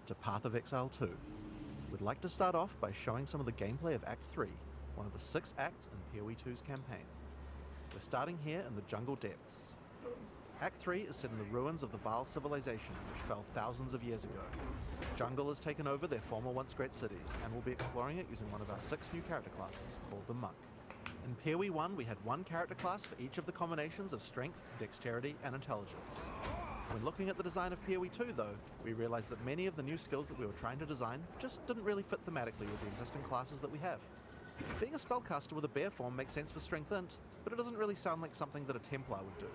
to Path of Exile 2. We'd like to start off by showing some of the gameplay of Act 3, one of the 6 acts in POE 2's campaign. We're starting here in the jungle depths. Act 3 is set in the ruins of the Vaal civilization, which fell thousands of years ago. Jungle has taken over their former once great cities, and we'll be exploring it using one of our 6 new character classes, called the Monk. In POE 1, we had one character class for each of the combinations of strength, dexterity, and intelligence. When looking at the design of POE 2 though, we realized that many of the new skills that we were trying to design just didn't really fit thematically with the existing classes that we have. Being a spellcaster with a bear form makes sense for Strength Int, but it doesn't really sound like something that a Templar would do.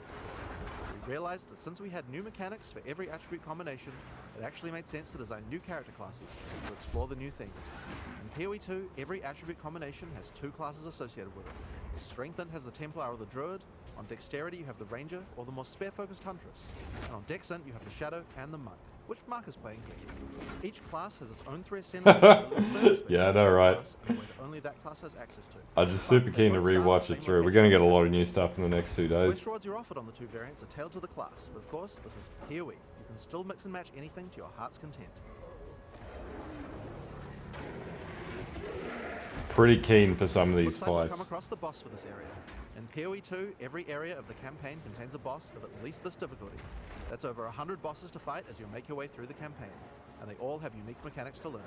We realized that since we had new mechanics for every attribute combination, it actually made sense to design new character classes to explore the new themes. In POE 2, every attribute combination has 2 classes associated with it. Strength Int has the Templar or the Druid, on Dexterity you have the Ranger or the more spare-focused Huntress, and on Dex Int you have the Shadow and the Monk, which Mark is playing here. Each class has its own 3 ascendancies. Yeah, I know, right? Only that class has access to. I'm just super keen to rewatch it through. We're going to get a lot of new stuff in the next 2 days. Quest rewards you're offered on the 2 variants are tailored to the class, but of course, this is POE. You can still mix and match anything to your heart's content. Pretty keen for some of these Looks like we've fights. come across the boss for this area. In POE 2, every area of the campaign contains a boss of at least this difficulty. That's over 100 bosses to fight as you make your way through the campaign, and they all have unique mechanics to learn.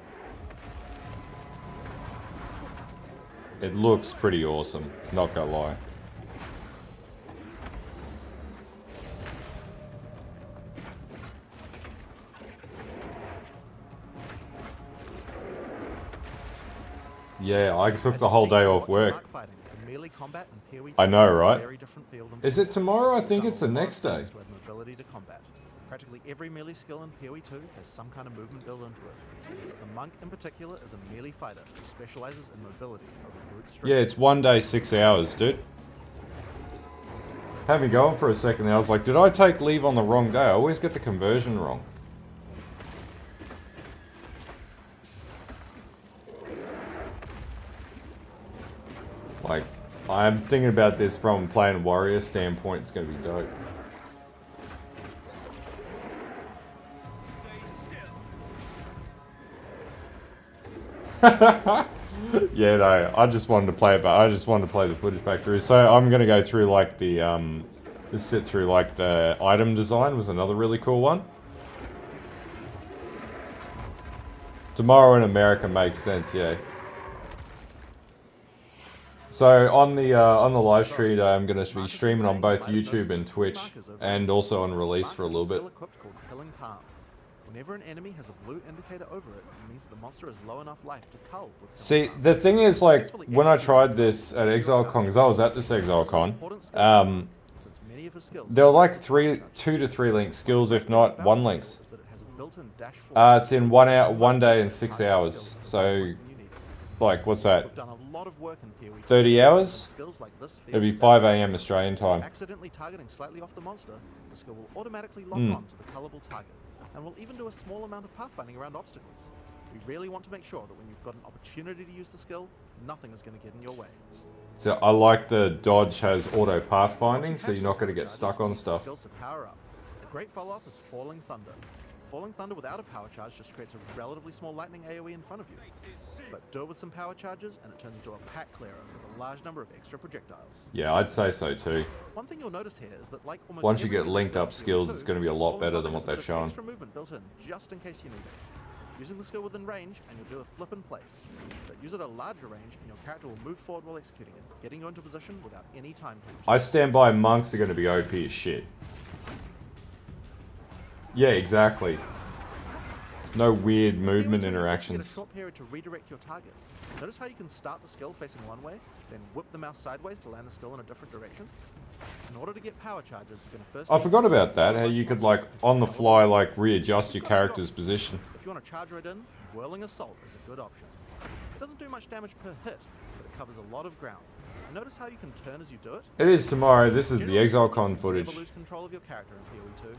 It looks pretty awesome, not gonna lie. Yeah, I took the whole day off work. I know, right? Is it tomorrow? I think it's the next day. Practically every melee skill in POE 2 has some kind of movement built into it. The Monk in particular is a melee fighter who specializes in mobility over brute strength. Yeah, it's 1 day, 6 hours, dude. Had me going for a second there. I was like, did I take leave on the wrong day? I always get the conversion wrong. Like, I'm thinking about this from playing warrior standpoint. It's going to be dope. Yeah, no, I just wanted to play it, but I just wanted to play the footage back through. So I'm going to go through like the, just sit through like the item design was another really cool one. Tomorrow in America makes sense, yeah. So on the live stream, I'm going to be streaming on both YouTube and Twitch, and also on release for a little bit. Whenever an enemy has a blue indicator over it, it means the monster has low enough life to cull with. See, the thing is, like, when I tried this at Exilecon, because I was at this Exilecon, there were like 2 to 3 link skills, if not 1 links. It's in 1 hour, 1 day and 6 hours. So, like, what's that? 30 hours? It'll be 5 AM Australian time. Accidentally targeting slightly off the monster, the skill will automatically lock on to the cullable target, and will even do a small amount of pathfinding around obstacles. We really want to make sure that when you've got an opportunity to use the skill, nothing is going to get in your way. So I like the dodge has auto pathfinding, so you're not going to get stuck on stuff. Skills to power up. A great follow-up is Falling Thunder. Falling Thunder without a power charge just creates a relatively small lightning AoE in front of you. But do it with some power charges and it turns into a pack clearer with a large number of extra projectiles. Yeah, I'd say so too. One thing you'll notice here is that like almost once you get linked up skills, it's going to be a lot better than what they've shown. Extra movement built in just in case you need it. Using the skill within range and you'll do a flip in place. But use it at a larger range and your character will move forward while executing it, getting you into position without any time penalty. I stand by monks are going to be OP as shit. Yeah, exactly. No weird movement interactions. Get a short period to redirect your target. Notice how you can start the skill facing one way, then whip the mouse sideways to land the skill in a different direction. In order to get power charges, you're going to first... I forgot about that, how you could, like, on the fly, like, readjust your character's position. If you want to charge right in, Whirling Assault is a good option. It doesn't do much damage per hit, but it covers a lot of ground. And notice how you can turn as you do it? It is tomorrow. This is the Exilecon footage. You never lose control of your character in POE 2.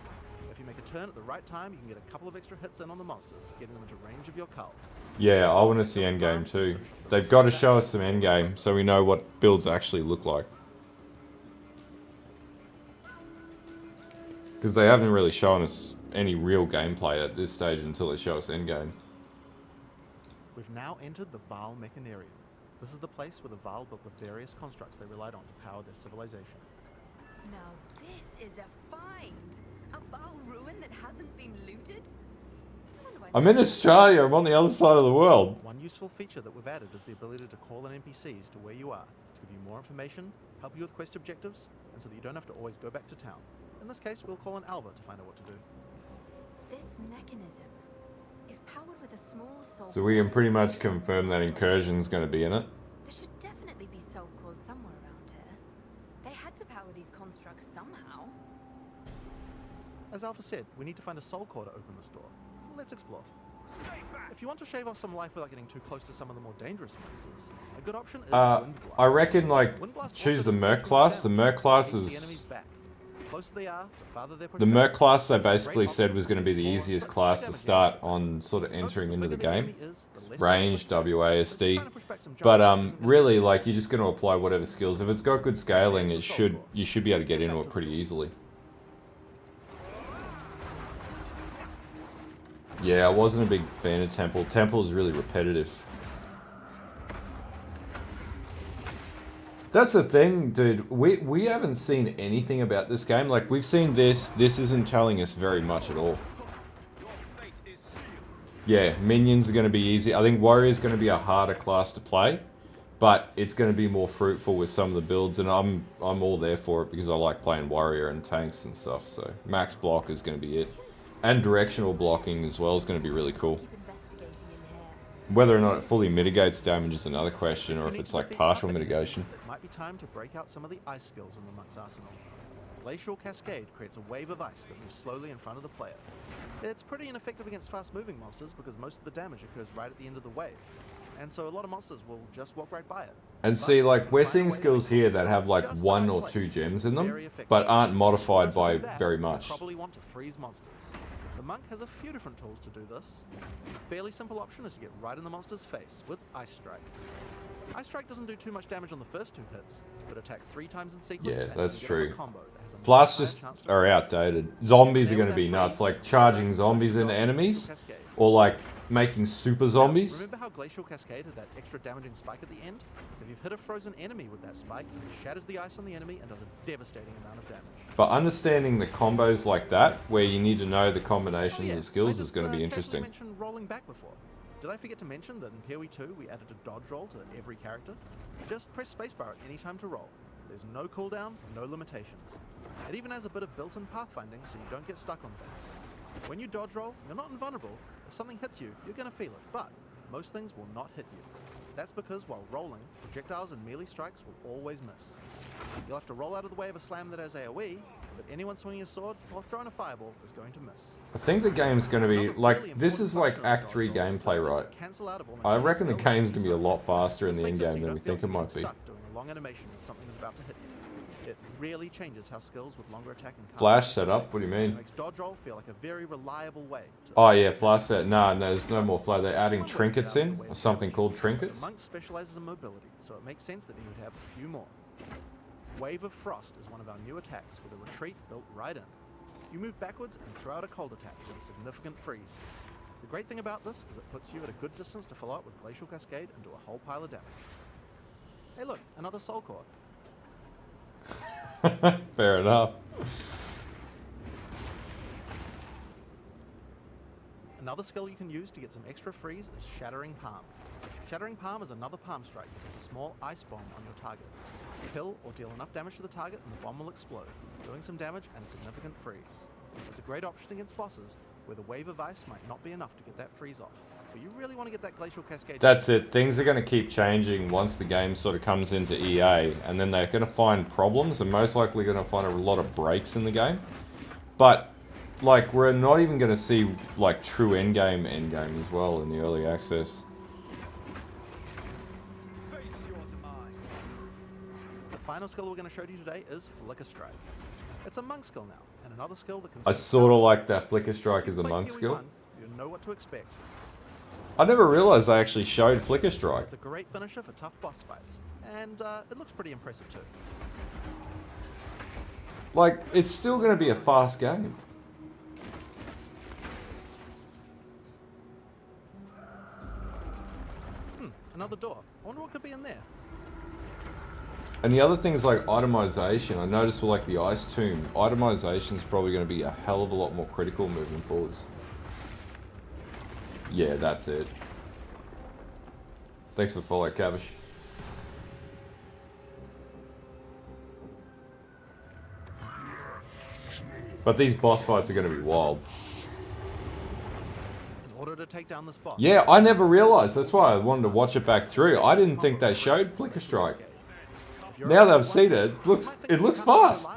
If you make a turn at the right time, you can get a couple of extra hits in on the monsters, getting them into range of your cull. Yeah, I want to see endgame too. They've got to show us some endgame so we know what builds actually look like. Because they haven't really shown us any real gameplay at this stage until they show us endgame. We've now entered the Vaal Mechanarium. This is the place where the Vaal built the various constructs they relied on to power their civilization. Now this is a find! A Vaal ruin that hasn't been looted? I'm in Australia, I'm on the other side of the world. One useful feature that we've added is the ability to call in NPCs to where you are, to give you more information, help you with quest objectives, and so that you don't have to always go back to town. In this case, we'll call in Alva to find out what to do. This mechanism, if powered with a small soul So we can pretty much confirm that incursion's going to be in it. there should definitely be soul cores somewhere around here. They had to power these constructs somehow. As Alpha said, we need to find a soul core to open this door. Let's explore. If you want to shave off some life without getting too close to some of the more dangerous monsters, a good option is Wind Blast. I reckon, like, Wind Blast choose also the does Merc not class. cool The down. Merc class It keeps the is... enemies back. The closer they are, the farther they're The projected. Merc class, they It's a great basically said option was going to be the for easiest quick class to damage start damage. on sort of Note entering that into the the bigger game. enemy is, the less Range, damage. So if you're WASD. trying to push back some But giants, isn't gonna really, be- like, you're just going to apply whatever skills. If it's got good scaling, you should be able to get into it pretty easily. Yeah, I wasn't a big fan of Temple. Temple is really repetitive. That's the thing, dude. We haven't seen anything about this game. Like, we've seen this. This isn't telling us very much at all. Yeah, minions are going to be easy. I think warrior is going to be a harder class to play, but it's going to be more fruitful with some of the builds, and I'm all there for it because I like playing warrior and tanks and stuff. So max block is going to be it, and directional blocking as well is going to be really cool. Keep investigating in here. Whether or not it fully mitigates damage is another question, If or you if need it's to like defeat partial tough enemies, mitigation. It might be time to break out some of the ice skills in the monk's arsenal. Glacial Cascade creates a wave of ice that moves slowly in front of the player. It's pretty ineffective against fast-moving monsters because most of the damage occurs right at the end of the wave, and so a lot of monsters will just walk right by it. And But see, like, we're find a seeing way to skills make here monsters that have like just the 1 right or place. 2 gems in them, Very effective. but aren't modified In order by to do that, very you much. probably want to freeze monsters. The monk has a few different tools to do this. A fairly simple option is to get right in the monster's face with Ice Strike. Ice Strike doesn't do too much damage on the first 2 hits, but attack 3 times in sequence. Yeah, and that's you get off a true. combo that has a much Flasks higher just chance to are freeze. outdated. Zombies are Nail going to that be freeze, nuts, like and charging then zombies go into for enemies, Glacial Cascade. or like making super zombies. Remember how Glacial Cascade had that extra damaging spike at the end? If you've hit a frozen enemy with that spike, it shatters the ice on the enemy and does a devastating amount of damage. But understanding the combos like that, where you need to know the combinations Oh, yeah. of skills, I is just, going to be casually interesting. mentioned rolling back before. Did I forget to mention that in POE 2 we added a dodge roll to every character? Just press spacebar at any time to roll. There's no cooldown, no limitations. It even has a bit of built-in pathfinding so you don't get stuck on things. When you dodge roll, you're not invulnerable. If something hits you, you're going to feel it, but most things will not hit you. That's because while rolling, projectiles and melee strikes will always miss. You'll have to roll out of the way of a slam that has AoE, but anyone swinging a sword or throwing a fireball is going to miss. I think the game's going to be Another like, really this is like important function of Act 3 dodge roll is that gameplay, it lets right? it cancel out of almost I any reckon the skill game's going to be a anytime. lot faster in the This makes it so endgame you than don't we feel think it like might you're be. getting stuck doing a long animation when something is about to hit you. It really changes how skills with longer attack and cast Flash work. setup? What do you It mean? makes dodge roll feel like a very reliable way to Oh yeah, flash set. Nah, no, there's no more flash. They're adding trinkets in, or something called trinkets. The monk specializes in mobility, so it makes sense that he would have a few more. Wave of Frost is one of our new attacks with a retreat built right in. You move backwards and throw out a cold attack with a significant freeze. The great thing about this is it puts you at a good distance to follow up with Glacial Cascade and do a whole pile of damage. Hey look, another soul core. Fair enough. Another skill you can use to get some extra freeze is Shattering Palm. Shattering Palm is another palm strike that puts a small ice bomb on your target. Kill or deal enough damage to the target and the bomb will explode, doing some damage and a significant freeze. It's a great option against bosses where the wave of ice might not be enough to get that freeze off, but you really want to get that Glacial Cascade. That's it. Things are going to keep changing once the game sort of comes into EA, and then they're going to find problems, and most likely going to find a lot of breaks in the game. But like, we're not even going to see like true endgame as well in the early access. The final skill we're going to show you today is Flicker Strike. It's a monk skill now, and another skill that can I sort of like that Flicker Strike as a monk skill. You know what to expect. I never realized they actually showed Flicker Strike. It's a great finisher for tough boss fights, and it looks pretty impressive too. Like, it's still going to be a fast game. another door. I wonder what could be in there. And the other things like itemization, I noticed with like the Ice Tomb, itemization is probably going to be a hell of a lot more critical moving forwards. Yeah, that's it. Thanks for follow, Cavish. But these boss fights are going to be wild. In order to take down this boss, Yeah, I never realized. That's why I wanted to watch it back through. I didn't think they showed Flicker Strike. Now that I've seen it, it looks fast.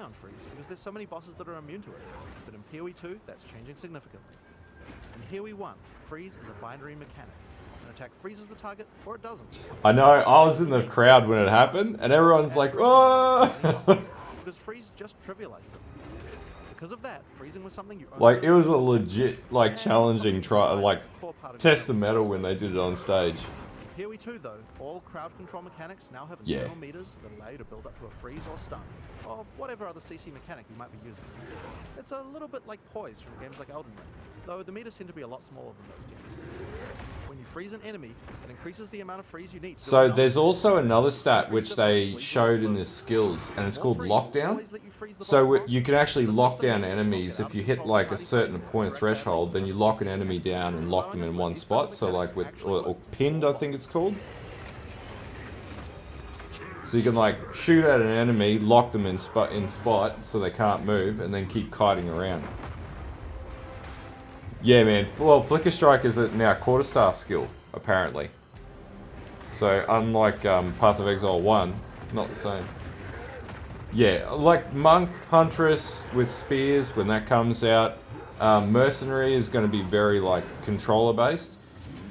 Because there's so many bosses that are immune to it. But in POE 2, that's changing significantly. In POE 1, freeze is a binary mechanic. An attack freezes the target, or it doesn't. I know, I was in the crowd when it happened, and everyone's like, oh! Because freeze just trivialized them. Because of that, freezing was something you like, it was a legit, like, challenging try, like, test the metal when they did it on stage. In POE 2 though, all crowd control mechanics now have internal meters that allow you to build up to a freeze or stun, or whatever other CC mechanic you might be using. It's a little bit like poise from games like Elden Ring, though the meters tend to be a lot smaller than those games. When you freeze an enemy, it increases the amount of freeze you need to So there's also another stat which they showed in the skills, and it's called lockdown. So you can actually lock down enemies if you hit like a certain point threshold, then you lock an enemy down and lock them in one spot. So like with, or pinned I think it's called. So you can like shoot at an enemy, lock them in spot so they can't move, and then keep kiting around. Yeah, man. Well, Flicker Strike is now quarterstaff skill, apparently. So, unlike Path of Exile 1, not the same. Yeah, like Monk, Huntress with Spears, when that comes out. Mercenary is going to be very, like, controller-based.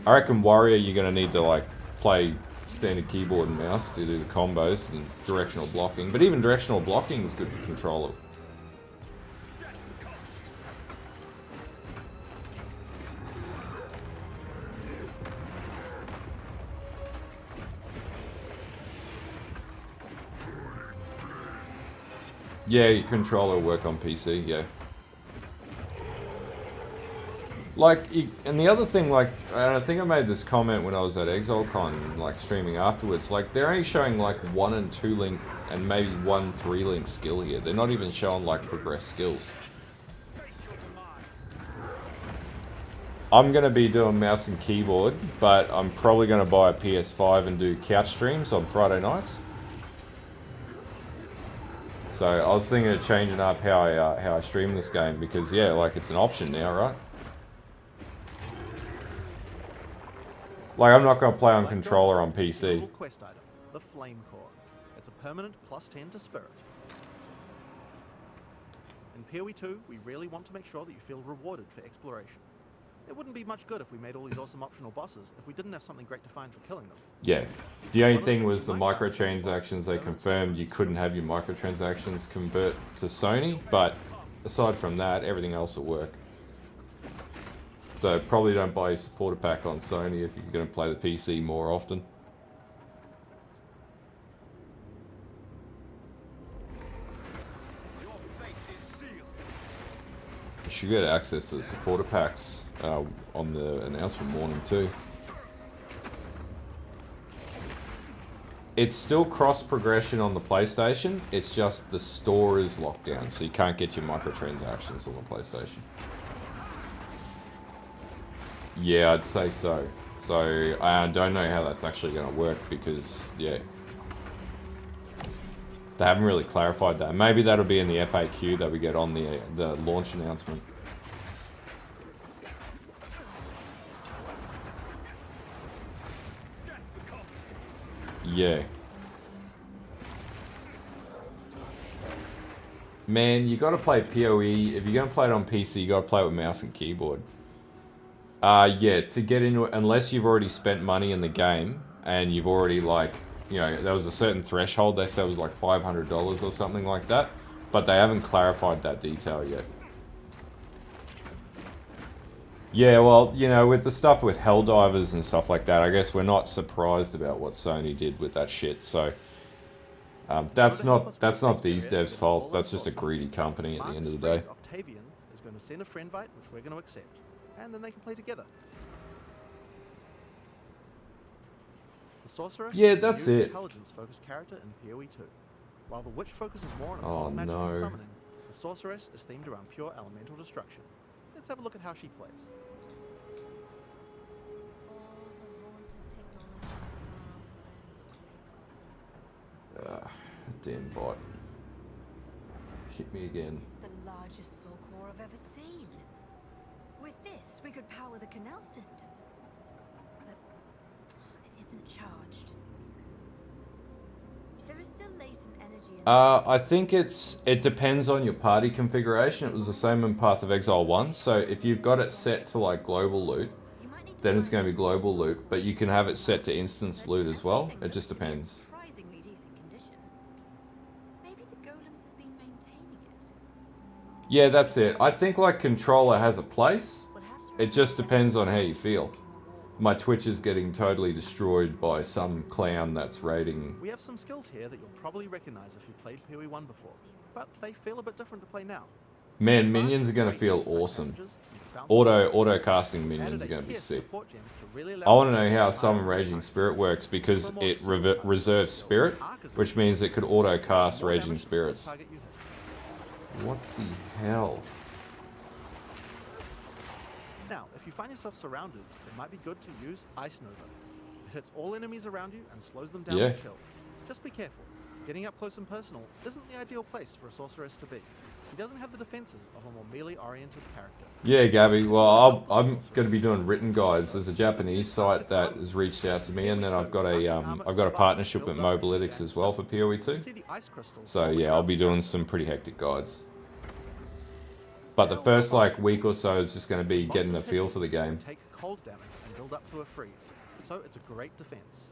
I reckon Warrior, you're going to need to, like, play standard keyboard and mouse to do the combos and directional blocking. But even directional blocking is good for controller. Yeah, your controller will work on PC, yeah. Like, and the other thing, like, and I think I made this comment when I was at Exilecon, like, streaming afterwards, like, they're only showing, like, 1 and 2 link, and maybe 1 3-link skill here. They're not even showing, like, progressed skills. I'm going to be doing mouse and keyboard, but I'm probably going to buy a PS5 and do couch streams on Friday nights. So I was thinking of changing up how I stream this game because yeah, like it's an option now, right? Like I'm not going to play on controller on PC. Quest item, the Flame Core. It's a permanent +10 to Spirit. In POE 2, we really want to make sure that you feel rewarded for exploration. It wouldn't be much good if we made all these awesome optional bosses if we didn't have something great to find for killing them. Yeah. The only thing was the microtransactions. They confirmed you couldn't have your microtransactions convert to Sony, but aside from that, everything else will work. So probably don't buy a supporter pack on Sony if you're going to play the PC more often. You should get access to the supporter packs on the announcement morning too. It's still cross progression on the PlayStation, it's just the store is locked down, so you can't get your microtransactions on the PlayStation. Yeah, I'd say so. So I don't know how that's actually going to work because, yeah, they haven't really clarified that. Maybe that'll be in the FAQ that we get on the launch announcement. Yeah. Man, you gotta play POE. If you're gonna play it on PC, you gotta play it with mouse and keyboard. Yeah, to get into it, unless you've already spent money in the game, and you've already, like, you know, there was a certain threshold, they said it was like $500 or something like that, but they haven't clarified that detail yet. Yeah, well, you know, with the stuff with Helldivers and stuff like that, I guess we're not surprised about what Sony did with that shit, so... that's not these devs' fault, that's just a greedy company at the end of the day. Octavian is going to send a friend invite, which we're going to accept, and then they can play together. The Sorceress Yeah, is the that's new it. intelligence-focused character in PoE 2. While the Witch focuses more on Oh, occult magic no. and summoning, the Sorceress is themed around pure elemental destruction. Let's have a look at how she plays. Damn bot. Hit me again. This is the largest soul core I've ever seen. With this, we could power the canal systems. But it isn't charged. There is still latent energy in I think it depends on your party configuration. It was the same in Path of Exile 1, so if you've got it set to like global loot, You might need to then it's find going to be global loot, but you can have it set to instance loot as well. everything It just looks to be in depends. surprisingly decent condition. Maybe the golems have been maintaining it. Yeah, that's it. I think like controller has a place. We'll have to It just depends on how you feel. My Twitch is getting totally destroyed by some clown that's raiding. We have some skills here that you'll probably recognize if you've played PoE 1 before, but they feel a bit different to play now. Man, minions are going to feel awesome. Auto casting minions are going to be sick. I want to know how Summon Raging Spirit works because it reserves Spirit, which means it could auto cast Raging Spirits. What the hell? Now, if you find yourself surrounded, it might be good to use Ice Nova. It hits all enemies around you and slows them down Yeah. with chill. Just be careful. Getting up close and personal isn't the ideal place for a sorceress to be. She doesn't have the defenses of a more melee-oriented character. Yeah, Gabby. Well, I'm going to be doing written guides. There's a Japanese site that has reached out to me, and then I've got a partnership with Mobalytics as well for PoE 2. See the ice crystals So falling yeah, I'll out be doing some pretty hectic guides. But the first like week or so is just going to be getting a feel for the game. Take cold damage and build up to a freeze, so it's a great defense.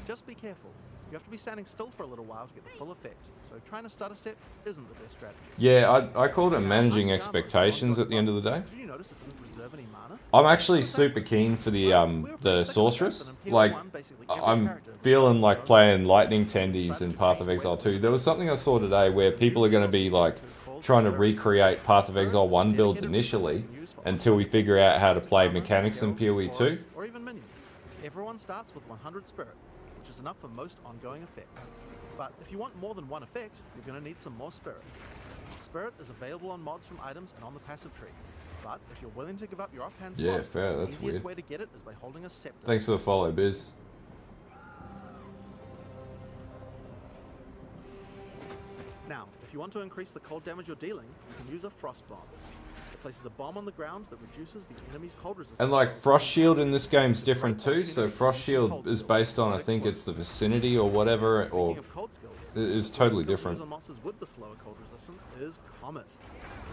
Just be careful. You have to be standing still for a little while to get the full effect, so trying to start a step isn't the best strategy. Yeah, I called it managing expectations at the end of the day. Did you notice it didn't preserve any mana? I'm actually super keen for the Sorceress. Like, I'm feeling like playing Lightning Tendies in Path of Exile 2. There was something I saw today where people are going to be like trying to recreate Path of Exile 1 builds initially until we figure out how to play mechanics in PoE 2. Or even minions. Everyone starts with 100 spirit, which is enough for most ongoing effects. But if you want more than one effect, you're going to need some more spirit. Spirit is available on mods from items and on the passive tree. But if you're willing to give up your offhand Yeah, slot, fair, the that's easiest weird. way to get it is by holding a scepter. Thanks for the follow, Biz. Now, if you want to increase the cold damage you're dealing, you can use a frost bomb. It places a bomb on the ground that reduces the enemy's cold resistance. And like Frost Shield in this game's different too. So Frost Shield is based on I think it's the vicinity or whatever, or Speaking of cold skills, it is totally skill different. used on monsters with the slower cold resistance is Comet.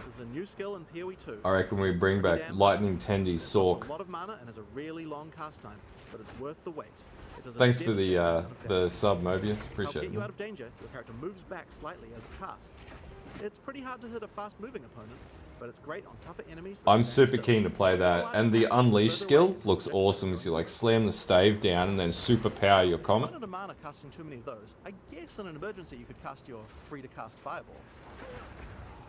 This is a new skill in PoE 2. I reckon we bring back Lightning Tendy It costs Sork. a lot of mana and has a really long cast time, but it's worth the wait. It does a Thanks for the devastating amount of damage. sub, Mobius. To help Appreciate get you out it. of danger, your character moves back slightly as it casts. It's pretty hard to hit a fast-moving opponent, but it's great on tougher enemies. that I'm stand super still. keen to play that, and the Unleash skill looks awesome as you like slam the stave down and then super power your If you comet. wanted a mana casting too many of those, I guess in an emergency you could cast your free-to-cast fireball.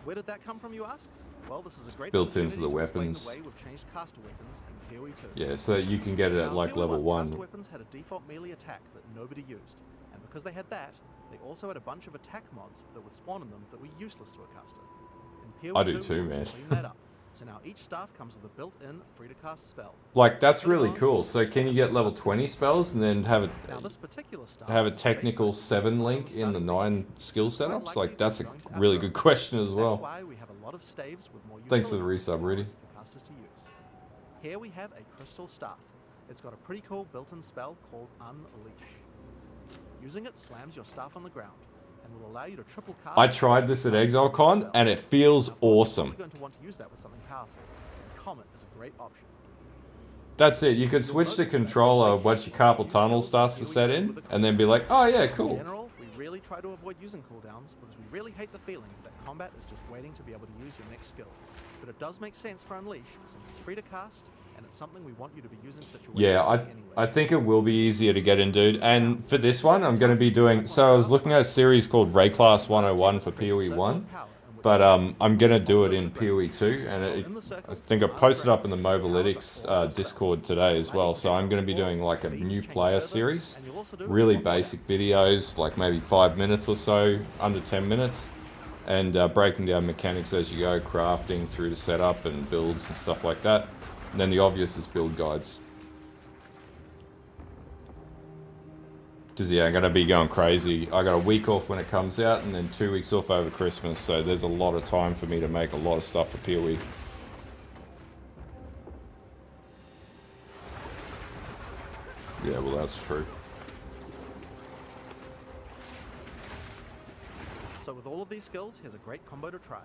Where did that come from, you ask? Well, this is a great built into opportunity the to explain weapons. The way we've changed caster weapons in PoE 2. Yeah, so you can get it at Now, like PoE level 1. Caster weapons had a default melee attack that nobody used, and because they had that, they also had a bunch of attack mods that would spawn in them that were useless to a caster. In PoE I do 2, too, we man. cleaned that up. So now each staff comes with a built-in free-to-cast spell. Like that's really cool. So can you get level 20 spells and then have Now this particular staff a is based technical on 7 link in the 9 skill setups? Like that's a really good question as That's well. why we have a lot of staves with more Thanks for the utility resub, Rudy. for casters to use. Here we have a crystal staff. It's got a pretty cool built-in spell called Unleash. Using it slams your staff on the ground and will allow you to triple cast. I tried this at Exilecon and it feels Of course, you're awesome. probably going to want to use that with something powerful. And Comet is a great option. That's it. You could switch the controller once your carpal tunnel starts to set in and then be like, oh yeah, In cool. general, we really try to avoid using cooldowns because we really hate the feeling that combat is just waiting to be able to use your next skill. But it does make sense for Unleash since it's free to cast and it's something we want you to be using situationally Yeah, anyway. I think it will be easier to get in, dude. And for this one, I'm going to be doing... So I was looking at a series called Ray Class 101 for PoE 1. but I'm gonna do it in POE 2, and I think I posted up in the Mobalytics Discord today as well. So I'm gonna be doing like a new player series, really basic videos, like maybe 5 minutes or so, under 10 minutes, and breaking down mechanics as you go, crafting through to setup and builds and stuff like that. And then the obvious is build guides. Because, yeah, I'm going to be going crazy. I got a week off when it comes out, and then 2 weeks off over Christmas, so there's a lot of time for me to make a lot of stuff for POE. Yeah, well, that's true. So with all of these skills, here's a great combo to try.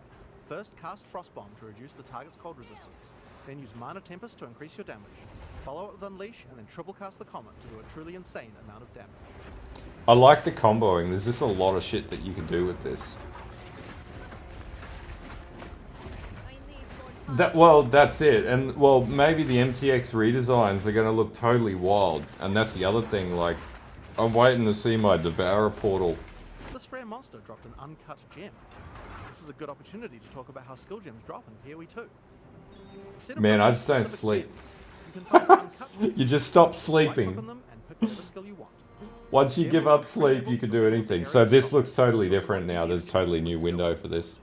First, cast Frostbomb to reduce the target's cold resistance. Then use Mana Tempest to increase your damage. Follow it with Unleash, and then triple cast the Comet to do a truly insane amount of damage. I like the comboing. There's just a lot of shit that you can do with this. That's it. And, well, maybe the MTX redesigns are going to look totally wild. And that's the other thing, like, I'm waiting to see my Devourer portal. This rare monster dropped an uncut gem. This is a good opportunity to talk about how skill gems drop in POE 2. Man, I just don't sleep. You just stop sleeping. Once you give up sleep, you can do anything. So this looks totally different now. There's a totally new window for this.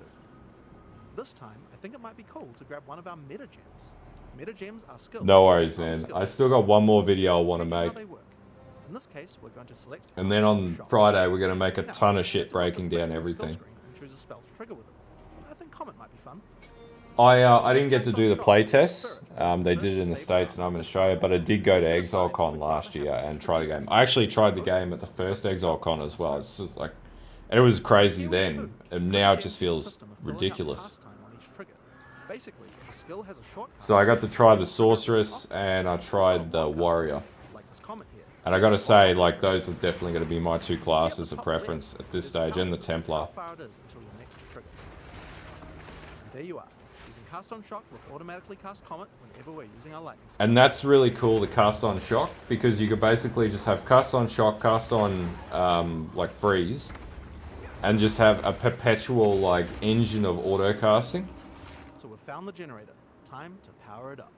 This time, I think it might be cool to grab one of our meta gems. Meta gems are skills. No worries, man. I still got one more video I want to make. In this case, we're going to select. And then on Friday, we're going to make a ton of shit breaking down everything. Choose a spell to trigger with it. I think Comet might be fun. I didn't get to do the playtest. They did it in the States and I'm in Australia, but I did go to Exilecon last year and try the game. I actually tried the game at the first Exilecon as well. It's just like, it was crazy then, and now it just feels ridiculous. So I got to try the Sorceress and I tried the Warrior. And I gotta say, like, those are definitely going to be my two classes of preference at this stage, and the Templar. There you are. Using Cast on Shock, we'll automatically cast Comet whenever we're using our lightning. And that's really cool, the Cast on Shock, because you could basically just have Cast on Shock, Cast on, like, Freeze, and just have a perpetual, like, engine of auto casting. So we've found the generator. Time to power it up.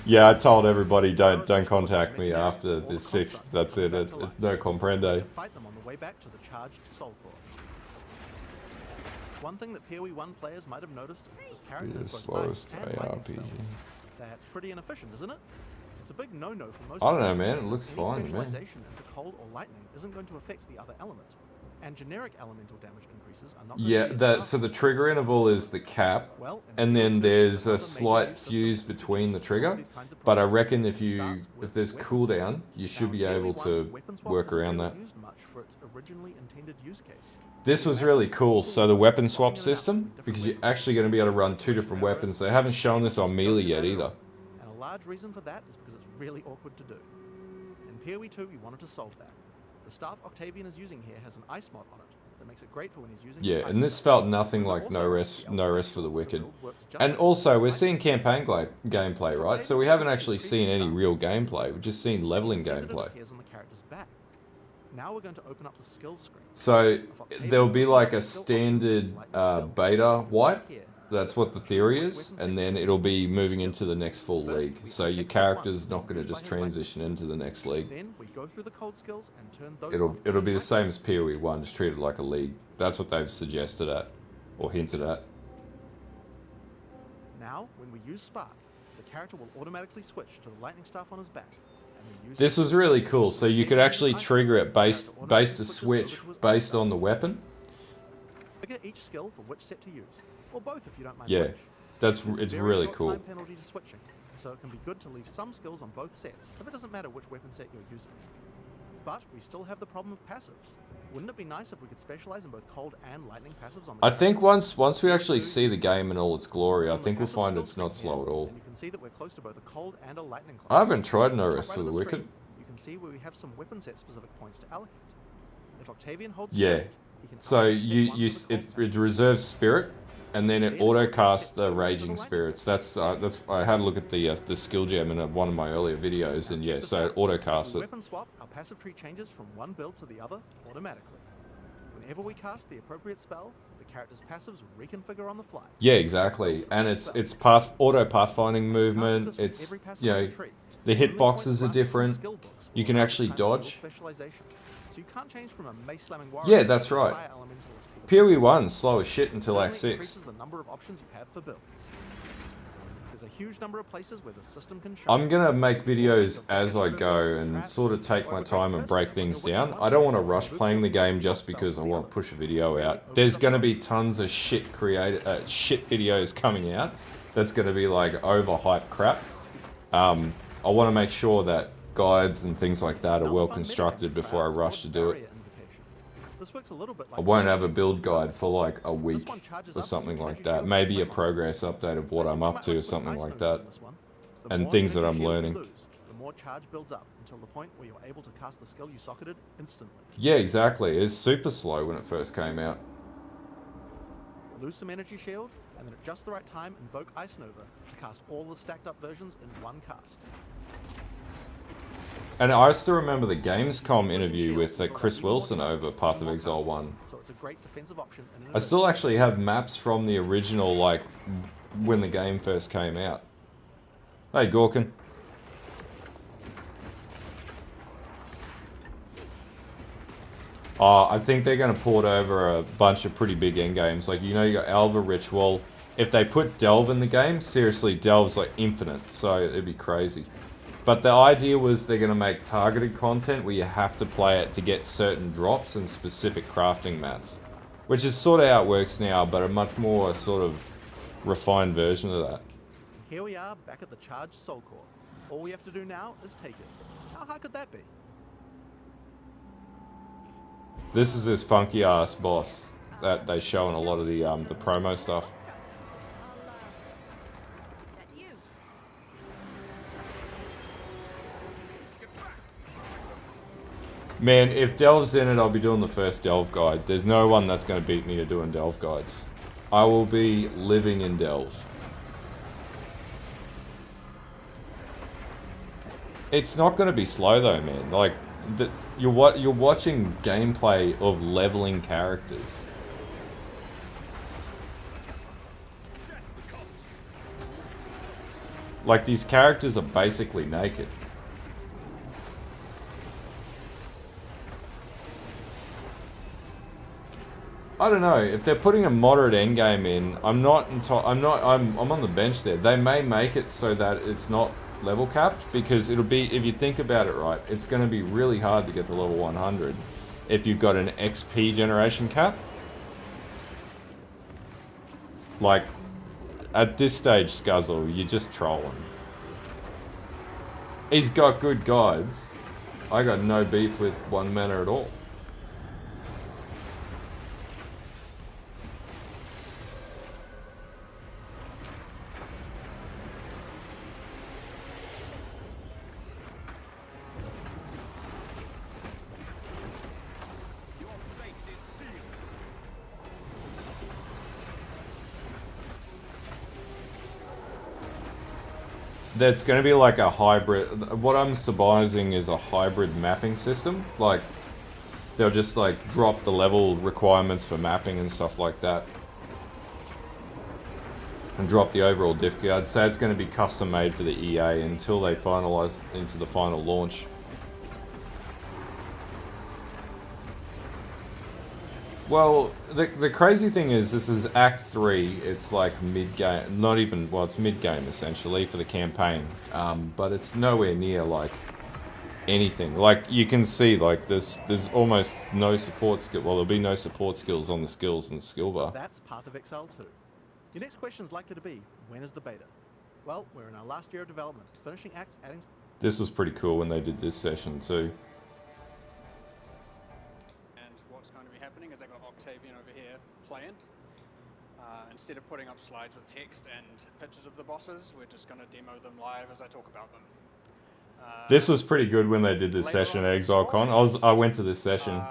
Yeah, I told everybody don't contact me after the 6th. That's it. It's no comprende. Fight them on the way back to the charged Soul Core. One thing that POE 1 players might have noticed is that this character The is both slowest ice and lightning ARPG. spells. That's pretty inefficient, isn't it? It's a big no-no for most. I don't know, players. man. It looks Any fine to me. specialization into cold or lightning isn't going to affect the other element. And generic elemental damage increases are not. Yeah, so the trigger interval is the cap, and then there's a slight fuse between the trigger. But I reckon if there's cooldown, you should be able to work around that. This was really cool. So the weapon swap system, because you're actually going to be able to run 2 different weapons. They haven't shown this on melee yet either. And a large reason for that is because it's really awkward to do. In POE 2, we wanted to solve that. The staff Octavian is using here has an ice mod on it that makes it great for when he's using. Yeah, and this felt nothing like no rest for the wicked. And also, we're seeing campaign gameplay, right? So we haven't actually seen any real gameplay. We've just seen leveling gameplay. Now we're going to open up the skills screen. So there'll be like a standard beta wipe. That's what the theory is, and then it'll be moving into the next full league. So your character's not going to just transition into the next league. It'll be the same as POE 1, just treated like a league. That's what they've suggested at, or hinted at. Now, when we use Spark, the character will automatically switch to the lightning staff on his back. This was really cool. So you could actually trigger it based a switch based on the weapon. Figure each skill for which set to use. Or both if you don't mind. Yeah, it's really cool. Penalty to switching, so it can be good to leave some skills on both sets if it doesn't matter which weapon set you're using. But we still have the problem of passives. Wouldn't it be nice if we could specialize in both cold and lightning passives on the I think once we actually see the game in all its glory, I think we'll find it's not slow at all. You can see that we're close to both a cold and a lightning class. I haven't tried No Rest for the Wicked. You can see where we have some weapon set specific points to allocate. If Octavian holds yeah. shift, he can So it reserves spirit, and then it auto-casts the Raging Spirits. That's I had a look at the skill gem in one of my earlier videos, and yeah, so it auto-casts it. Weapon swap, our passive tree changes from one build to the other automatically. Whenever we cast the appropriate spell, the character's passives reconfigure on the fly. Yeah, exactly, and it's auto pathfinding movement. It's, you know, the hitboxes are different. You can actually dodge. So you can't change from a mace slamming warrior. Yeah, that's right. POE 1's slow as shit until Act 6. Increases the number of options you have for builds. There's a huge number of places where the system can shine. I'm gonna make videos as I go and sort of take my time and break things down. I don't want to rush playing the game just because I want to push a video out. There's gonna be tons of shit videos coming out. That's gonna be like overhyped crap. I want to make sure that guides and things like that are well constructed before I rush to do it. I won't have a build guide for like a week or something like that. Maybe a progress update of what I'm up to or something like that. And things that I'm learning. The more charge builds up until the point where you're able to cast the skill you socketed instantly. Yeah, exactly. It's super slow when it first came out. Lose some energy shield, and then at just the right time invoke Ice Nova to cast all the stacked up versions in one cast. And I still remember the Gamescom interview with Chris Wilson over Path of Exile 1. So it's a great defensive option. I still actually have maps from the original, like, when the game first came out. Hey, Gorkin. I think they're going to port over a bunch of pretty big endgames. Like, you know, you got Alva Ritual. If they put Delve in the game, seriously, Delve's like infinite. So it'd be crazy. But the idea was they're going to make targeted content where you have to play it to get certain drops and specific crafting mats. Which is sort of how it works now, but a much more sort of refined version of that. Here we are, back at the charged Soul Core. All we have to do now is take it. How hard could that be? This is this funky ass boss that they show in a lot of the promo stuff. Man, if Delve's in it, I'll be doing the first Delve guide. There's no one that's going to beat me to doing Delve guides. I will be living in Delve. It's not going to be slow though, man. Like, you're watching gameplay of leveling characters. Like, these characters are basically naked. I don't know, if they're putting a moderate endgame in, I'm on the bench there. They may make it so that it's not level capped, because it'll be, if you think about it right, it's going to be really hard to get to level 100 if you've got an XP generation cap. Like, at this stage, Scuzzle, you're just trolling. He's got good guides. I got no beef with one mana at all. That's going to be like a hybrid. What I'm surmising is a hybrid mapping system. Like, they'll just like drop the level requirements for mapping and stuff like that, and drop the overall difficulty. I'd say it's going to be custom made for the EA until they finalize into the final launch. Well, the crazy thing is, this is Act 3, it's like mid-game, not even, well, it's mid-game essentially for the campaign, but it's nowhere near like anything. Like, you can see, like, there's almost no support skill, well, there'll be no support skills on the skills and the skill bar. So that's Path of Exile 2. Your next question is likely to be, when is the beta? Well, we're in our last year of development, finishing acts, adding... This was pretty cool when they did this session too. Happening is I got Octavian over here playing. Instead of putting up slides with text and pictures of the bosses, we're just going to demo them live as I talk about them. This was pretty good when they did this session at Exilecon. I went to this session.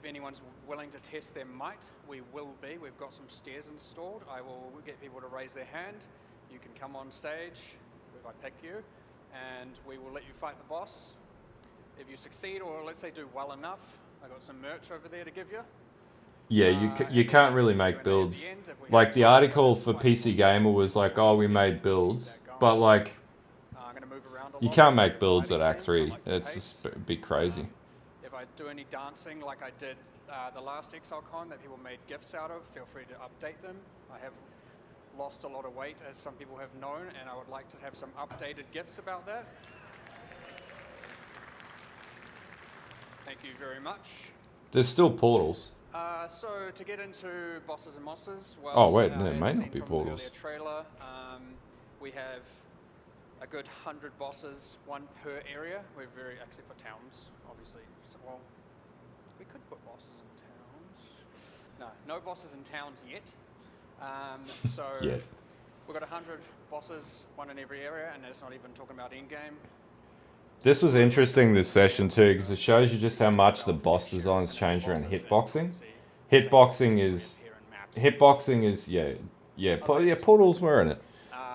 if anyone's willing to test their might, we will be. We've got some stairs installed. I will get people to raise their hand. You can come on stage if I pick you, and we will let you fight the boss. If you succeed, or let's say do well enough, I got some merch over there to give you. Yeah, you can't really make builds. Like the article for PC Gamer was like, oh, we made builds, but like you can't make builds at Act 3. It's just a bit crazy. If I do any dancing like I did the last Exilecon that people made GIFs out of, feel free to update them. I have lost a lot of weight, as some people have known, and I would like to have some updated GIFs about that. Thank you very much. There's still portals. So to get into bosses and monsters, well, Oh wait, there may as not seen be from the portals. earlier trailer, we have a good 100 bosses, one per area. We're very, except for towns, obviously. So, well, we could put bosses in towns. No bosses in towns yet. So Yet. we've got 100 bosses, one in every area, and that's not even talking about in-game. This was interesting this session too, because it shows you just how much the boss designs changed around hitboxing. Hitboxing is portals were in it.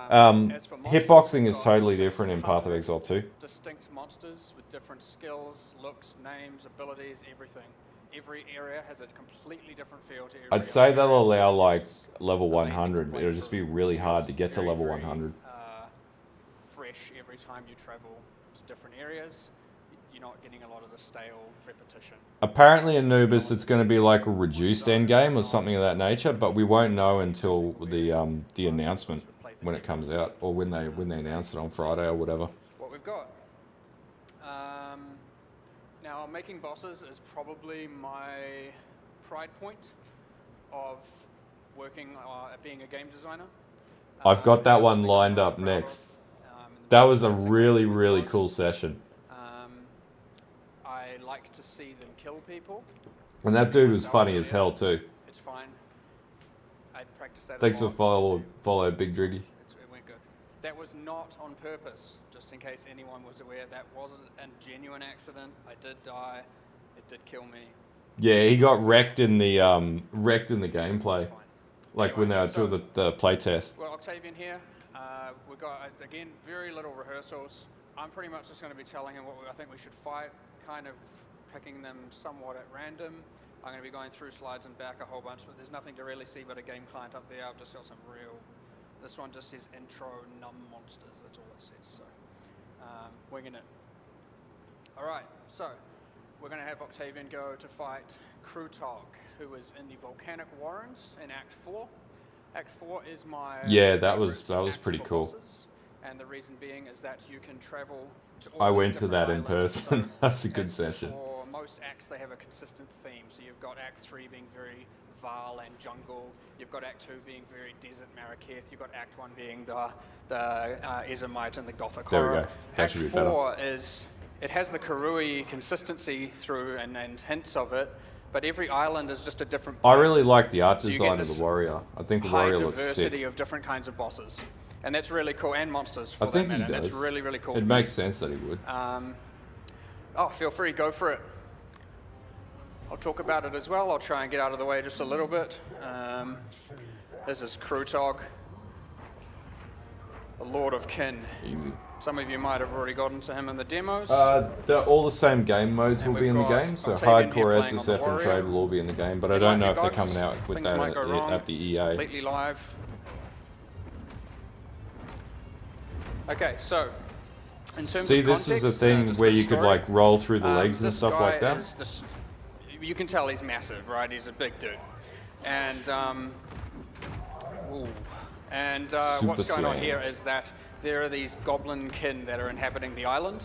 Hitboxing is totally different in Path of Exile 2. Distinct monsters with different skills, looks, names, abilities, everything. Every area has a completely different feel to every I'd say other they'll area. allow like It's level amazing to 100. play It'll just be through. really hard to get to Very, level very, 100. Fresh every time you travel to different areas. You're not getting a lot of the stale repetition. Apparently in Anubis it's going to be like a reduced endgame or something of that nature, but we won't know until the announcement when it comes out, or when they announce it on Friday or whatever. What we've got. Now, making bosses is probably my pride point of working at being a game designer. I've got that It's one something I'm lined most up proud next. of, and the That most was a exciting really, thing really was, cool session. I like to see them kill people. And that dude was funny as hell too. It's fine. I practiced that Thanks a for lot. follow Big Driggy. It went good. That was not on purpose, just in case anyone was aware. That wasn't a genuine accident. I did die. It did kill me. Yeah, he got wrecked in the gameplay, It's fine. like when they were doing the play test. Well, Octavian here. We've got, again, very little rehearsals. I'm pretty much just going to be telling him what I think we should fight, kind of picking them somewhat at random. I'm going to be going through slides and back a whole bunch, but there's nothing to really see but a game client up there. I've just got some real... This one just says intro numb monsters. That's all it says. So, winging it. All right, so we're going to have Octavian go to fight Krutog, who is in the Volcanic Warrens in Act 4. Act 4 is my Yeah, that was favorite act pretty for cool. bosses, and the reason being is that you can travel to all I these went to different that in islands. person. So That's a good as session. For most acts, they have a consistent theme. So you've got Act 3 being very Val and jungle. You've got Act 2 being very desert Marrakech. You've got Act 1 being the Ezomite and the Gothic There we horror. go. That Act should be better. 4 is, it has the Karui consistency through and hints of it, but every island is just a different I really like the art So you get design of this the warrior. I think the high warrior looks diversity sick. of different kinds of bosses. And that's really cool, and monsters for I think that he matter. does. That's really, really cool. It makes sense that he would. Oh, feel free, go for it. I'll talk about it as well. I'll try and get out of the way just a little bit. This is Krutog, the Lord of Kin. Easy. Some of you might have already gotten to him in the demos. All the same game modes And will be we've in the got game, so Octavian here hardcore playing on the SSF and warrior. trade will all be in the game, but I There don't might know be if they're bugs, coming out with things that might go wrong. at the EA. Completely live. Okay, so in terms See, of this is a context, thing just where a you could story. like roll through the legs and This stuff guy like that. is this- you can tell he's massive, right? He's a big dude. And Super what's going on slam. here is that there are these goblin kin that are inhabiting the island,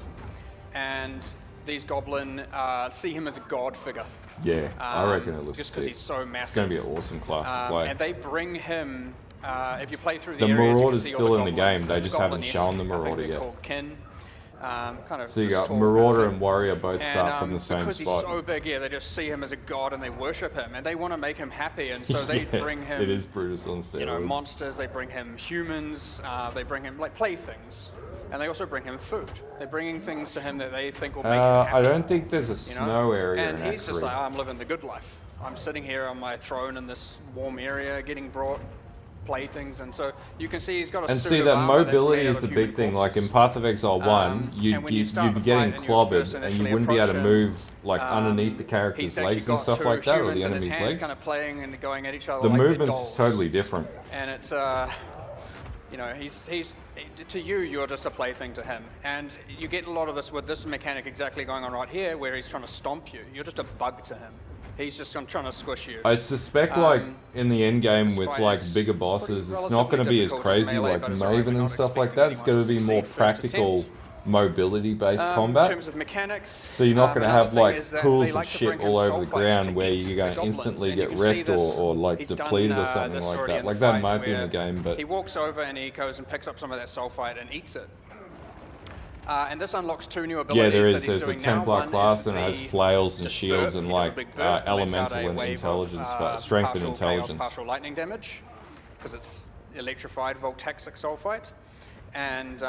and these goblin see him as a god figure. Yeah, I reckon it looks just because sick. he's so massive. It's going to be an awesome class to play. And they bring him. If you play through The the areas, you can Marauder's see all still the in the goblins, game, they just haven't goblin-esque, shown the I think Marauder they're yet. called kin. Kind of So you this got tall Marauder kind of and Warrior both start from the same because spot. he's so big, yeah, they just see him as a god and they worship him, and they want to make him happy, and so they Yeah, bring him. It is Brutus on steroids. You know, monsters. They bring him humans. They bring him like playthings. and they also bring him food. They're bringing things to him that they think will make him happy. I don't think there's a you know? snow area And in Act he's just 3. like, I'm living the good life. I'm sitting here on my throne in this warm area, getting brought playthings, and so you can see he's got a And suit see of that armor that's mobility made is out the of big human thing. Like in corpses. Path of Exile 1, And when you you'd start be the getting fight and you're first clobbered, and you initially wouldn't be able to approach him, move like underneath the character's he's actually legs and got stuff two like that, or the humans in his enemy's hands legs. kind of playing and going at each other The like they're movement's dolls. totally different. And it's you know, he's to you, you're just a plaything to him, and you get a lot of this with this mechanic exactly going on right here, where he's trying to stomp you. You're just a bug to him. He's just trying to squish you. I suspect, like in the end game this with fight like is bigger bosses, pretty it's not going to be as relatively difficult as crazy melee, like but it's alright, we're Maven not and stuff like expecting that. It's going to be anyone to more succeed first practical, attempt. mobility-based In combat. terms of mechanics, So you're not going to another have thing like is that pools they of like to shit bring him all over the sulfites ground to where eat you're the going to goblins, instantly and you get can see wrecked this. or like He's depleted done, or something this like already that. in Like the that fight might be in the where game, but he walks over and he goes and picks up some of that sulfite and eats it. And this unlocks two new abilities. yeah, there that is. he's There's a doing now. Templar One class is and it has the flails and just shields burp. and He does a like big burp that lets out elemental a and wave intelligence, of, strength and partial chaos, intelligence. partial lightning damage, because it's electrified voltaxic sulfite. And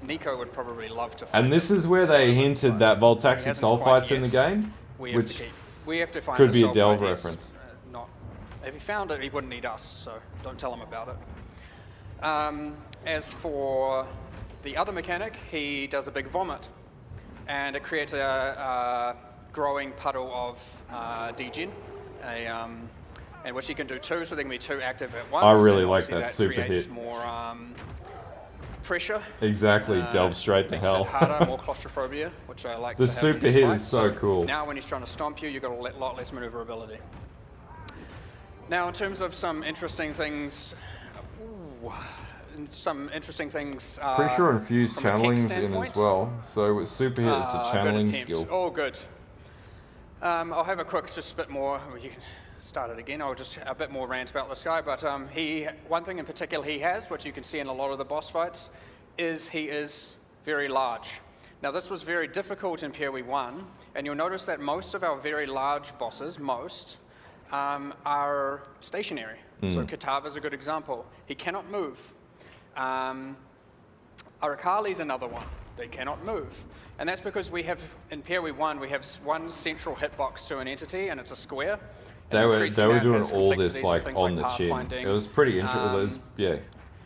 Nico would probably love to find And this it. is where they hinted that He voltaxic hasn't quite sulfites in the yet. game, We have, which we have to find could the be a Delve sulfite. He's, reference. not, if he found it, he wouldn't need us, so don't tell him about it. As for the other mechanic, he does a big vomit, and it creates a growing puddle of degen, and which he can do two, so there can be two active at once. I really and like obviously that super creates hit. more pressure. exactly delve straight to Makes hell. it harder, more claustrophobia, which I like. The to have in super these hit fights. is so cool. Now, when he's trying to stomp you, you've got a lot less maneuverability. Now, in terms of some interesting things, Pretty sure infused from a tech channeling's in standpoint, as well. So with super hit, it's a good channeling attempt. skill. Oh, good. I'll have a quick, just a bit more. You can start it again. I'll just a bit more rant about this guy. But one thing in particular he has, which you can see in a lot of the boss fights, is he is very large. Now, this was very difficult in POE 1, and you'll notice that most of our very large bosses, are stationary. So Katava's a good example. He cannot move. Arakali's another one. They cannot move. And that's because we have, in POE 1, we have one central hitbox to an entity, and it's a square. They were doing all this like on the chin. Pathfinding. It was pretty interesting. Yeah,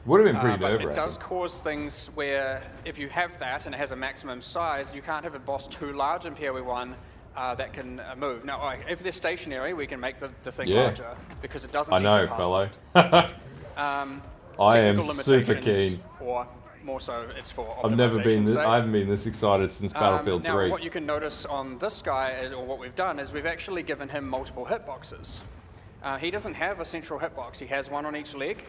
would have been pretty But nerve it does wracking. cause things where if you have that and it has a maximum size, you can't have a boss too large in POE 1 that can move. Now, if they're stationary, we can make the thing Yeah. larger because it doesn't I need know, to fellow. I am technical super limitations, keen. Or more so, it's for I've never been. optimization's sake. I haven't been this excited since Battlefield Now, 3. what you can notice on this guy, or what we've done, is we've actually given him multiple hitboxes. He doesn't have a central hitbox. He has one on each leg,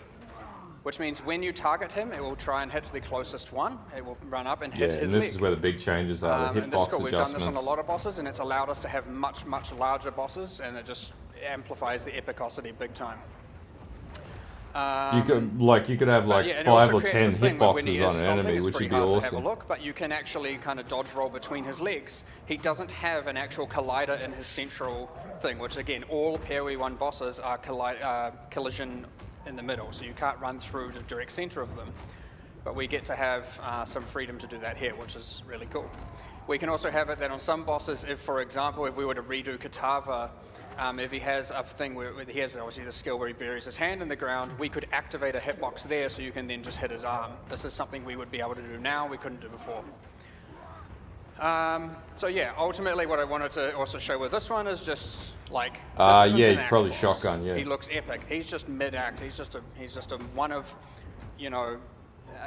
which means when you target him, it will try and hit the closest one. It will run up and Yeah, hit his and leg. this is where the big changes are. The And this is hitbox cool. We've done this adjustments. on a lot of bosses, and it's allowed us to have much larger bosses, and it just amplifies the epicosity big time. You could have like Yeah, and it 5 also or creates 10 this thing where when he hitboxes is on an stomping, enemy, it's which pretty would be hard to awesome. have a look, but you can actually kind of dodge roll between his legs. He doesn't have an actual collider in his central thing, which again, all POE 1 bosses are collision in the middle, so you can't run through the direct center of them. But we get to have some freedom to do that here, which is really cool. We can also have it that on some bosses, if, for example, if we were to redo Katava, if he has a thing where he has obviously the skill where he buries his hand in the ground, we could activate a hitbox there so you can then just hit his arm. This is something we would be able to do now, we couldn't do before. So yeah, ultimately what I wanted to also show with this one is just like, this isn't yeah, an act probably boss. shotgun, yeah. He looks epic. He's just mid-act. He's just a one of,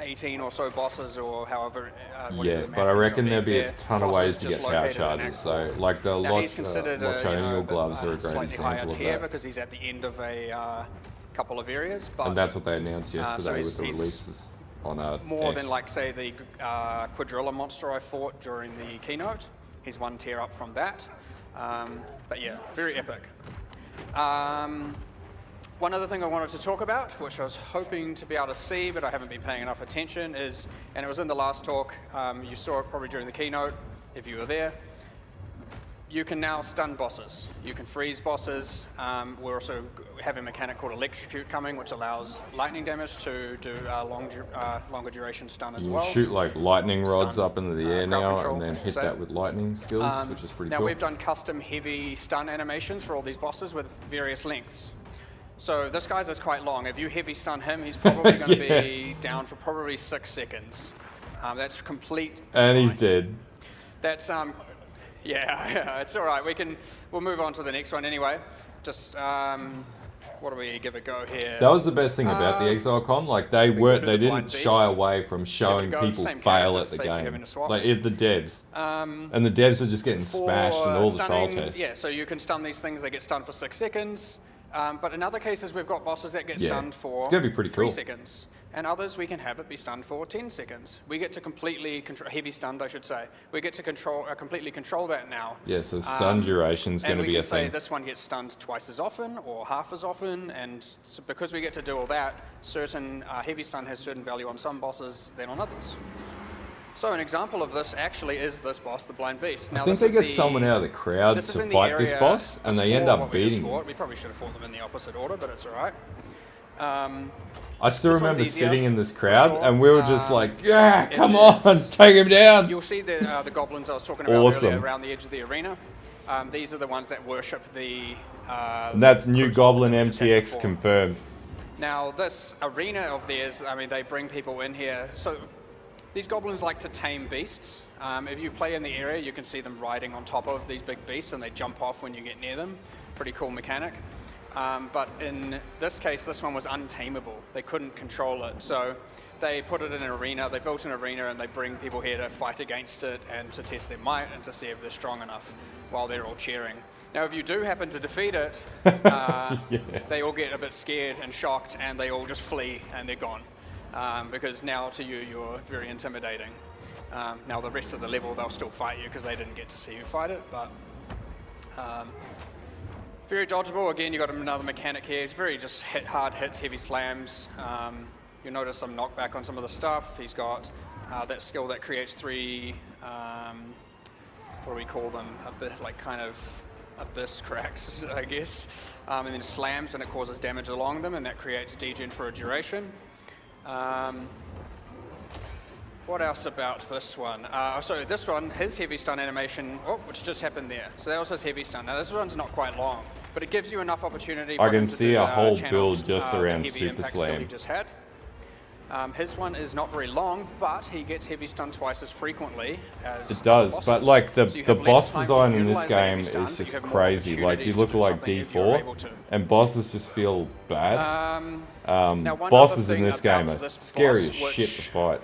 18 or so bosses or however. Whatever Yeah, the but I math is reckon on there'd be a there. ton of Boss ways is to just get power located in charges. Act So, 4. like the Now he's considered Lotonial gloves are a great slightly higher example of tier that. because he's at the end of a couple of areas. But And that's what they announced yesterday with the he's releases on more X. than like say the quadrilla monster I fought during the keynote. He's one tier up from that. But yeah, very epic. One other thing I wanted to talk about, which I was hoping to be able to see, but I haven't been paying enough attention, is, and it was in the last talk, you saw it probably during the keynote, if you were there, you can now stun bosses. You can freeze bosses. We also have a mechanic called electrocute coming, which allows lightning damage to do longer duration stun as You well. shoot like lightning rods Stun, up into the air crowd now, control, and then hit so- that with lightning skills, which is pretty Now cool. we've done custom heavy stun animations for all these bosses with various lengths. So this guy's is quite long. If you heavy stun him, he's probably going to Yeah. be down for probably 6 seconds. That's complete. And he's nice. dead. That's yeah, it's all right. We'll move on to the next one anyway. Just what do we give a go here? That was the best thing about the Exilecon. Like they go to the didn't blind shy beast. away from showing go, people same fail character, at the safe for game. having to swap. Like the devs, and the devs were just getting smashed in all the trial stunning, tests. Yeah, so you can stun these things. They get stunned for 6 seconds. But in other cases, we've got bosses that get Yeah. stunned for It's gonna be pretty 3 cool. seconds. And others, we can have it be stunned for 10 seconds. We get to completely control, heavy stunned, I should say. We get to completely control that now. Yeah, so stun duration's going to be a And we can say thing. this one gets stunned twice as often or half as often. And so because we get to do all that, certain heavy stun has certain value on some bosses than on others. So an example of this actually is this boss, the Blind Beast. Now, I think this they is get someone out of the crowd this is to in the fight this area boss, and they end before up what we just beating him. fought. We probably should have fought them in the opposite order, but it's all right. I still This one's remember easier, sitting in this for crowd, sure. and we were just like, yeah, it come on, is- take him down. You'll see the goblins I was talking about Awesome. earlier around the edge of the arena. These are the ones that worship the... And that's New crucible Goblin that we just had MTX before. confirmed. Now, this arena of theirs, I mean, they bring people in here. So these goblins like to tame beasts. If you play in the area, you can see them riding on top of these big beasts, and they jump off when you get near them. Pretty cool mechanic. But in this case, this one was untamable. They couldn't control it. So they put it in an arena, they built an arena, and they bring people here to fight against it and to test their might and to see if they're strong enough while they're all cheering. Now, if you do happen to defeat it, they all get a bit scared and shocked, and they all just flee, and they're gone. Because now to you, you're very intimidating. Now, the rest of the level, they'll still fight you because they didn't get to see you fight it, but... very dodgeable. Again, you've got another mechanic here. It's very just hard hits, heavy slams. You'll notice some knockback on some of the stuff. He's got that skill that creates 3, what do we call them? A bit like kind of abyss cracks, I guess. And then slams, and it causes damage along them, and that creates degen for a duration. What else about this one? So this one, his heavy stun animation, which just happened there. So that was his heavy stun. Now this one's not quite long, but it gives you enough opportunity for I him can to see do, a whole channel, build just the around heavy Super impact skill Slam. he just had. His one is not very long, but he gets heavy stun twice as frequently as It does, bosses. but like So you the have less boss time to design in this utilize that game heavy stun, is but just you have more crazy. Like you opportunities look to do like something if you're D4, able to. and bosses just feel bad. Now, one Bosses other in thing this game about are this scary as boss, shit to which, fight.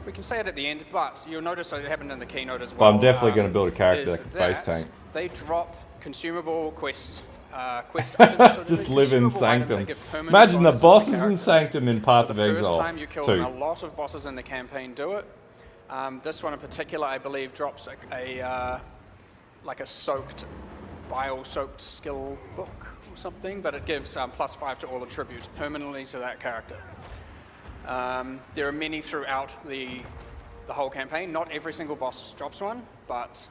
we can say it at the end, but you'll notice it happened in the keynote as well. But I'm definitely going to build a character is that can face that tank. They drop consumable quest items. So Just they're live in consumable items that Sanctum. give permanent Imagine the bonuses to bosses in characters. Sanctum in Path So of the first Exile time you kill them, a 2. lot of bosses in the campaign do it. This one in particular, I believe, drops like a soaked, bile-soaked skill book or something, but it gives +5 to all attributes permanently to that character. There are many throughout the whole campaign. Not every single boss drops one, but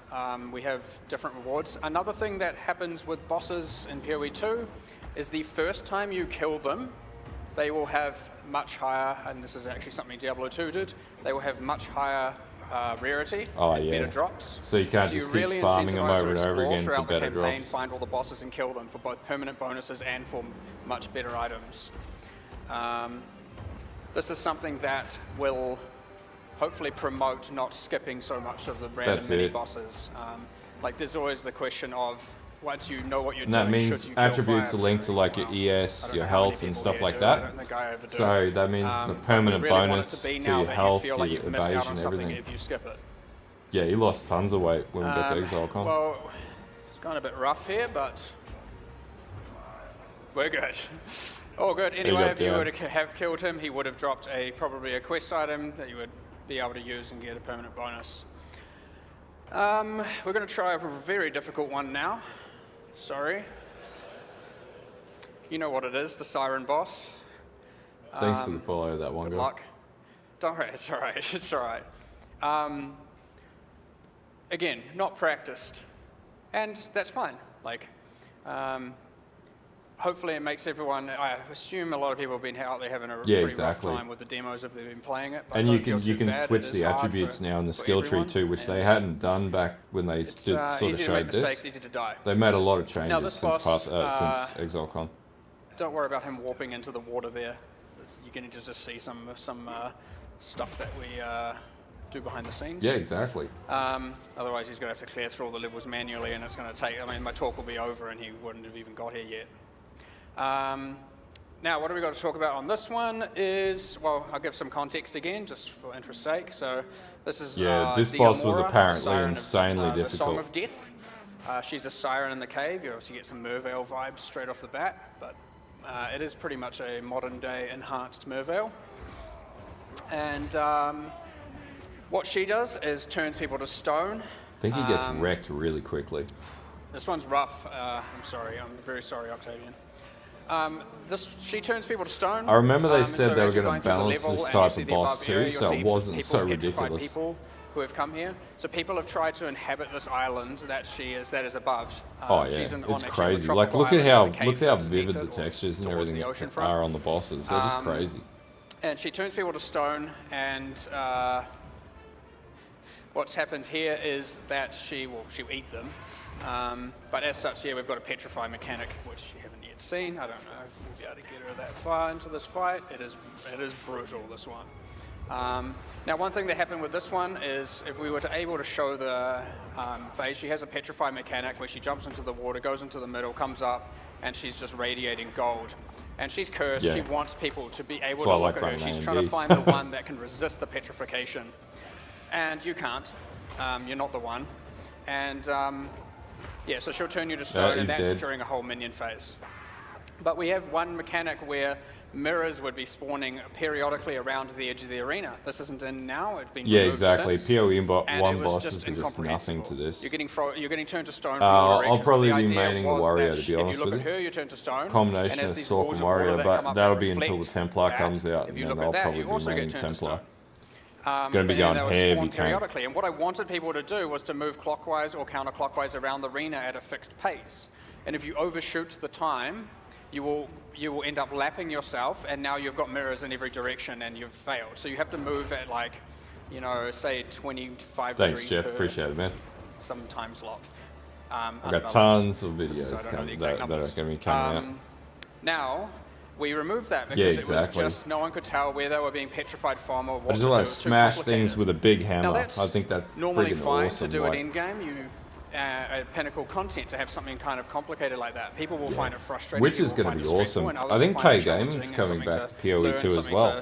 we have different rewards. Another thing that happens with bosses in POE 2 is the first time you kill them, they will have much higher, and this is actually something Diablo 2 did, they will have much higher rarity and better drops. So you can't just keep really farming them incentivize over to and over explore again for throughout the better campaign, drops. find all the bosses and kill them for both permanent bonuses and for much better items. This is something that will hopefully promote not skipping so much of the random That's mini it. bosses. Like there's always the question of once you know what you're And that doing, means should you kill attributes are fire linked to fury? like your Well, ES, I don't your know how many health and people stuff here like do it. I don't that. think I ever do. So that means it's a But permanent we really want it bonus to be to now your that health, you feel your like you've missed out on evasion, something everything. if you skip it. Yeah, he lost tons of weight when we got to Exilecon. Well, it's gone a bit rough here, but we're good. All good. Anyway, got if you down. were to have killed him, he would have dropped probably a quest item that you would be able to use and get a permanent bonus. We're going to try a very difficult one now. Sorry. You know what it is, the Siren boss. Thanks for the follow, that one Good guy. luck. Don't worry, it's all right. It's all right. again, not practiced. And that's fine. Like, hopefully it makes everyone, I assume a lot of people have been out there having a pretty rough time with the demos if they've been playing it. But and don't you feel can too bad. switch It the is hard attributes now in the skill tree everyone, too, which they and hadn't done back when they it's sort of easy to showed make mistakes, this. easy to die. They made a lot of changes this since boss, since Exilecon. Don't worry about him warping into the water there. You're going to just see some stuff that we do behind the scenes. Yeah, exactly. Otherwise, he's going to have to clear through all the levels manually, and it's going to take. I mean, my talk will be over, and he wouldn't have even got here yet. Now, what do we got to talk about on this one is, well, I'll give some context again, just for interest's sake. So, this is this boss was Diomora, apparently siren insanely of, the difficult. Song of Death. She's a siren in the cave. You obviously get some Merveil vibes straight off the bat, but it is pretty much a modern-day enhanced Merveil. And what she does is turns people to stone. I think he gets wrecked really quickly. This one's rough. I'm sorry. I'm very sorry, Octavian. She turns people to stone. I remember they said so they were as you're going to through the balance level this and type you see of the boss above too, area, so you'll it see wasn't people, so petrified ridiculous. People who have come here. So people have tried to inhabit this island that is above. Oh yeah, she's it's crazy. Like look at how vivid the textures and everything are on the bosses. They're just crazy. And she turns people to stone, and what's happened here is that she'll eat them. But as such, here we've got a petrify mechanic, which you haven't yet seen. I don't know if we'll be able to get her that far into this fight. It is brutal, this one. Now, one thing that happened with this one is if we were able to show the phase, she has a petrify mechanic where she jumps into the water, goes into the middle, comes up, and she's just radiating gold. And she's cursed. Yeah. She wants people to be able That's why to I look like at her. running She's A&D. trying to find the one that can resist the petrification. And you can't. You're not the one. And yeah, so she'll turn you to stone, and that's dead. during a whole minion phase. But we have one mechanic where mirrors would be spawning periodically around the edge of the arena. This isn't in now, it's been removed exactly. since, POE and one it was bosses are just nothing to this. You're getting turned to stone from I'll all directions. probably The be idea maining the was Wario, that to be honest if you look with at you. her, you turn to stone. Combination and of these Sorc walls and of water Wario, that but come up that'll that be until the reflect Templar that. comes out, If and you then look at I'll that, probably you be also get maining turned to Templar. stone. Gonna be And going they were heavy spawned tank. periodically. And what I wanted people to do was to move clockwise or counterclockwise around the arena at a fixed pace. And if you overshoot the time, you will end up lapping yourself, and now you've got mirrors in every direction, and you've failed. So you have to move at like, say 25 Thanks, degrees Jeff. per Appreciate it, man. some time slot. I've got unbalanced. tons of videos So I don't know the that exact are numbers. going to be coming out. Now, we removed that because Yeah, it exactly. was just no one could tell where they were being petrified from or what I just to want do. to It was too smash complicated. things with a big Now hammer. that's I think that's normally freaking fine awesome. to do like, it in game. At Pinnacle content to have something kind of complicated like that. People will find it frustrating. Which is going gonna to be awesome. And others I think will find it K Gaming's challenging and coming something back to POE learn, 2 as something well.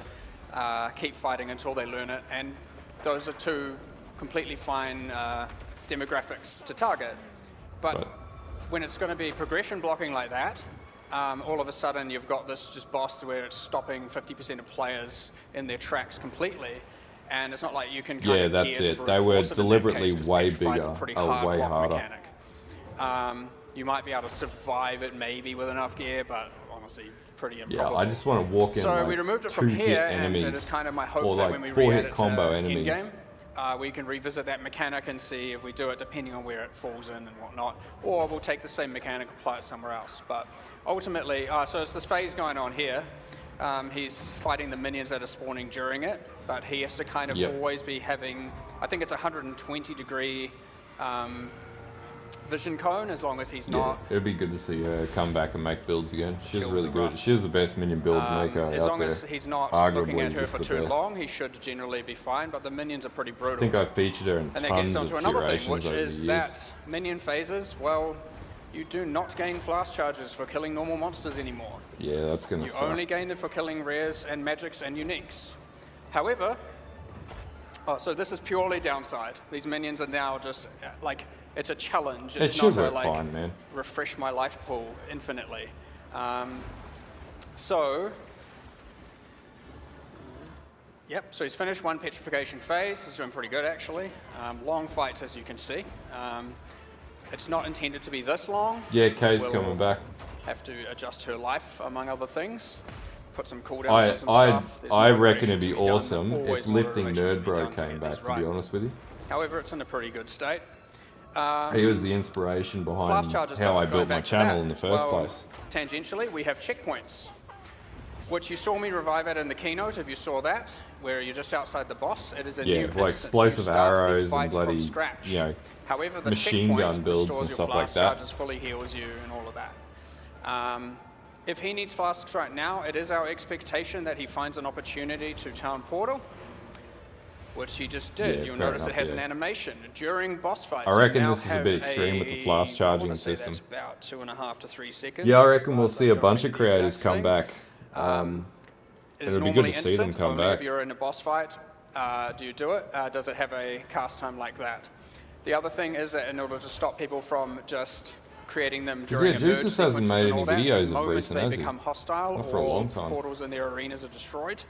To, keep fighting until they learn it, and those are two completely fine demographics to target. But when it's going to be progression blocking like that, all of a sudden you've got this just boss where it's stopping 50% of players in their tracks completely. And it's not like you can kind Yeah, of that's gear to it. brute They were force it in that deliberately case, 'cause way petrified's bigger, a pretty or hard way block harder. mechanic. You might be able to survive it maybe with enough gear, but honestly, pretty Yeah, improbable. I just want to walk in So like we removed it from 2-hit here, and enemies, it is kind of my hope or that like when we 4-hit re-add it combo to enemies. in-game, we can revisit that mechanic and see if we do it depending on where it falls in and whatnot, or we'll take the same mechanic and apply it somewhere else. But ultimately, so it's this phase going on here. He's fighting the minions that are spawning during it, but he has to kind of always be having, I think it's 120 degree vision cone, as long as he's not. It'd be good to see her come back and make builds again. She's Kills really are good. rough. She's the best minion build maker As out long there. as he's not Arguably looking at her just for the too best. long, he should generally be fine, but the minions are pretty brutal. I think I featured her in And that tons gets of onto another thing, curations which over the is years. that minion phases, well, you do not gain flask charges for killing normal monsters anymore. Yeah, that's gonna You suck. only gain them for killing rares and magics and uniques. However, so this is purely downside. These minions are now just like, it's a challenge. It's should not work to like fine, man. refresh my life pool infinitely. Yep, so he's finished one petrification phase. He's doing pretty good actually. Long fights, as you can see. It's not intended to be this long. Yeah, Kay's We'll coming back. Have to adjust her life, among other things. Put some cooldowns on some stuff. There's I more reckon iteration it'd be to done, awesome if always more Lifting iteration to Nerd be Bro done to came get back, these to be right. honest with you. However, it's in a pretty good state. He was the inspiration fast behind charges, how though, I going built my back to channel that. in the first Well, place. Tangentially, we have checkpoints, which you saw me revive at in the keynote, if you saw that, where you're just outside the boss. It is a new Yeah, instance. like You explosive start the arrows fight and from bloody, scratch. you know, However, the machine checkpoint gun builds restores and your stuff like flash that. charges, fully heals you, and all of that. If he needs flasks right now, it is our expectation that he finds an opportunity to town portal, which he just did. Yeah, You'll fair notice enough, it has yeah. an animation during boss fights. I reckon you now this is a have bit extreme with the flash I charging wanna say system. That's about 2.5 to 3 seconds. Yeah, I reckon we'll but see a don't bunch of remember the creators exact come thing. back. It is It'll be good normally to see them instant, come only back. if you're in a boss fight. Do you do it? Does it have a cast time like that? The other thing is that in order to stop people from just creating them during yeah, Juices emerge hasn't sequences made and any all that, videos of the moment recent, they has he? become hostile Not for a or long time. portals in their arenas are destroyed,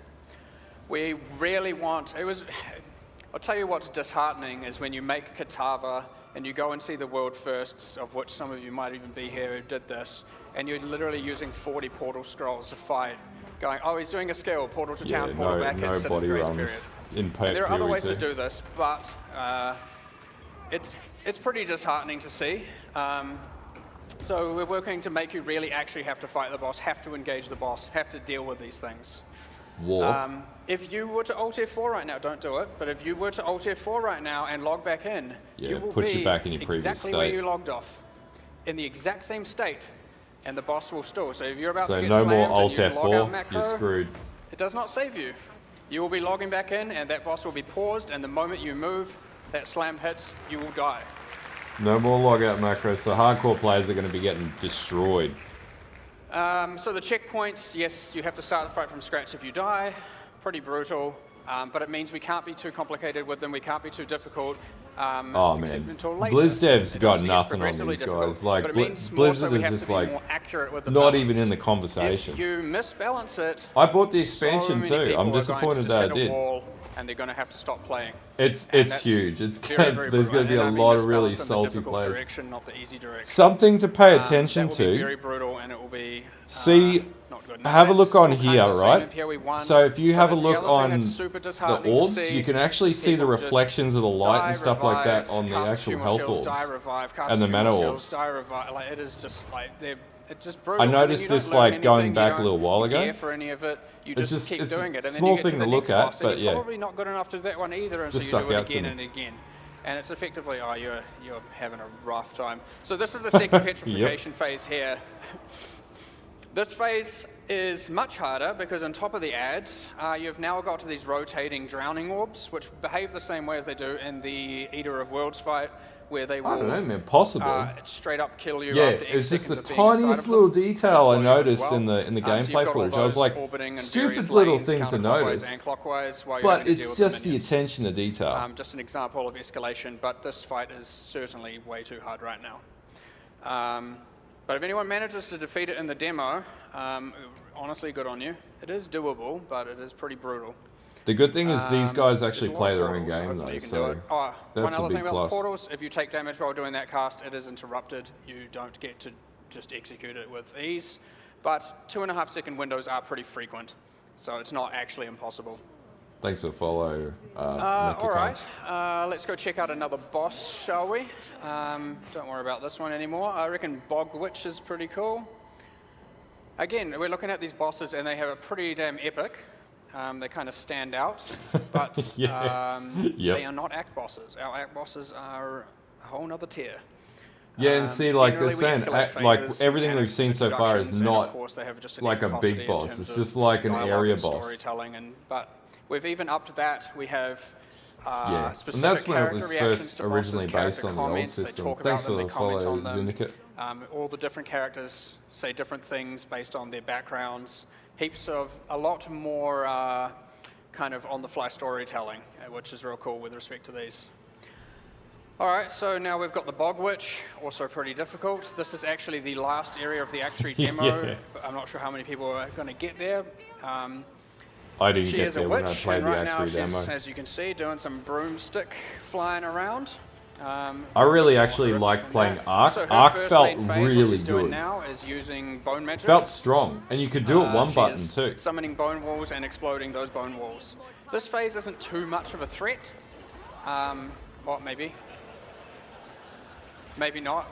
we really want, I'll tell you what's disheartening is when you make Katava and you go and see the world firsts, of which some of you might even be here who did this, and you're literally using 40 portal scrolls to fight, going, oh, he's doing a skill, portal to town, Yeah, portal no, back, no and sit in body grace runs period. in And there are other POE ways to 2. do this, but it's pretty disheartening to see. So we're working to make you really actually have to fight the boss, have to engage the boss, have to deal with these things. War. If you were to Alt F4 right now, don't do it, but if you were to Alt F4 right now and log back in, Yeah, you will puts be you back in your previous exactly where state. you logged off, in the exact same state, and the boss will still. So if you're about So to get no slammed more and Alt you log out F4, macro, you're screwed. it does not save you. You will be logging back in, and that boss will be paused, and the moment you move, that slam hits, you will die. No more logout macros, so hardcore players are going to be getting destroyed. So the checkpoints, yes, you have to start the fight from scratch if you die. Pretty brutal, but it means we can't be too complicated with them. We can't be too difficult. Oh except man, until later. BlizzDev's It got obviously gets nothing on progressively these difficult, guys. Like but it means more so Blizzard we is have just to be like more accurate with the not balance. even in the conversation. If you misbalance it, I bought the so expansion many too. people I'm are going to disappointed just that I hit a did. wall and they're going to have to stop playing. It's And that's huge. It's very, very there's going to be brutal. a And I mean lot of really misbalance in the salty difficult players. Direction, not the easy direction. Something to pay attention that will be very to. brutal, and it will be See, not good. have a That's look on still kind here, of the same right? in POE 1, So if you have a but look the other thing on that's super the disheartening to orbs, see you can actually is see the people just reflections of the light die, and stuff like that revive, on the cast actual few more health skills, orbs die, revive, cast and the few more mana skills, orbs. die, revive. Like, it is just like it's just brutal. I And then noticed you don't this, learn like, going anything, back you a little while don't ago. care for any of it. You It's just keep it's a doing it, and then small you get to thing the to next look at, boss, and but you're yeah. probably not good enough to do that one either, and Just so you stuck do it out to again me. and again. And it's effectively, oh, you're having a rough time. So this is the second petrification phase here. This phase is much harder because on top of the ads, you've now got to these rotating drowning orbs, which behave the same way as they do in the Eater of Worlds fight, where they will I don't know, man. Possibly. straight up kill you Yeah, after it was just the seconds of being inside tiniest of little them. detail I Slow you as noticed well. in the So you've gameplay got all footage. I was those like, orbiting in stupid various little lanes, thing to counterclockwise notice. and clockwise, while you're But having to deal it's with just the minions. attention to detail. Just an example of escalation, but this fight is certainly way too hard right now. But if anyone manages to defeat it in the demo, honestly, good on you. It is doable, but it is pretty brutal. The good thing is these guys actually There's a lot play of their own portals, game hopefully though, you can do so it. Oh, that's one a other big thing about plus. the portals, if you take damage while doing that cast, it is interrupted. You don't get to just execute it with ease. But 2.5 second windows are pretty frequent, so it's not actually impossible. Thanks for the follow. All right, let's go check out another boss, shall we? Don't worry about this one anymore. I reckon Bog Witch is pretty cool. Again, we're looking at these bosses and they have a pretty damn epic. They kind of stand out, but Yep. they are not act bosses. Our act bosses are a whole nother tier. Yeah, and see, like they're Generally, we saying, escalate like phases, everything we've mechanics, seen so far is introductions, and of not course they have just an like a epicosity big in boss. terms It's of just like an dialogue area and boss. storytelling, but we've even upped that. We have Yeah, and specific that's when it character was reactions first to originally bosses, based character on the old comments, they system. talk Thanks about for them, the they comment follow, on them. Syndicate. All the different characters say different things based on their backgrounds. Heaps of, a lot more kind of on-the-fly storytelling, which is real cool with respect to these. All right, so now we've got the Bog Witch, also pretty difficult. This is actually the last area of the Act 3 demo. Yeah. But I'm not sure how many people are going to get there. I didn't She get is a there when I witch, played and the right Act now 3 she's, demo. as you can see, doing some broomstick flying around. I really actually liked playing Arc. So her Arc first felt main phase, what really she's doing good. now is using bone magic. Felt strong, and you could do it one She button is too. Summoning bone walls and exploding those bone walls. This phase isn't too much of a threat. Well, maybe. maybe not,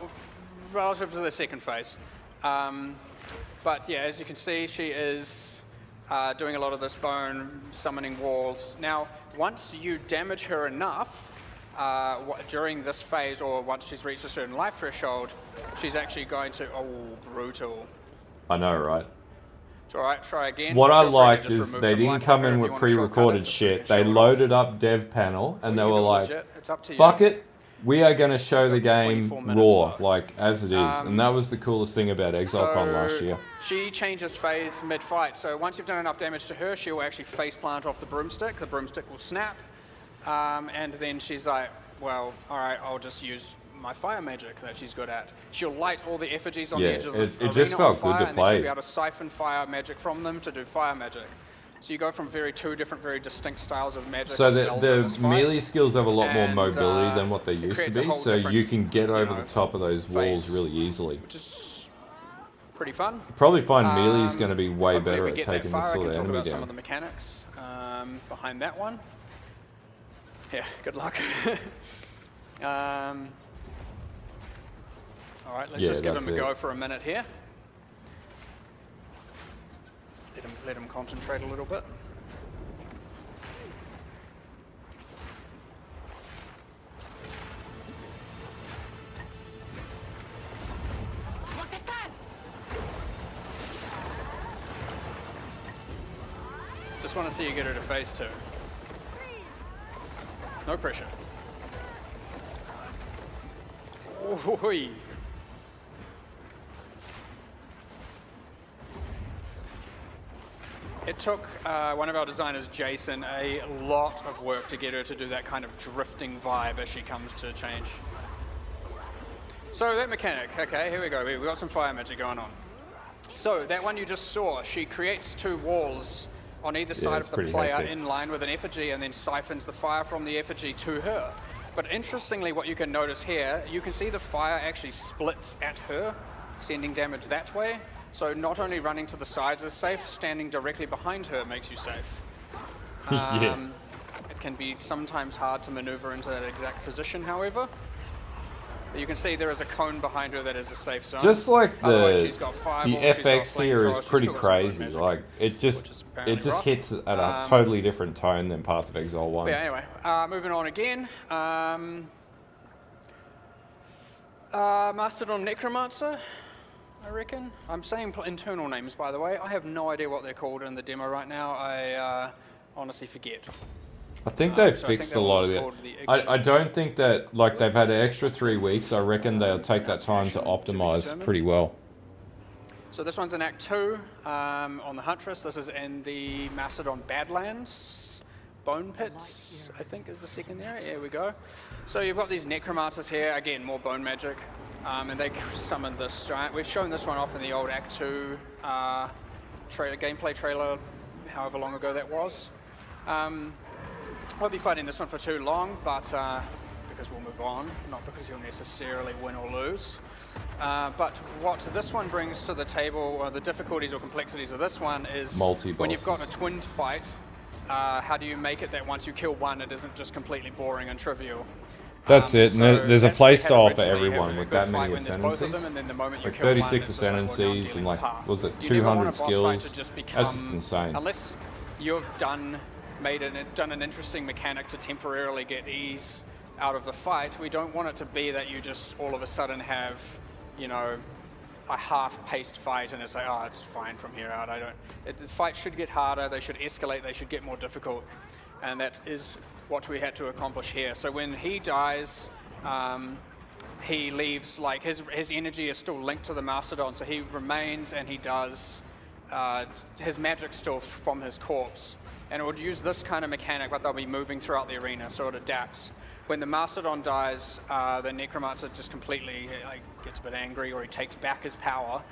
relative to the second phase. But yeah, as you can see, she is doing a lot of this bone, summoning walls. Now, once you damage her enough, during this phase, or once she's reached a certain life threshold, she's actually going to, oh, brutal. I know, right? It's alright, try again. What I Feel free to liked just is remove they some didn't life come from her in if with you want to shortcut it, pre-recorded just so you shit. can They show it loaded off. up dev panel and they You were can like, legit, it's up to you. fuck it, we are going to show the Got game 24 minutes raw, left. like as it is. And that was the coolest thing about Exilecon last year. She changes phase mid-fight. So once you've done enough damage to her, she'll actually face plant off the broomstick. The broomstick will snap. And then she's like, well, all right, I'll just use my fire magic that she's good at. She'll light all the effigies on the Yeah, edge of the it just arena felt on fire, good to and then she'll play. be able to siphon fire magic from them to do fire magic. So you go from two different, very distinct styles of magic. So and spells in the this fight. melee skills have a lot more And, mobility than what they it used to creates a be, whole so different, you can get over the know, top of those walls phase, really easily. which is pretty fun. Probably find melee is going to be way Hopefully better we at get that taking this far. I sort can of talk enemy about some down. of the mechanics behind that one. Yeah, good luck. All right, let's Yeah, just give that's him a it. go for a minute here. Let him concentrate a little bit. Just want to see you get her to phase 2. No pressure. Oi. It took one of our designers, Jason, a lot of work to get her to do that kind of drifting vibe as she comes to change. So that mechanic, okay, here we go. We've got some fire magic going on. So that one you just saw, she creates 2 walls on either side it's of the pretty player hectic. in line with an effigy and then siphons the fire from the effigy to her. But interestingly, what you can notice here, you can see the fire actually splits at her, sending damage that way. So not only running to the sides is safe, standing directly behind her makes you safe. Yeah. It can be sometimes hard to maneuver into that exact position, however. But you can see there is a cone behind her that is a safe zone. Just like Otherwise, the she's got fireballs, she's got FX here is flamethrowers, she's pretty still got some good crazy. magic, Like it which just is apparently rough. hits at a totally different tone than Path of Exile 1. But yeah, anyway, moving on again. Mastodon Necromancer, I reckon. I'm saying internal names, by the way. I have no idea what they're called in the demo right now. I honestly forget. I think they've so I think fixed that a lot one's of it. called the I don't think that, like, they've had an extra 3 weeks. I reckon they'll take that time to optimize pretty well. So this one's in Act 2 on the Huntress. This is in the Mastodon Badlands. Bone Pits, I think, is the second area. Here we go. So you've got these necromancers here. Again, more bone magic. And they summon this giant. We've shown this one off in the old Act 2 gameplay trailer, however long ago that was. Won't be fighting this one for too long, but because we'll move on, not because you'll necessarily win or lose. But what this one brings to the table, or the difficulties or complexities of this one, is when you've got a twinned fight, how do you make it that once you kill one, it isn't just completely boring and trivial? That's it, and So there's a that's what we had playstyle for originally, everyone have a with good that fight many when there's both of them, ascendancies. and then the moment you Like kill one, 36 it's just like, well, now I'm ascendancies dealing and with like, half. was it You never want a 200 boss fight skills? to just become, That's just insane. Unless you've done an interesting mechanic to temporarily get ease out of the fight, we don't want it to be that you just all of a sudden have, you know, a half-paced fight and it's like, oh, it's fine from here out. The fight should get harder, they should escalate, they should get more difficult. And that is what we had to accomplish here. So when he dies, he leaves, like, his energy is still linked to the Mastodon, so he remains and he does his magic still from his corpse. And it would use this kind of mechanic, but they'll be moving throughout the arena, so it adapts. When the Mastodon dies, the Necromancer just completely gets a bit angry, or he takes back his power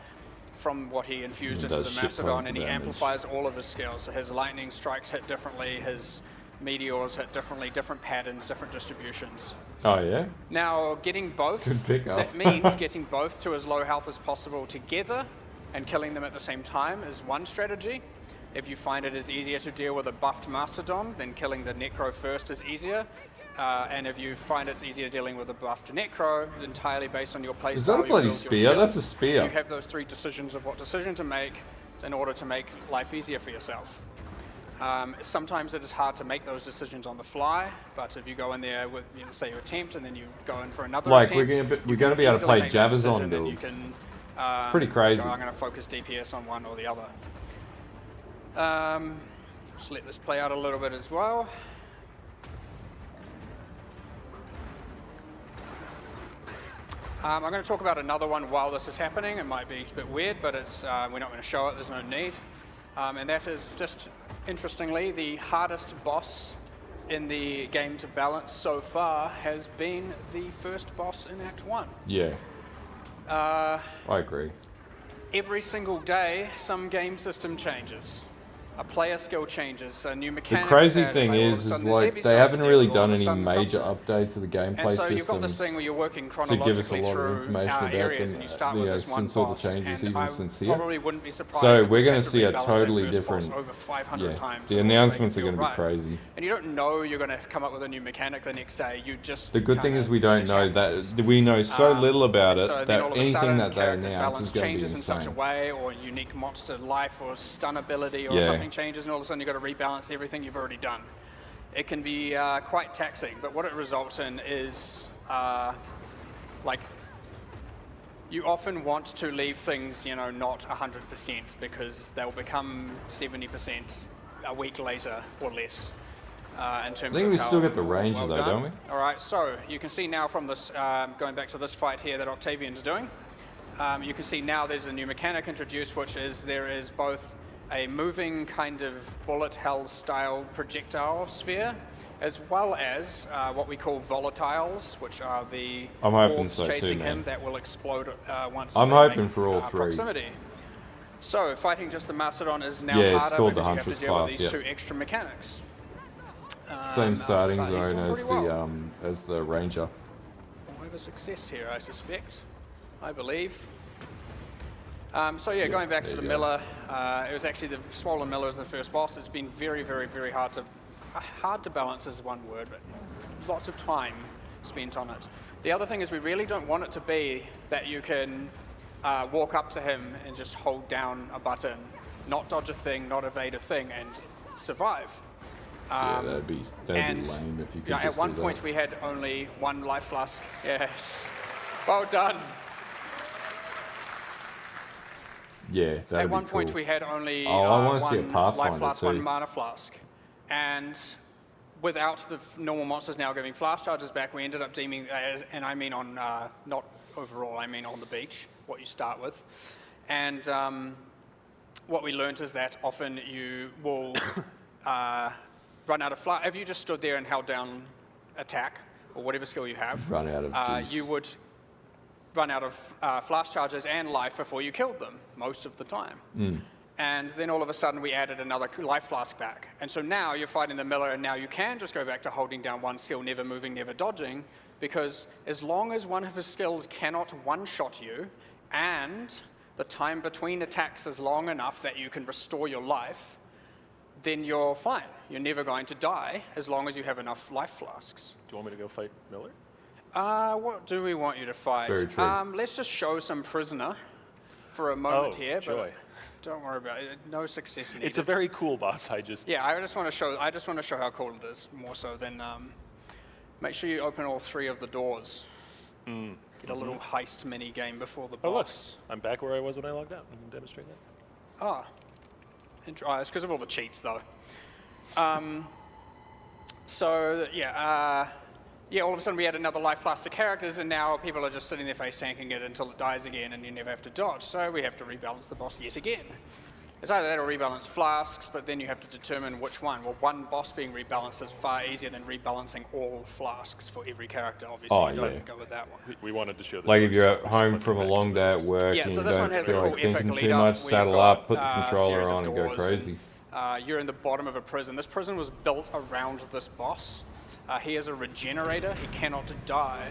from what he infused into the Mastodon, and he amplifies all of his skills. So his lightning strikes hit differently, his meteors hit differently, different patterns, different distributions. Oh yeah? Now, getting both, Good pickup. that means getting both to as low health as possible together and killing them at the same time is one strategy. If you find it is easier to deal with a buffed Mastodon, then killing the Necro first is easier. and if you find it's easier dealing with a buff to necro, entirely based on your playstyle. Is that a bloody spear? That's a spear. You have those 3 decisions of what decision to make in order to make life easier for yourself. Sometimes it is hard to make those decisions on the fly, but if you go in there with, say you attempt and then you go in for another attempt, we're going to be able to play Javazon builds. It's pretty crazy. I'm going to focus DPS on one or the other. Just let this play out a little bit as well. I'm going to talk about another one while this is happening. It might be a bit weird, but it's we're not going to show it. There's no need. And that is just, interestingly, the hardest boss in the game to balance so far has been the first boss in Act 1. Yeah. I agree. Every single day, some game system changes. A player skill changes, a new mechanic. The crazy thing is like they haven't really done any major updates to the gameplay so you've got this thing where you're working chronologically to give us a lot of information about areas, and you start with this one since all the boss, changes, and even I since here. probably wouldn't be surprised So if we're we going had to see a rebalance that totally first boss different. over 500 times The in order to make announcements it are going to feel be right. crazy. And you don't know you're going to come up with a new mechanic the next day. You just The good thing kinda is we don't know manage that we know so little about it so then all that of a anything sudden, that they character announce balance is going to be changes in such a insane. way, or unique monster life or stun ability or Yeah. something changes, and all of a sudden you've got to rebalance everything you've already done. It can be quite taxing, but what it results in is like you often want to leave things, not 100% because they'll become 70% a week later or less. In terms I think of we how still get the ranger well though, done. don't we? All right, so you can see now from this, going back to this fight here that Octavian's doing, you can see now there's a new mechanic introduced, which is there is both a moving kind of bullet hell style projectile sphere, as well as what we call volatiles, which are the I'm hoping orbs so too, chasing man. him that will explode once I'm they hoping make, for all three. proximity. So fighting just the Mastodon is now Yeah, harder it's called the because you have Huntress to deal class, with these yeah. 2 extra mechanics. Same starting but he's zone doing as pretty the well. as the ranger. We'll have a success here, I suspect. I believe. So yeah, going back to the Miller, it was actually the Swollen Miller as the first boss. It's been very, very, very hard to balance is one word, but lots of time spent on it. The other thing is we really don't want it to be that you can walk up to him and just hold down a button, not dodge a thing, not evade a thing, and survive. Yeah, that'd be lame if you could just At one do that. point we had only 1 life flask. Yes. Well done. Yeah, that'd At be one point cool. we had only I wanna see a 1 Pathfinder life flask, too. 1 mana flask. And without the normal monsters now giving flash charges back, we ended up deeming, and I mean on, not overall, I mean on the beach, what you start with. And what we learned is that often you will run out of flash. If you just stood there and held down attack, or whatever skill you have, Run out of juice. you would run out of flash charges and life before you killed them, most of the time. And then all of a sudden we added another life flask back. And so now you're fighting the Miller, and now you can just go back to holding down 1 skill, never moving, never dodging, because as long as one of his skills cannot one-shot you, and the time between attacks is long enough that you can restore your life, then you're fine. You're never going to die as long as you have enough life flasks. Do you want me to go fight Miller? What do we want you to fight? Very true. Let's just show some prisoner for a moment Oh, here, joy. but don't worry about it. No success needed. It's a very cool boss. Yeah, I just want to show how cool it is more so than make sure you open all 3 of the doors. Get a little heist mini game before the Oh, look. boss. I'm back where I was when I logged out. I can demonstrate that. Ah, it's because of all the cheats though. So yeah, all of a sudden we add another life flask to characters, and now people are just sitting there face tanking it until it dies again, and you never have to dodge. So we have to rebalance the boss yet again. It's either that or rebalance flasks, but then you have to determine which one. Well, one boss being rebalanced is far easier than rebalancing all flasks for every character. Obviously, Oh, you don't yeah. go with that one. We wanted to show that. Like there if you're was at home something from a back long to day it. at work Yeah, and so you this one don't has a feel cool like epic thinking lead too up. much, We've saddle got, up, put the controller series of on and go doors, crazy. and, you're in the bottom of a prison. This prison was built around this boss. He is a regenerator. He cannot die.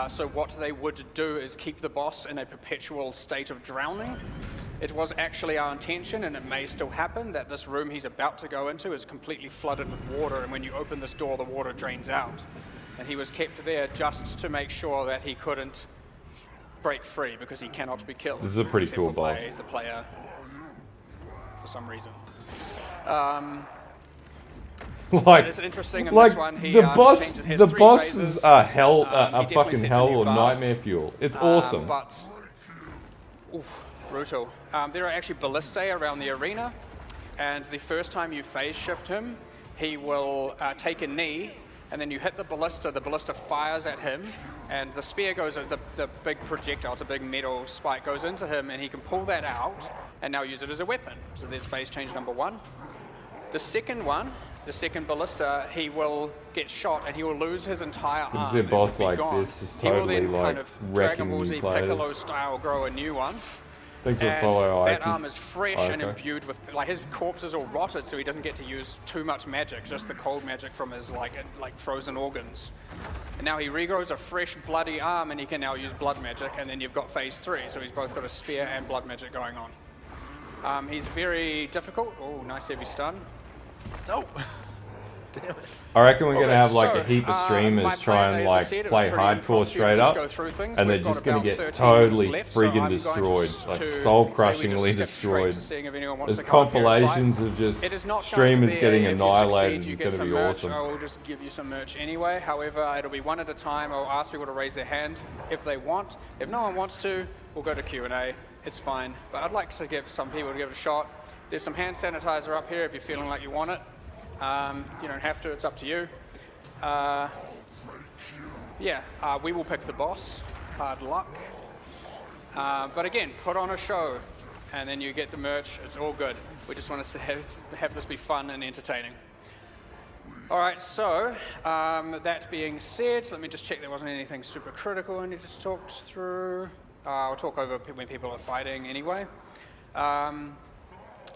So what they would do is keep the boss in a perpetual state of drowning. It was actually our intention, and it may still happen, that this room he's about to go into is completely flooded with water, and when you open this door, the water drains out. And he was kept there just to make sure that he couldn't break free, because he cannot be killed. This is a pretty except cool for boss. the player, for some reason. Like, It's interesting in like this one. He, the boss, painted his the 3 bosses phases. are hell, He are definitely fucking sets a hell new or bar. nightmare fuel. It's awesome. But, oof, brutal. There are actually ballistae around the arena, and the first time you phase shift him, he will take a knee, and then you hit the ballista fires at him, and the spear goes, the big projectile, it's a big metal spike, goes into him, and he can pull that out, and now use it as a weapon. So there's phase change number 1. The second one, the second ballista, he will get shot and he will lose his entire arm. Is there a and boss be like gone. this, just He will totally then like kind of wrecking Dragon Ball new Z Piccolo players? style grow a new one. Thanks for the And follow. that arm is fresh and okay. imbued with, like, his corpse is all rotted, so he doesn't get to use too much magic, just the cold magic from his like frozen organs. And now he regrows a fresh bloody arm, and he can now use blood magic, and then you've got phase 3, so he's both got a spear and blood magic going on. He's very difficult. Oh, nice heavy stun. No. I reckon we're gonna have like So, a heap of my streamers try plan, and as I like said, it was play pretty hardcore impromptu, straight just up, go through things. and they're We've got just gonna about get 13 totally minutes left, so I'm friggin' going destroyed, to like say soul we just crushingly skip straight destroyed. to seeing if anyone wants There's to come up here and fight. compilations of just It is not going to streamers be getting if you annihilated. succeed, you It's get gonna some be merch. awesome. I will just give you some merch anyway. However, it'll be one at a time. I'll ask people to raise their hand if they want. If no one wants to, we'll go to Q&A. It's fine. But I'd like to give some people to give it a shot. There's some hand sanitizer up here if you're feeling like you want it. You don't have to. It's up to you. We will pick the boss. Hard luck. But again, put on a show, and then you get the merch. It's all good. We just want to have this be fun and entertaining. All right, so that being said, let me just check there wasn't anything super critical I needed to talk through. I'll talk over when people are fighting anyway.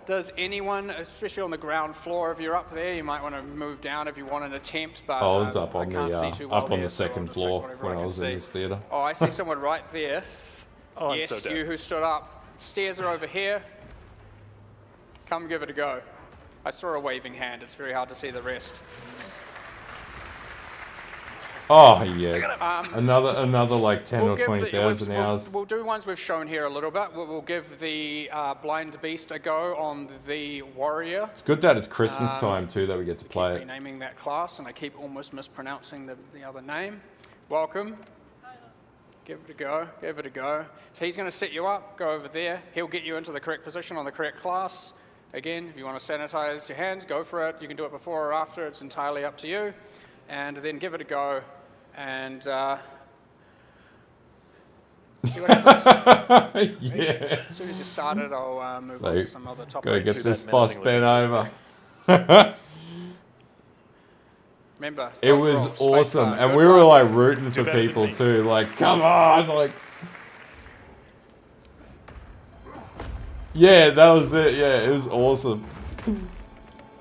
Does anyone, especially on the ground floor, if you're up there, you might want to move down if you want an attempt, but I was up I on can't see the too well up on here, the so I'll second just pick floor whatever when I can was in see. this theater. Oh, I see someone right there. Oh, I'm Yes, so dead. you who stood up. Stairs are over here. Come give it a go. I saw a waving hand. It's very hard to see the rest. Oh yeah, another like 10 or give 20,000 hours. We'll do ones we've shown here a little bit. We'll give the blind beast a go on the warrior. It's good that it's Christmas time too that we get to play it. Renaming that class, and I keep almost mispronouncing the other name. Welcome. Give it a go. Give it a go. So he's going to set you up. Go over there. He'll get you into the correct position on the correct class. Again, if you want to sanitize your hands, go for it. You can do it before or after. It's entirely up to you. And then give it a go. And see what happens. Yeah. As soon as you started, I'll move on to some other topics. Gotta get Do this that boss menacingly. bent over. Remember, It dodge was roll, space awesome, bar. and Good we were luck. like rooting for better than people me. too. Like, come on, like. Yeah, that was it. Yeah, it was awesome.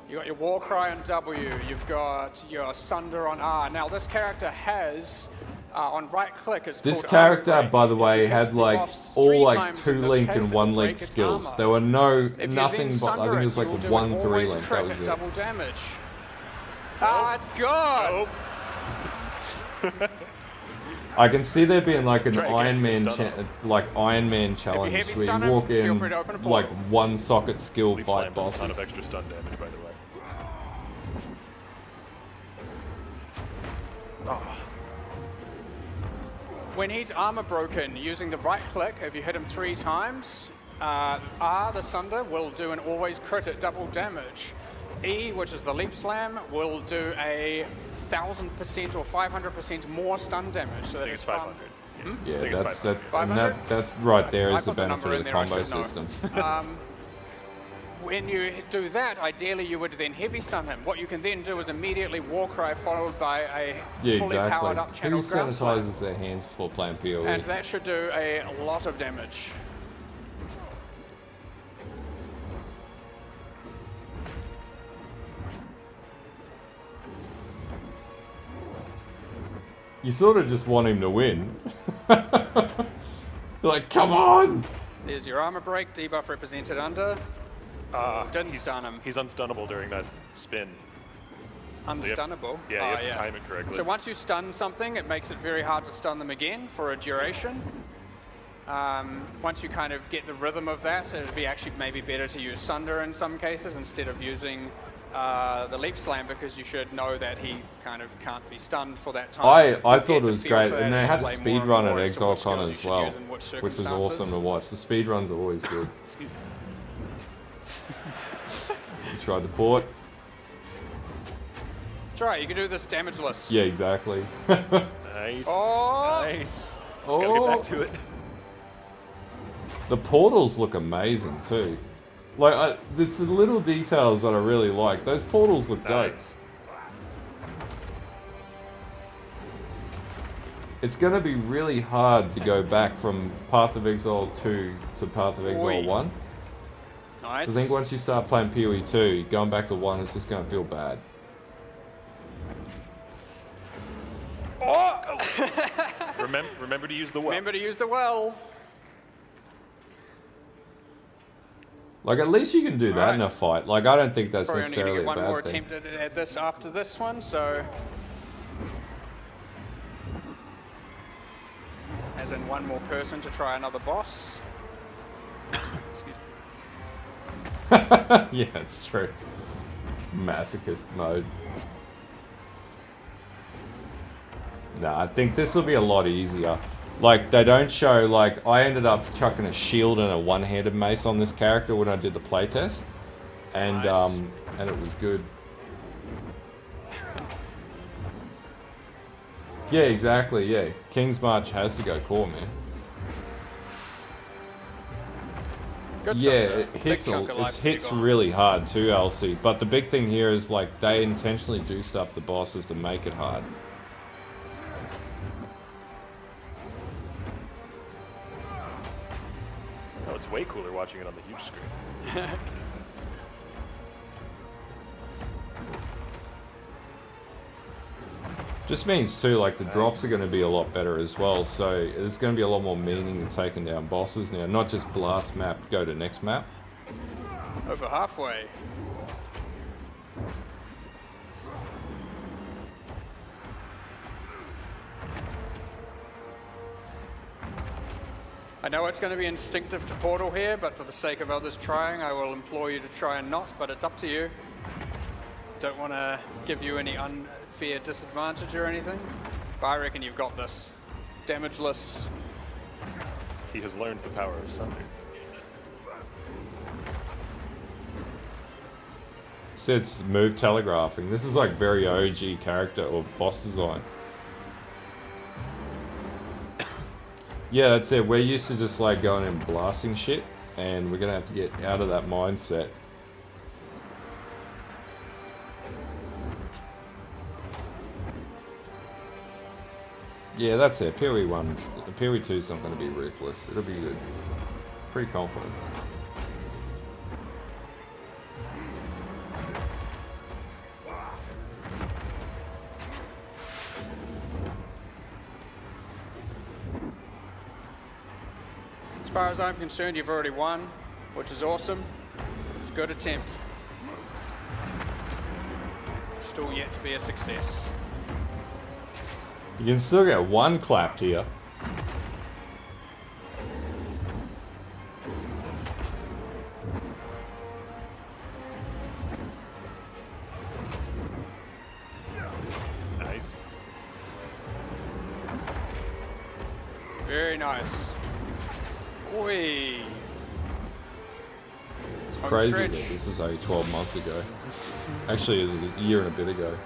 You got your war cry on W. You've got your sunder on R. Now this character has on right click. It's This called character, armor break. by the If way, you hit had the like boss all 3 like times 2 in this link case, and it 1 will link break its skills. armor. There were no If you nothing then but I sunder think it was you like will do 1 an 3 always link. That crit was at it. double damage. Ah, it's good. Nope. I can see there being like an Try again, Iron Man, stun them. Iron Man challenge heavy where stun you him, walk feel in free to open a portal. like 1 socket skill Leaf fight Slam does a ton bosses. of extra stun damage, by the way. When he's armor broken, using the right click, if you hit him 3 times, R, the sunder, will do an always crit at double damage. E, which is the leap slam, will do a 1000% or 500% more stun damage. So I that think it's fun. 500. I Yeah, think it's that's 500. that, and 500? that's right there I is the put the benefit number of in the there, I combo should know. system. When you do that, ideally you would then heavy stun him. What you can then do is immediately war cry followed by a Yeah, fully powered up exactly. channel Who ground slam. sanitizes their hands before playing POE? And that should do a lot of damage. You sort of just want him to win. Like, come on! There's your armor break, debuff represented under. Didn't stun him. He's unstunnable during that spin. Unstunnable? Yeah, you have to time it correctly. So once you stun something, it makes it very hard to stun them again for a duration. Once you kind of get the rhythm of that, it would be actually maybe better to use Sunder in some cases instead of using the Leap Slam, because you should know that he kind of can't be stunned for that time. I thought it was great, and they had a speed run at Exilecon as well, which was awesome to watch. The speed runs are always good. Excuse me. You tried the port. That's right, you can do this damageless. Yeah, exactly. Nice. Oh! Nice. Just gotta get back to it. The portals look amazing too. Like, it's the little details that I really like. Those portals look dope. Nice. It's going to be really hard to go back from Path of Exile 2 to Path of Exile Oi. 1. Nice. So I think once you start playing POE 2, going back to 1 is just going to feel bad. Oh! Remember to use the well. Remember to use the well. Like, at least you can do that Alright. in a fight. Like, I don't think that's Probably only going to necessarily get a one more bad thing. attempt at this after this one, so... As in one more person to try another boss. Excuse me. Yeah, it's true. Masochist mode. Nah, I think this will be a lot easier. Like, they don't show, like, I ended up chucking a shield and a one-handed mace on this character when I did the playtest. And, Nice. and it was good. Yeah, exactly, yeah. King's March has to go core, man. Good Yeah, stuff, it though. hits, Big chunk of life it to be hits gone. really hard too, LC. But the big thing here is, like, they intentionally juiced up the bosses to make it hard. Oh, it's way cooler watching it on the huge screen. Just means too, like, the drops are going to be a lot better as well, so there's going to be a lot more meaning in taking down bosses now, not just blast map, go to next map. Over halfway. I know it's going to be instinctive to portal here, but for the sake of others trying, I will implore you to try and not, but it's up to you. Don't want to give you any unfair disadvantage or anything, but I reckon you've got this. Damageless. He has learned the power of Sunder. So it's move telegraphing. This is like very OG character or boss design. Yeah, that's it. We're used to just like going and blasting shit, and we're gonna have to get out of that mindset. Yeah, that's it. POE 1. POE 2 is not going to be ruthless. It'll be good. Pretty confident. As far as I'm concerned, you've already won, which is awesome. It's a good attempt. Still yet to be a success. You can still get one clapped here. Nice. Very nice. Oi. It's Home crazy stretch. that this is only 12 months ago. Actually, it was a year and a bit ago.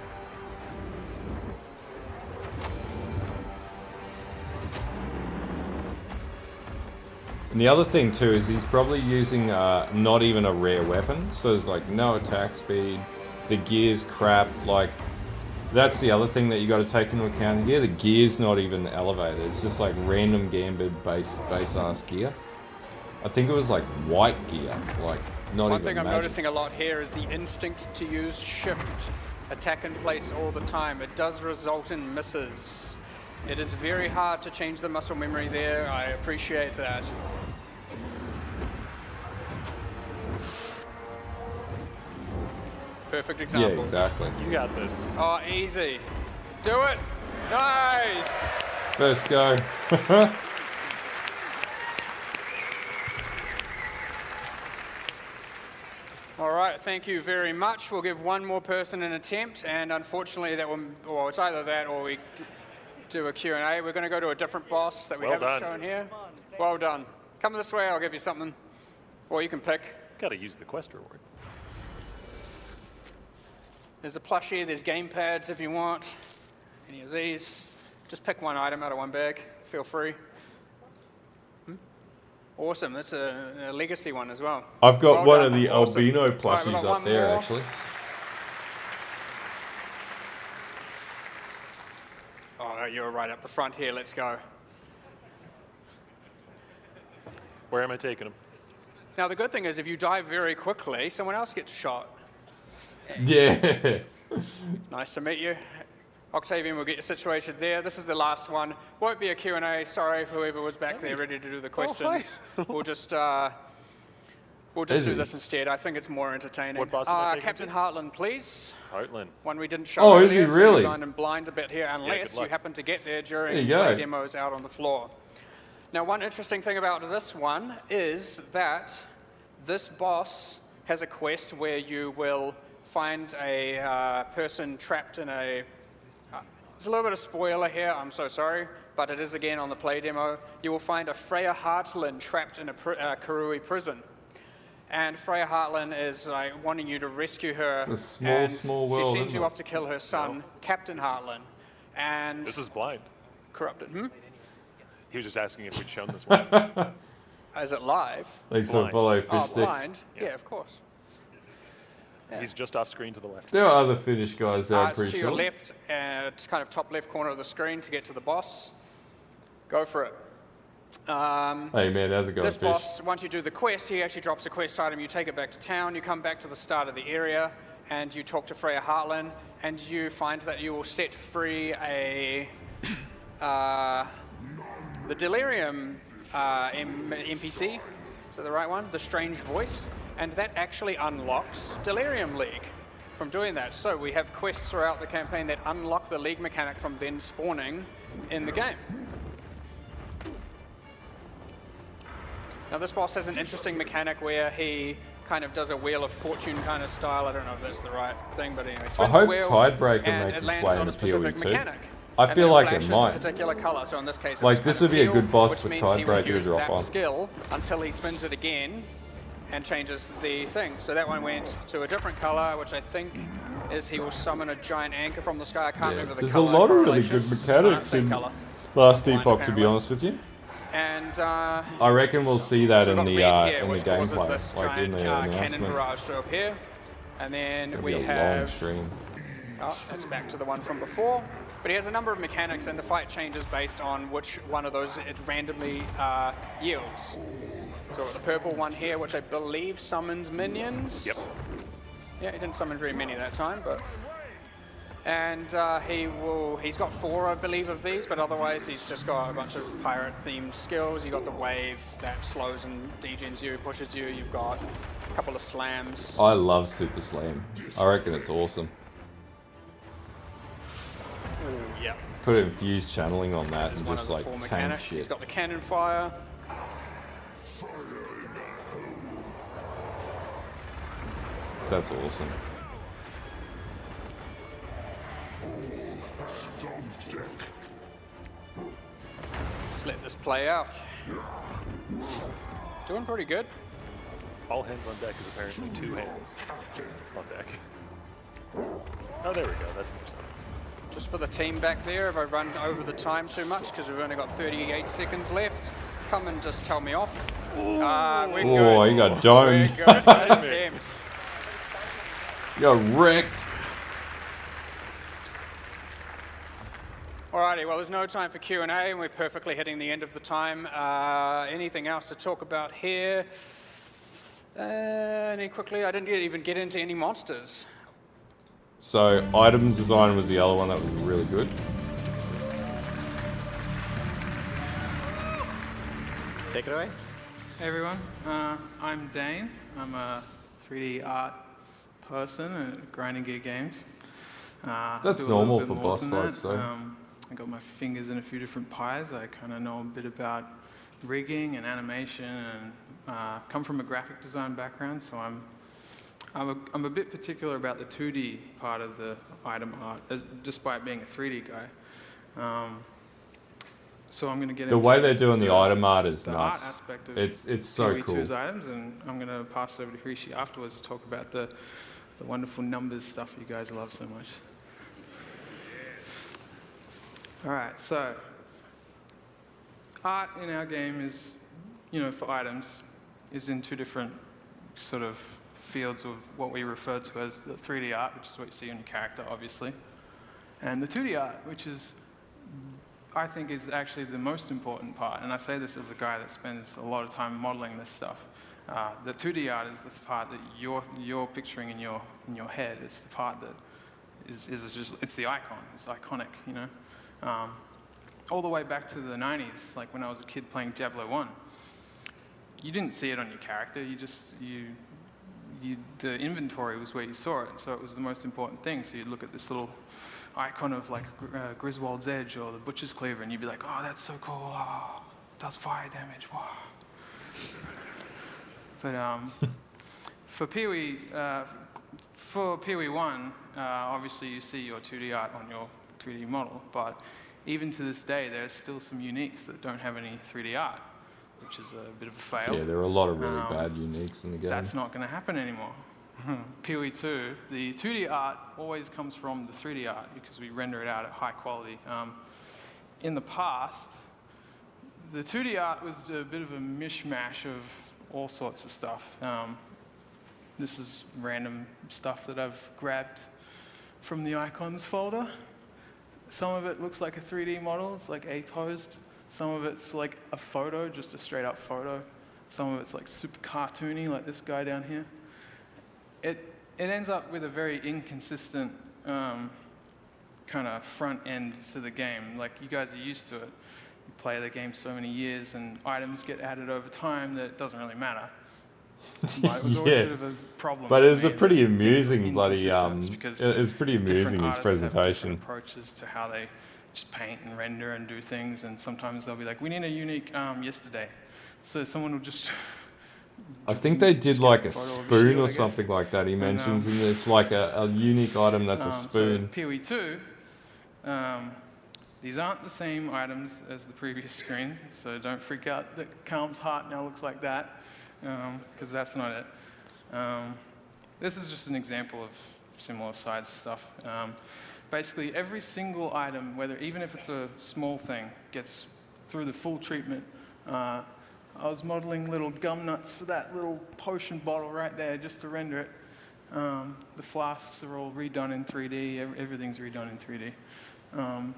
And the other thing too is he's probably using not even a rare weapon, so there's like no attack speed, the gear's crap, like that's the other thing that you got to take into account here. The gear's not even elevated, it's just like random gambit base ass gear. I think it was like white gear, like not One even thing I'm magic. noticing a lot here is the instinct to use shift, attack in place all the time. It does result in misses. It is very hard to change the muscle memory there. I appreciate that. Perfect example. Yeah, exactly. You got this. Oh, easy. Do it. Nice. First go. All right, thank you very much. We'll give one more person an attempt, and unfortunately that will, well, it's either that or we do a Q&A. We're going to go to a different boss that we Well haven't done. shown here. Well done. Come this way, I'll give you something. Or you can pick. Got to use the quest reward. There's a plushie, there's game pads if you want. Any of these. Just pick one item out of one bag. Feel free. Awesome, that's a legacy one as well. I've got Well one done. of the Awesome. albino All right, we've plushies got up one there, more. actually. Oh, you're right up the front here, let's go. Where am I taking him? Now the good thing is if you die very quickly, someone else gets shot. Yeah. Nice to meet you. Octavian will get you situated there. This is the last one. Won't be a Q&A. Sorry for whoever was back there ready to do the questions. We'll just do this instead. I think it's more entertaining. What boss am I taking Captain to? Heartland, please. Heartland. One we didn't show Oh, earlier, is he so really? you're going in blind a bit here, unless good you luck. happen to get there There during you play go. demos out on the floor. Now, one interesting thing about this one is that this boss has a quest where you will find a person trapped in a... There's a little bit of spoiler here, I'm so sorry, but it is again on the play demo. You will find a Freya Heartland trapped in a Karui prison. And Freya Heartland is like wanting you to rescue her. It's a small, and small world, she sends isn't you it? off to kill her son, Captain Heartland. And This is blind. corrupted. He was just asking if we'd shown this one. Is it live? Thanks for Blind. follow Oh, fish sticks. blind? Yeah, of course. He's just off screen to the left. There are other Finnish guys there, I'm It's pretty to sure. your left, it's kind of top left corner of the screen to get to the boss. Go for it. Hey man, how's it going, This Fish? boss, once you do the quest, he actually drops a quest item. You take it back to town, you come back to the start of the area, and you talk to Freya Heartland, and you find that you will set free a the delirium NPC. Is that the right one? The strange voice, and that actually unlocks Delirium League from doing that. So we have quests throughout the campaign that unlock the League mechanic from then spawning in the game. Now this boss has an interesting mechanic where he kind of does a Wheel of Fortune kind of style. I don't know if that's the right thing, but anyway. I hope wheel, Tidebreaker and makes it its lands way on a into specific POE too. mechanic. I And feel then like it flashes might. a particular color. So in this case, it Like, was this kind would of be a good teal, boss which for means he will Tidebreaker to use drop that on. skill until he spins it again and changes the thing. So that one went to a different color, which I think is he will summon a giant anchor from the sky. I can't Yeah, remember the there's a color lot of really good correlations. mechanics Same in color. Last Blind, Epoch, to be apparently. honest with you. And I reckon we'll see that so in we've the got red here, in the which causes gameplay, this like in giant the cannon announcement. barrage to appear. And then It'll we be a long have stream. Oh, that's back to the one from before. But he has a number of mechanics, and the fight changes based on which one of those it randomly yields. So the purple one here, which I believe summons minions. Yep. Yeah, he didn't summon very many that time, but. And he's got 4, I believe, of these, but otherwise he's just got a bunch of pirate-themed skills. You've got the wave that slows and degens you, pushes you. You've got a couple of slams. I love Super Slam. I reckon it's awesome. Ooh, yeah. Put infused channeling on that Is and one just of the like 4 tank mechanics. He's shit. got the cannon fire. That's awesome. Let's let this play out. Doing pretty good. All hands on deck is apparently 2 hands on deck. Oh, there we go. That's more sense. Just for the team back there, if I run over the time too much, because we've only got 38 seconds left, come and just tell me off. We're good. Oh, you got We're domed. good. Attempt. You got wrecked. Alrighty, well, there's no time for Q&A, and we're perfectly hitting the end of the time. Anything else to talk about here? Any quickly, I didn't even get into any monsters. So, items design was the other one that was really good. Take it away. Hey everyone, I'm Dane. I'm a 3D art person at Grinding Gear Games. That's do a little normal bit for more boss than fights, that. though. I got my fingers in a few different pies. I kind of know a bit about rigging and animation, and come from a graphic design background, so I'm a bit particular about the 2D part of the item art, despite being a 3D guy. So I'm going to get The into way they're doing the item art is the art nuts. aspect of It's so cool. POE2's items, and I'm going to pass it over to Hrishi afterwards to talk about the wonderful numbers stuff you guys love so much. All right, so art in our game is, for items, is in two different sort of fields of what we refer to as the 3D art, which is what you see on your character, obviously, and the 2D art, which is, I think, is actually the most important part. And I say this as a guy that spends a lot of time modeling this stuff. The 2D art is the part that you're picturing in your head. It's the part that is just, it's the icon. It's iconic, all the way back to the 90s, like when I was a kid playing Diablo 1. You didn't see it on your character. The inventory was where you saw it, so it was the most important thing. So you'd look at this little icon of like Griswold's Edge or the Butcher's Cleaver, and you'd be like, oh, that's so cool. Oh, does fire damage. Wow. But for POE 1, obviously you see your 2D art on your 3D model, but even to this day, there's still some uniques that don't have any 3D art, which is a bit of a fail. Yeah, there are a lot of really bad uniques in the game. That's not going to happen anymore. POE2, the 2D art always comes from the 3D art because we render it out at high quality. In the past, the 2D art was a bit of a mishmash of all sorts of stuff. This is random stuff that I've grabbed from the icons folder. Some of it looks like a 3D model, it's like A-posed. Some of it's like a photo, just a straight up photo. Some of it's like super cartoony, like this guy down here. It ends up with a very inconsistent kind of front end to the game. Like, you guys are used to it. You play the game so many years and items get added over time that it doesn't really matter. But it was always a bit of a problem. But to it was me, a pretty the amusing bloody, inconsistencies, it was pretty because amusing, different his artists have presentation. different approaches to how they just paint and render and do things, and sometimes they'll be like, we need a unique yesterday. So someone will just... I think they did like a spoon shield, or something like that. He mentions in this, like a unique item that's a spoon. So POE2, these aren't the same items as the previous screen, so don't freak out that Calm's heart now looks like that, because that's not it. This is just an example of similar size stuff. Basically, every single item, even if it's a small thing, gets through the full treatment. I was modeling little gum nuts for that little potion bottle right there just to render it. The flasks are all redone in 3D. Everything's redone in 3D.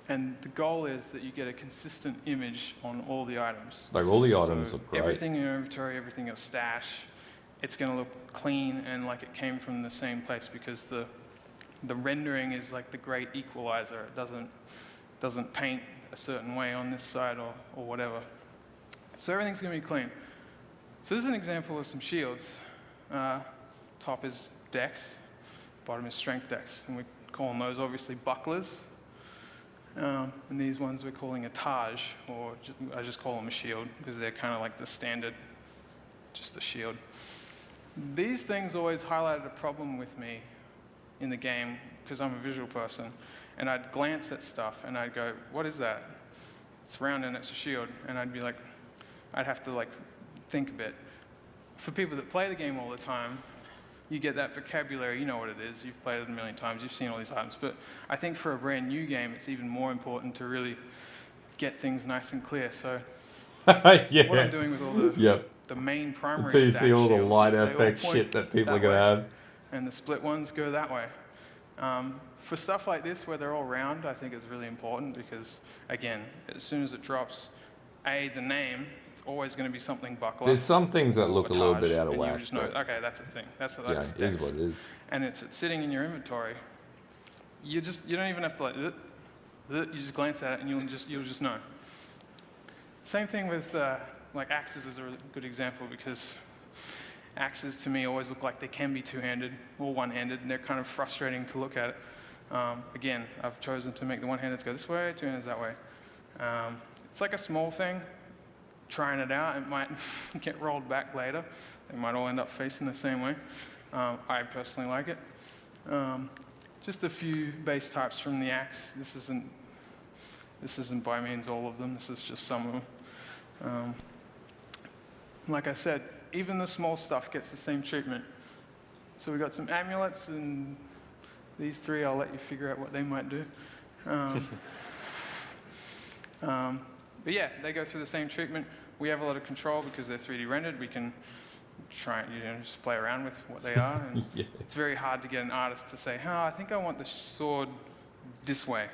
And the goal is that you get a consistent image on all the items. Like, all the items look great. Everything in your inventory, everything in your stash, it's going to look clean and like it came from the same place, because the rendering is like the great equalizer. It doesn't paint a certain way on this side or whatever. So everything's going to be clean. So this is an example of some shields. Top is dex, bottom is strength dex, and we're calling those obviously bucklers. And these ones we're calling a Taj, or I just call them a shield because they're kind of like the standard, just a shield. These things always highlighted a problem with me in the game because I'm a visual person, and I'd glance at stuff and I'd go, what is that? It's round and it's a shield, and I'd have to like think a bit. For people that play the game all the time, you get that vocabulary, you know what it is, you've played it a million times, you've seen all these items, but I think for a brand new game, it's even more important to really get things nice and clear. So what I'm doing with all the main primary so you see all the shields light is they all effect point shit that people are that going to way, have. and the split ones go that way. For stuff like this, where they're all round, I think it's really important because, again, as soon as it drops, the name, it's always going to be something buckler. There's some things that look a little bit out of whack. You just know, okay, that's a thing. That's yeah, it is what it is. And it's sitting in your inventory. You don't even have to like, you just glance at it and you'll just know. Same thing with like axes is a really good example, because axes to me always look like they can be two-handed or one-handed, and they're kind of frustrating to look at. Again, I've chosen to make the one-handeds go this way, two-handeds that way. It's like a small thing. Trying it out, it might get rolled back later. They might all end up facing the same way. I personally like it. Just a few base types from the axe. This isn't by means all of them. This is just some of them. Like I said, even the small stuff gets the same treatment. So we got some amulets, and these three, I'll let you figure out what they might do. But yeah, they go through the same treatment. We have a lot of control because they're 3D rendered. We can try and just play around with what they are. And Yeah. It's very hard to get an artist to say, I think I want the sword this way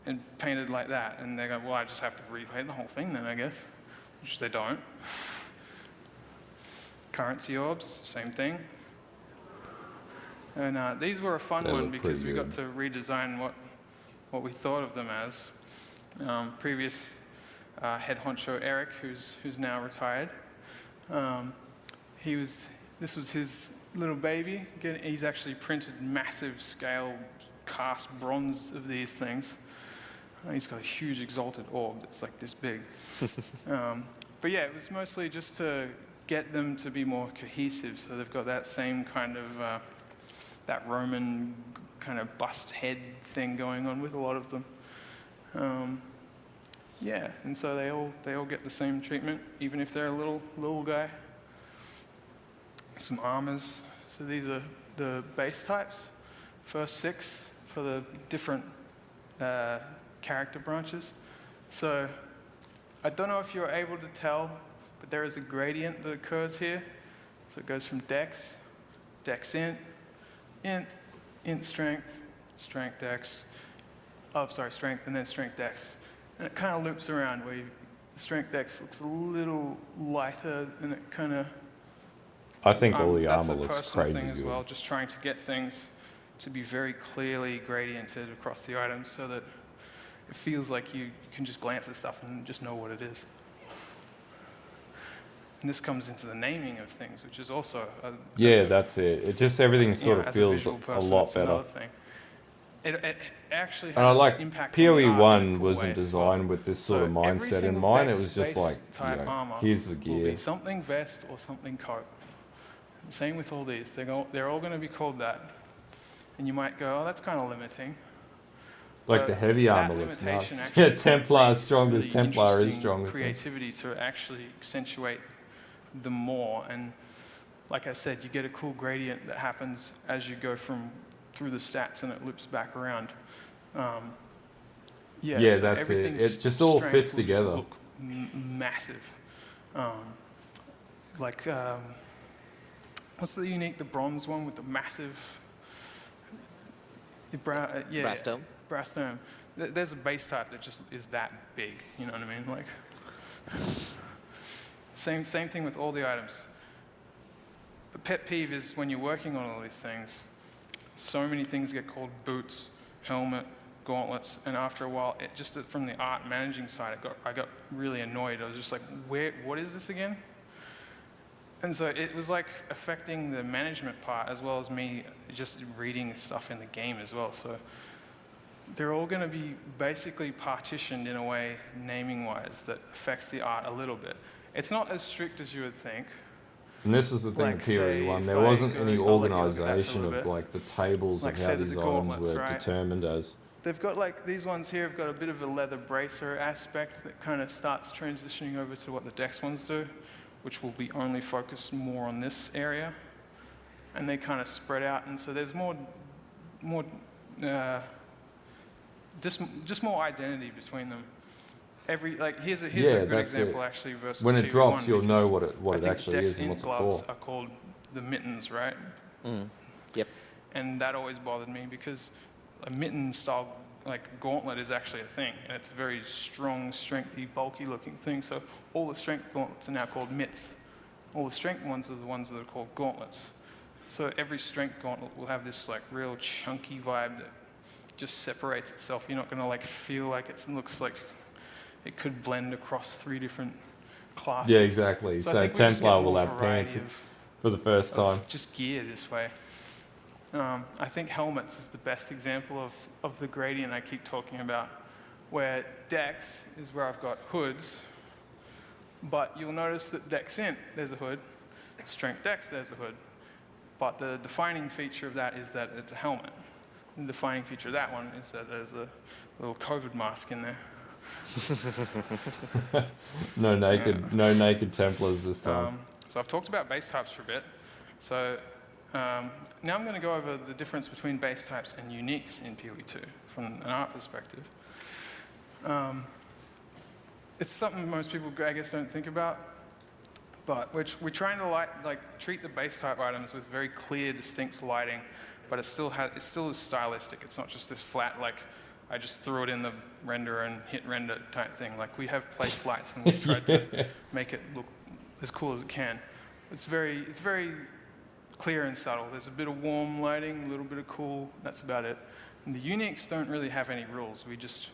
and painted like that. And they go, well, I just have to repaint the whole thing then, I guess, which they don't. Currency orbs, same thing. And these were a fun They one look because pretty we got good. to redesign what we thought of them as. Previous head honcho Eric, who's now retired, this was his little baby. Again, he's actually printed massive scale cast bronze of these things. He's got a huge exalted orb that's like this big. But yeah, it was mostly just to get them to be more cohesive. So they've got that same kind of that Roman kind of bust head thing going on with a lot of them. Yeah, and so they all get the same treatment, even if they're a little guy. Some armors. So these are the base types. First 6 for the different character branches. So I don't know if you're able to tell, but there is a gradient that occurs here. So it goes from dex, dex int, strength, strength dex. Oh, sorry, strength, and then strength dex. And it kind of loops around where the strength dex looks a little lighter, and it kind of... I think all the that's armor a looks personal crazy thing as good. well, just trying to get things to be very clearly gradiented across the items so that it feels like you can just glance at stuff and just know what it is. And this comes into the naming of things, which is also Yeah, that's it. It just everything sort of as feels visual a person, lot it's better. another thing. It actually had And I like impact on the art in a POE1 cool wasn't way as designed well. with this sort of So every mindset in single mind. It base- was just base like, type armor here's the will gear. be something vest or something coat. Same with all these. They're all going to be called that. And you might go, oh, that's kind of limiting. Like But the heavy that armor looks limitation nice. actually Yeah, Templar as creates strong as really Templar is interesting strong as him. creativity to actually accentuate them more. And like I said, you get a cool gradient that happens as you go through the stats, and it loops back around. Yeah, so that's it. everything's It just all strength fits will just together. look massive. What's the unique, the bronze one with the massive... Brass dome? Brass dome. There's a base type that just is that big, you know what I mean? Like, same thing with all the items. A pet peeve is when you're working on all these things, so many things get called boots, helmet, gauntlets, and after a while, just from the art managing side, I got really annoyed. I was just like, what is this again? And so it was like affecting the management part as well as me just reading stuff in the game as well. So they're all going to be basically partitioned in a way, naming-wise, that affects the art a little bit. It's not as strict as you would think. And this is the thing Like, with say POE1. if There I wasn't go- any I'll let you look at that for a organisation little of bit. like the tables Like, of say how that these the items gauntlets, were right? determined as. They've got like, these ones here have got a bit of a leather bracer aspect that kind of starts transitioning over to what the Dex ones do, which will be only focused more on this area. And they kind of spread out, and so there's just more identity between them. Here's a good that's example it. actually versus When it POE1, drops, you'll know because what I it think actually Dex is and int what's it gloves for. are called the mittens, right? Yep. And that always bothered me because a mitten style like gauntlet is actually a thing, and it's a very strong, strengthy, bulky looking thing. So all the strength gauntlets are now called mitts. All the strength ones are the ones that are called gauntlets. So every strength gauntlet will have this like real chunky vibe that just separates itself. You're not going to like feel like it looks like it could blend across 3 different classes. Yeah, exactly. So I So think we just get Templar will more have pants variety of for the first time. just gear this way. I think helmets is the best example of the gradient I keep talking about, where decks is where I've got hoods, but you'll notice that decks int, there's a hood, strength decks, there's a hood. But the defining feature of that is that it's a helmet. The defining feature of that one is that there's a little COVID mask in there. No naked Templars this time. So I've talked about base types for a bit. So now I'm going to go over the difference between base types and uniques in POE2 from an art perspective. It's something most people, I guess, don't think about. But we're trying to treat the base type items with very clear, distinct lighting, but it still is stylistic. It's not just this flat, like I just threw it in the renderer and hit render type thing. Like we have placed lights and we've tried to make it look as cool as it can. It's very clear and subtle. There's a bit of warm lighting, a little bit of cool. That's about it. And the uniques don't really have any rules. We just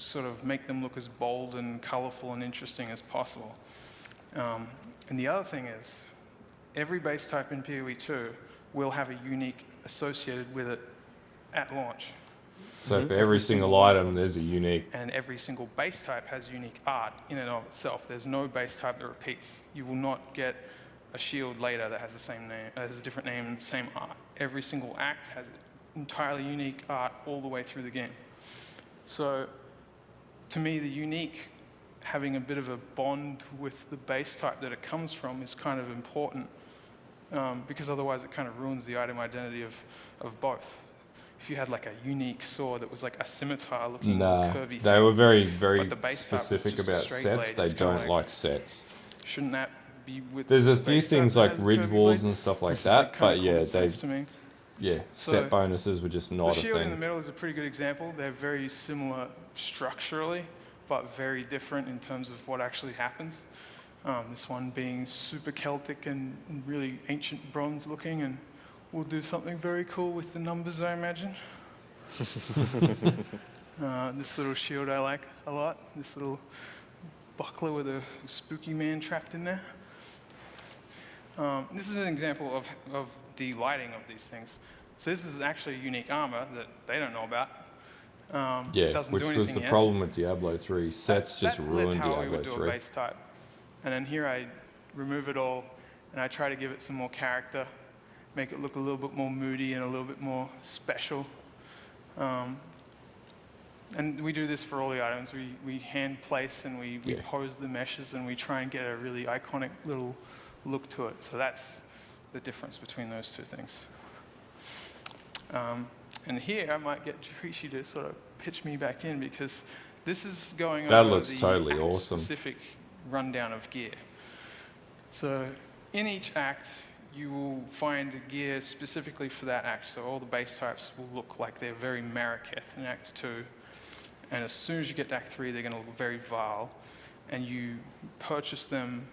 sort of make them look as bold and colorful and interesting as possible. And the other thing is, every base type in POE2 will have a unique associated with it at launch. So for every single item, there's a unique. And every single base type has unique art in and of itself. There's no base type that repeats. You will not get a shield later that has the same name, has a different name and same art. Every single act has entirely unique art all the way through the game. So, to me, the unique, having a bit of a bond with the base type that it comes from is kind of important, because otherwise it kind of ruins the item identity of both. If you had like a unique sword that was like a scimitar looking curvy they thing, were very but the specific type was just a about straight sets. blade, They it's kinda don't like sets. Shouldn't that be with There's a the few base type things that like has a ridge curvy walls blade? and stuff like It's that, kinda but common yeah, sense to me. So, set bonuses were just not the a shield in the thing. middle is a pretty good example. They're very similar structurally, but very different in terms of what actually happens. This one being super Celtic and really ancient bronze looking, and we'll do something very cool with the numbers, I imagine. This little shield I like a lot. This little buckler with a spooky man trapped in there. This is an example of the lighting of these things. So this is actually unique armor that they don't know about. Which was the problem with Diablo 3. Sets just ruined how we Diablo would do 3. a base type. And then here I remove it all, and I try to give it some more character, make it look a little bit more moody and a little bit more special. And we do this for all the items. We hand place and we pose the meshes, and we try and get a really iconic little look to it. So that's the difference between those two things. And here I might get Trishi to sort of pitch me back in, because this is going That over looks the totally act awesome. specific rundown of gear. So in each act, you will find gear specifically for that act. So all the base types will look like they're very Marraketh in Act 2. And as soon as you get to Act 3, they're going to look very vile. And you purchase them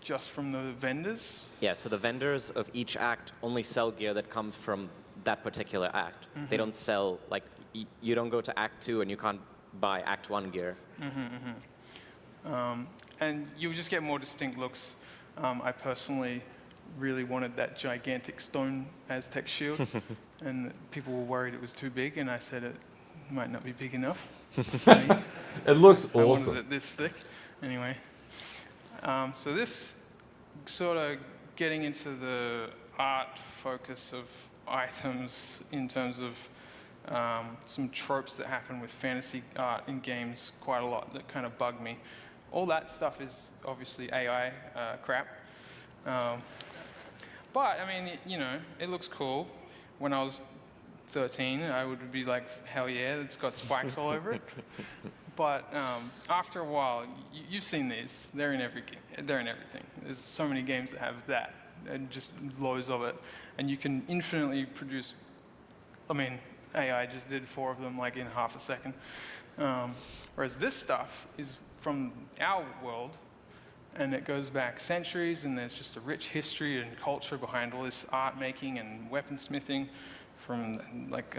just from the vendors? Yeah, so the vendors of each act only sell gear that comes from that particular act. Mm-hmm. They don't sell, like, you don't go to Act 2 and you can't buy Act 1 gear. And you just get more distinct looks. I personally really wanted that gigantic stone Aztec shield, and people were worried it was too big, and I said it might not be big enough. It looks I awesome. wanted it this thick. Anyway, so this sort of getting into the art focus of items in terms of some tropes that happen with fantasy art in games quite a lot that kind of bug me. All that stuff is obviously AI crap. But, I mean, you know, it looks cool. When I was 13, I would be like, hell yeah, it's got spikes all over it. But after a while, you've seen these. They're in every game. They're in everything. There's so many games that have that, and just loads of it. And you can infinitely produce, I mean, AI just did 4 of them like in half a second. Whereas this stuff is from our world, and it goes back centuries, and there's just a rich history and culture behind all this art making and weaponsmithing from like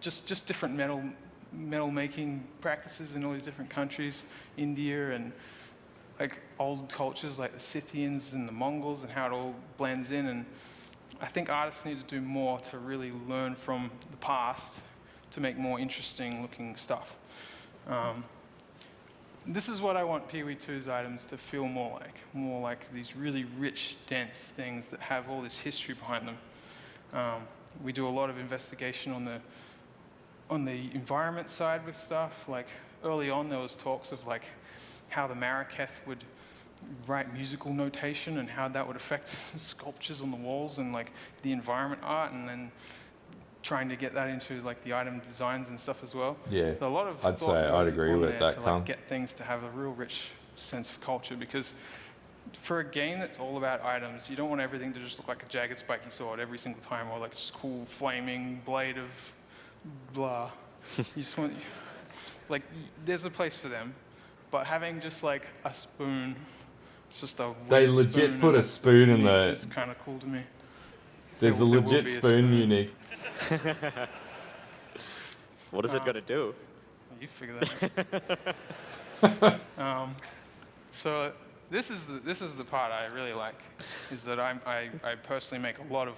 just different metal making practices in all these different countries, India and like old cultures like the Scythians and the Mongols and how it all blends in. And I think artists need to do more to really learn from the past to make more interesting looking stuff. This is what I want POE 2's items to feel more like these really rich, dense things that have all this history behind them. We do a lot of investigation on the environment side with stuff. Like early on, there was talks of like how the Maraketh would write musical notation and how that would affect sculptures on the walls and like the environment art, and then trying to get that into like the item designs and stuff as well. Yeah, So a lot of I'd thought say I'd goes agree on with there that, to Kung. like get things to have a real rich sense of culture, because for a game that's all about items, you don't want everything to just look like a jagged spiky sword every single time, or like just cool flaming blade of blah. You just want, like, there's a place for them, but having just like a spoon, it's just a They weird legit spoon put and a spoon in the. It's kind of cool to me. There's a There will legit be a spoon spoon. unique. What is it going to do? You figure that out. So this is the part I really like, is that I personally make a lot of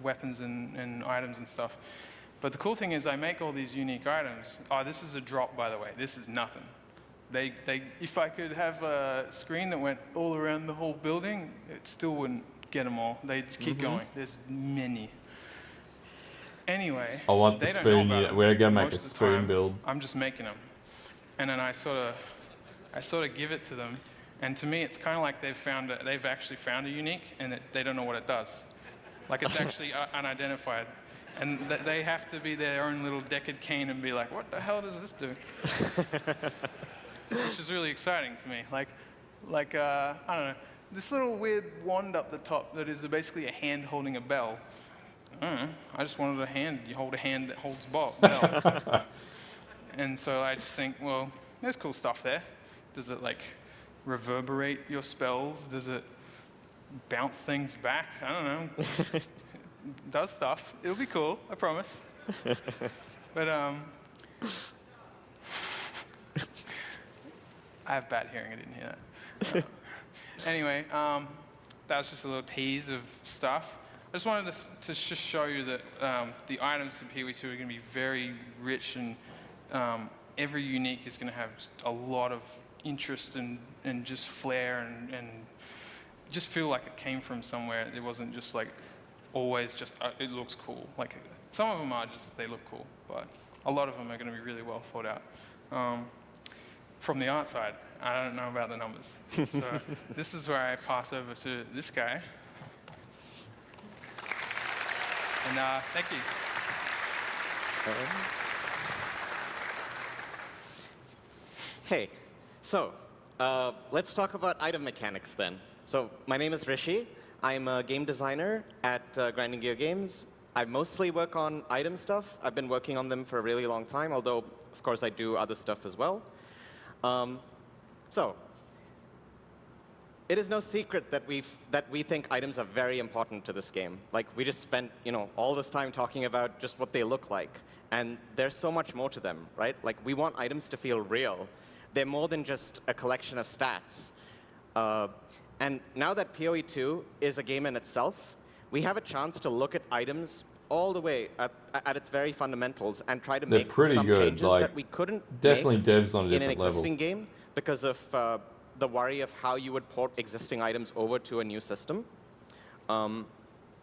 weapons and items and stuff. But the cool thing is I make all these unique items. Oh, this is a drop, by the way. This is nothing. If I could have a screen that went all around the whole building, it still wouldn't get them all. They'd keep going. There's many. Anyway, I want the they don't spoon. know about Yeah, them. we're gonna make Most a of the spoon time, build. I'm just making them, and then I sort of give it to them. And to me, it's kind of like they've actually found a unique, and they don't know what it does. Like it's actually unidentified, and they have to be their own little Deckard Cain and be like, what the hell does this do? Which is really exciting to me. Like I don't know, this little weird wand up the top that is basically a hand holding a bell. I just wanted a hand. You hold a hand that holds bells. And so I just think, well, there's cool stuff there. Does it like reverberate your spells? Does it bounce things back? I don't know. It does stuff. It'll be cool, I promise. But I have bad hearing. I didn't hear that. Anyway, that was just a little tease of stuff. I just wanted to just show you that the items in POE 2 are going to be very rich, and every unique is going to have just a lot of interest and just flair and just feel like it came from somewhere. It wasn't just like always just it looks cool. Like some of them are just they look cool, but a lot of them are going to be really well thought out. From the art side, I don't know about the numbers. So this is where I pass over to this guy. And thank you. Hey, so let's talk about item mechanics then. So my name is Rishi. I'm a game designer at Grinding Gear Games. I mostly work on item stuff. I've been working on them for a really long time, although, of course, I do other stuff as well. So it is no secret that we think items are very important to this game. Like, we just spent, all this time talking about just what they look like. And there's so much more to them, right? Like, we want items to feel real. They're more than just a collection of stats. And now that POE 2 is a game in itself, we have a chance to look at items all the way at its very fundamentals and try to They're make pretty some good. changes Like, that we couldn't definitely make devs on a in an different level. existing game because of the worry of how you would port existing items over to a new system.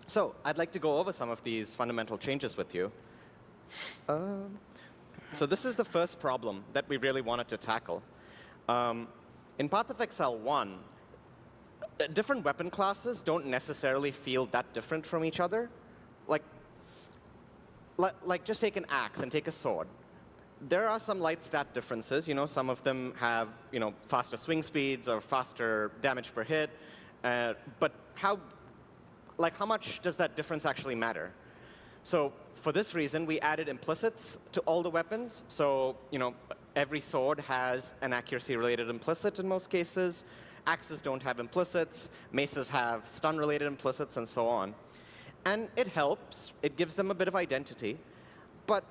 So I'd like to go over some of these fundamental changes with you. So this is the first problem that we really wanted to tackle. In Path of Exile 1, different weapon classes don't necessarily feel that different from each other. Like just take an axe and take a sword. There are some light stat differences. Some of them have faster swing speeds or faster damage per hit. But how much does that difference actually matter? So for this reason, we added implicits to all the weapons. So every sword has an accuracy-related implicit in most cases. Axes don't have implicits. Maces have stun-related implicits, and so on. And it helps. It gives them a bit of identity. But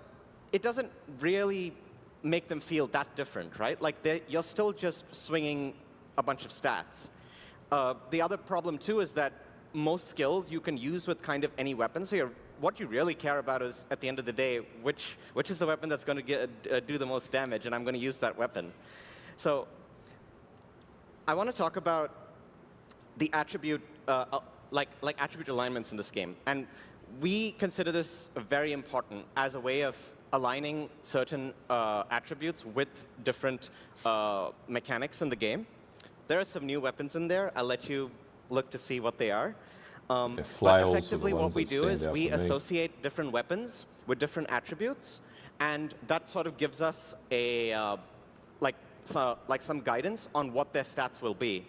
it doesn't really make them feel that different, right? Like, you're still just swinging a bunch of stats. The other problem, too, is that most skills you can use with kind of any weapon. So what you really care about is, at the end of the day, which is the weapon that's going to do the most damage, and I'm going to use that weapon. So I want to talk about the attribute, like attribute alignments in this game. And we consider this very important as a way of aligning certain attributes with different mechanics in the game. There are some new weapons in there. I'll let you look to see what they are. But effectively, what we do is we associate different weapons with different attributes, and that sort of gives us a like some guidance on what their stats will be.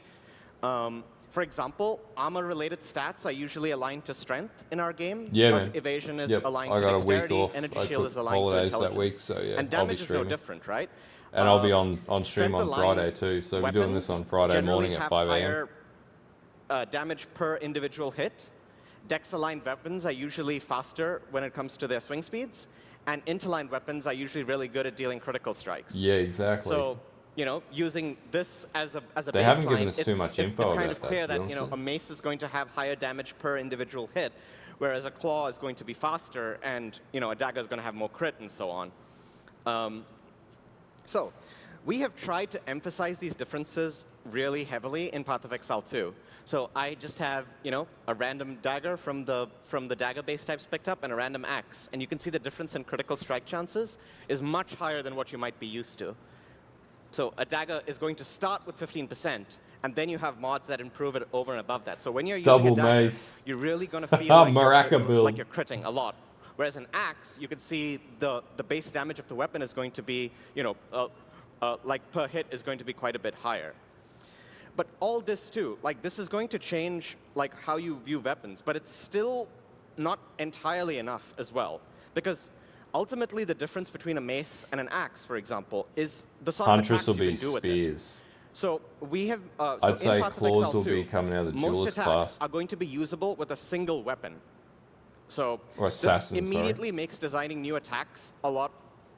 For example, armor-related stats are usually aligned to strength in our game. Yeah, man. Evasion is Yep. aligned I to got a dexterity. week off. Energy I shield took is aligned to holidays intelligence. that week, so yeah, and I'll be damage is no streaming. different, right? And I'll be on stream Strength on aligned Friday too, so we're doing this on Friday weapons morning generally at have 5 a.m. higher damage per individual hit. Dex-aligned weapons are usually faster when it comes to their swing speeds, and int-aligned weapons are usually really good at dealing critical strikes. Yeah, exactly. So, using this as a They baseline, haven't given us too much info it's kind about of that, clear to be that honest with a mace is going to have higher damage per individual hit, whereas a claw is going to be faster, and a dagger is going to have more crit, and so on. So we have tried to emphasize these differences really heavily in Path of Exile 2. So I just have, a random dagger from the dagger base types picked up and a random axe. And you can see the difference in critical strike chances is much higher than what you might be used to. So a dagger is going to start with 15%, and then you have mods that improve it over and above that. So when you're using Double a dagger, mace. you're really going to feel like Maraca you're critting a lot. Whereas an axe, you can see the base damage of the weapon is going to be, like per hit is going to be quite a bit higher. But all this too, this is going to change how you view weapons, but it's still not entirely enough as well. Because ultimately the difference between a mace and an axe, for example, is the sort of Huntress attacks will you be can do with it. spears. So we have, I'd say in Path of claws Exile will 2, be coming out of the most duelist attacks class. are going to be usable with a single weapon. So Or assassin, this immediately makes designing new attacks a lot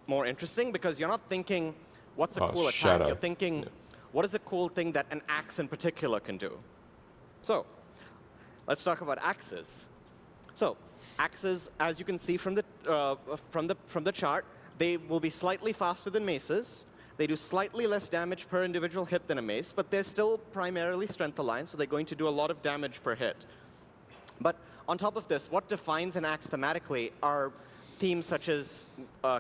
more interesting, because you're not thinking, what's a cool attack? Shadow. You're thinking, what is a cool thing that an axe in particular can do? So let's talk about axes. So axes, as you can see from the chart, they will be slightly faster than maces. They do slightly less damage per individual hit than a mace, but they're still primarily strength aligned, so they're going to do a lot of damage per hit. But on top of this, what defines an axe thematically are themes such as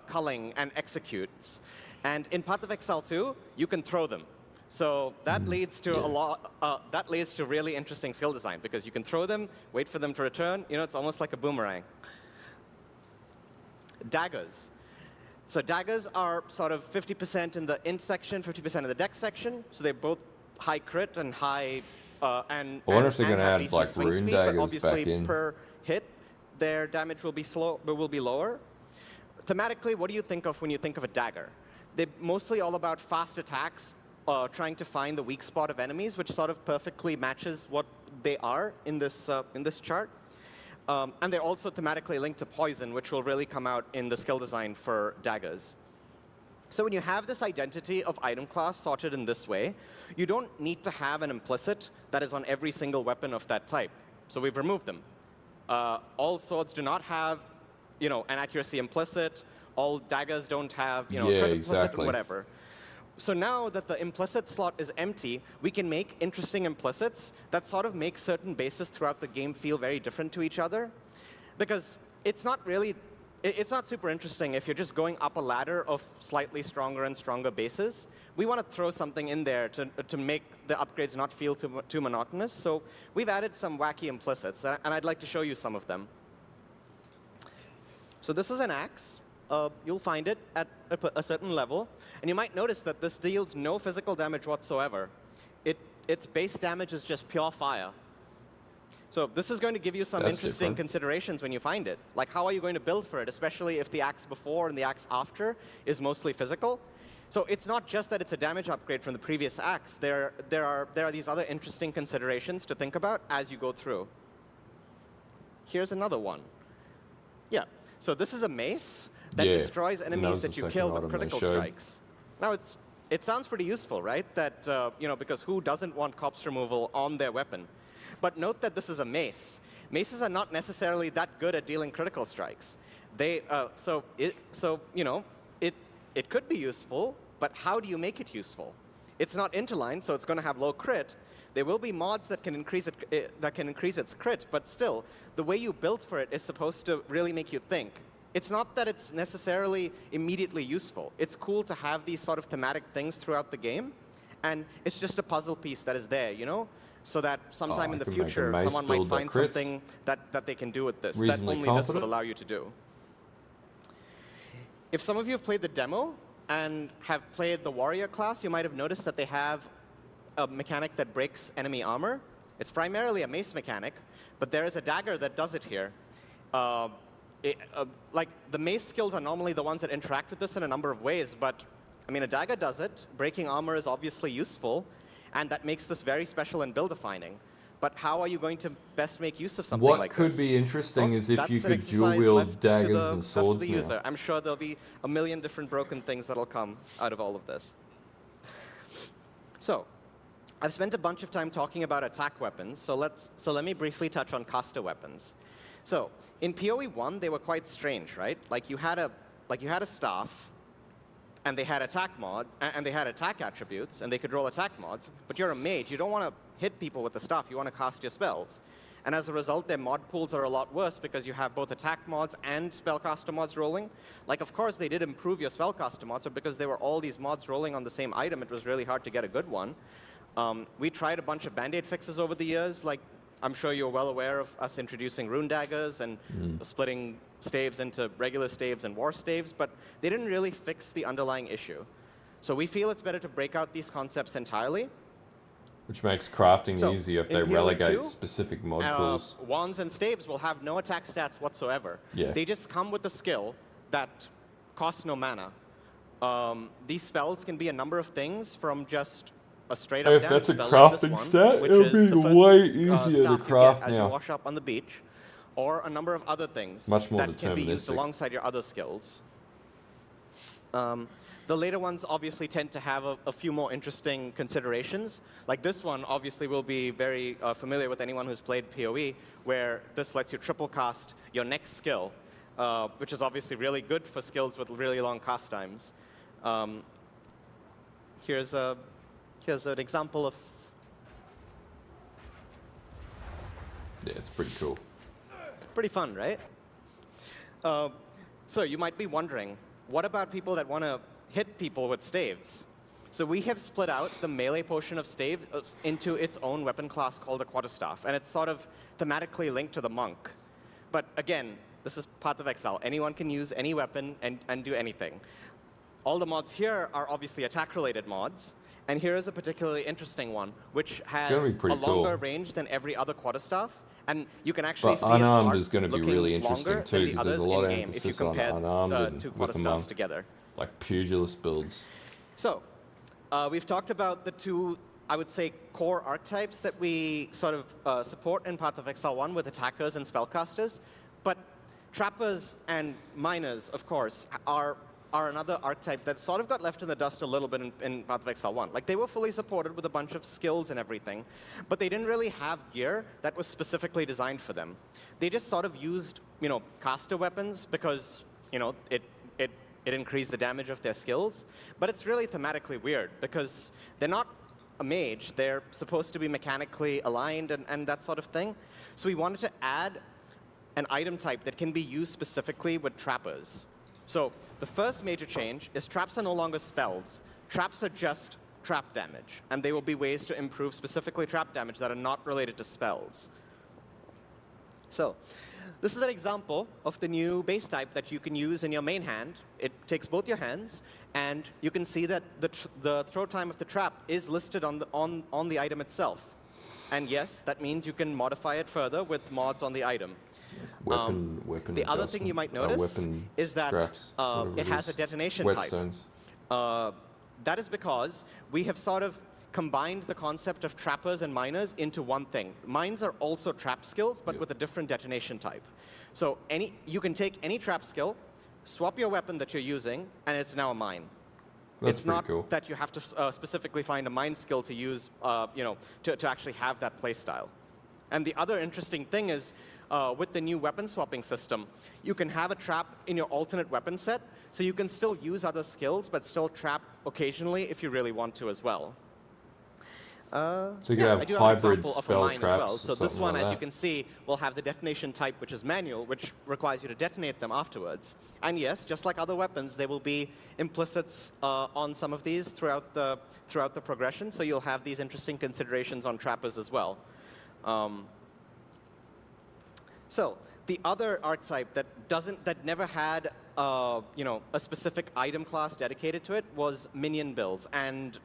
culling and executes. And in Path of Exile 2, you can throw them. So that leads to that leads to really interesting skill design, because you can throw them, wait for them to return. It's almost like a boomerang. Daggers. So daggers are sort of 50% in the int section, 50% in the dex section. So they're both high crit and high and I wonder if they're going to have add decent swing rune speed, daggers but obviously back in. per hit, their damage will be lower. Thematically, what do you think of when you think of a dagger? They're mostly all about fast attacks, trying to find the weak spot of enemies, which sort of perfectly matches what they are in this chart. And they're also thematically linked to poison, which will really come out in the skill design for daggers. So when you have this identity of item class sorted in this way, you don't need to have an implicit that is on every single weapon of that type. So we've removed them. All swords do not have, an accuracy implicit. All daggers don't have, crit implicit and whatever. So now that the implicit slot is empty, we can make interesting implicits that sort of make certain bases throughout the game feel very different to each other. Because it's not super interesting if you're just going up a ladder of slightly stronger and stronger bases. We want to throw something in there to make the upgrades not feel too monotonous. So we've added some wacky implicits, and I'd like to show you some of them. So this is an axe. You'll find it at a certain level. And you might notice that this deals no physical damage whatsoever. Its base damage is just pure fire. So this is going to give you some interesting considerations when you find it. Like, how are you going to build for it, especially if the axe before and the axe after is mostly physical? So it's not just that it's a damage upgrade from the previous axe. There are these other interesting considerations to think about as you go through. Here's another one. Yeah. So this is a mace that destroys enemies that you kill with critical strikes. Now, it's it sounds pretty useful, right? That, because who doesn't want corpse removal on their weapon? But note that this is a mace. Maces are not necessarily that good at dealing critical strikes. It could be useful, but how do you make it useful? It's not interlined, so it's going to have low crit. There will be mods that can increase its crit, but still, the way you build for it is supposed to really make you think. It's not that it's necessarily immediately useful. It's cool to have these sort of thematic things throughout the game, and it's just a puzzle piece that is there, so that sometime in the future, someone might find something that they can do with this, that only this would allow you to do. If some of you have played the demo and have played the warrior class, you might have noticed that they have a mechanic that breaks enemy armor. It's primarily a mace mechanic, but there is a dagger that does it here. Like, the mace skills are normally the ones that interact with this in a number of ways, but, I mean, a dagger does it. Breaking armor is obviously useful, and that makes this very special and build-defining. But how are you going to best make use of something like this? What could be interesting is if you could dual-wield daggers and swords now. I'm sure there'll be a million different broken things that'll come out of all of this. So, I've spent a bunch of time talking about attack weapons, so let me briefly touch on caster weapons. So, in POE 1, they were quite strange, right? Like you had a staff, and they had attack mod, and they had attack attributes, and they could roll attack mods. But you're a mage. You don't want to hit people with the staff. You want to cast your spells. And as a result, their mod pools are a lot worse because you have both attack mods and spellcaster mods rolling. Like, of course, they did improve your spellcaster mods, but because there were all these mods rolling on the same item, it was really hard to get a good one. We tried a bunch of Band-Aid fixes over the years. Like, I'm sure you're well aware of us introducing rune daggers and splitting staves into regular staves and war staves, but they didn't really fix the underlying issue. So we feel it's better to break out these concepts entirely. Which makes crafting easier if they relegate specific mod pools. Wands and staves will have no attack stats whatsoever. Yeah. They just come with a skill that costs no mana. These spells can be a number of things, from just a straight-up damage spell like this one, which is the first staff you get as you wash up on the beach, or a number of other things that can be used alongside your other skills. The later ones obviously tend to have a few more interesting considerations. Like this one obviously will be very familiar with anyone who's played POE, where this lets you triple cast your next skill, which is obviously really good for skills with really long cast times. Here's an example of... Yeah, it's pretty cool. Pretty fun, right? So you might be wondering, what about people that want to hit people with staves? So we have split out the melee portion of stave into its own weapon class called a quarterstaff, and it's sort of thematically linked to the monk. But again, this is Path of Exile. Anyone can use any weapon and do anything. All the mods here are obviously attack-related mods, and here is a particularly interesting one, which has a longer range than every other quarterstaff. And you can actually see unarmed is going to be really interesting too, because there's a lot of emphasis on unarmed and two with quarterstaffs together. Like pugilist builds. So, we've talked about the two, I would say, core archetypes that we sort of support in Path of Exile 1 with attackers and spellcasters. But trappers and miners, of course, are another archetype that sort of got left in the dust a little bit in Path of Exile 1. Like, they were fully supported with a bunch of skills and everything, but they didn't really have gear that was specifically designed for them. They just sort of used, caster weapons because, it increased the damage of their skills. But it's really thematically weird because they're not a mage. They're supposed to be mechanically aligned and that sort of thing. So we wanted to add an item type that can be used specifically with trappers. So the first major change is traps are no longer spells. Traps are just trap damage, and they will be ways to improve specifically trap damage that are not related to spells. So this is an example of the new base type that you can use in your main hand. It takes both your hands, and you can see that the throw time of the trap is listed on the item itself. And yes, that means you can modify it further with mods on the item. Weapon the other thing you might notice is that it has a detonation type. That is because we have sort of combined the concept of trappers and miners into one thing. Mines are also trap skills, but with a different detonation type. So you can take any trap skill, swap your weapon that you're using, and it's now a mine. It's pretty not cool. that you have to specifically find a mind skill to use, to actually have that playstyle. And the other interesting thing is, with the new weapon swapping system, you can have a trap in your alternate weapon set, so you can still use other skills, but still trap occasionally if you really want to as well. So you can I have do an hybrid example of a spell mine as traps well. or So this something one, like as you that. can see, will have the detonation type, which is manual, which requires you to detonate them afterwards. And yes, just like other weapons, there will be implicits on some of these throughout the progression. So you'll have these interesting considerations on trappers as well. So the other archetype that never had a specific item class dedicated to it was minion builds and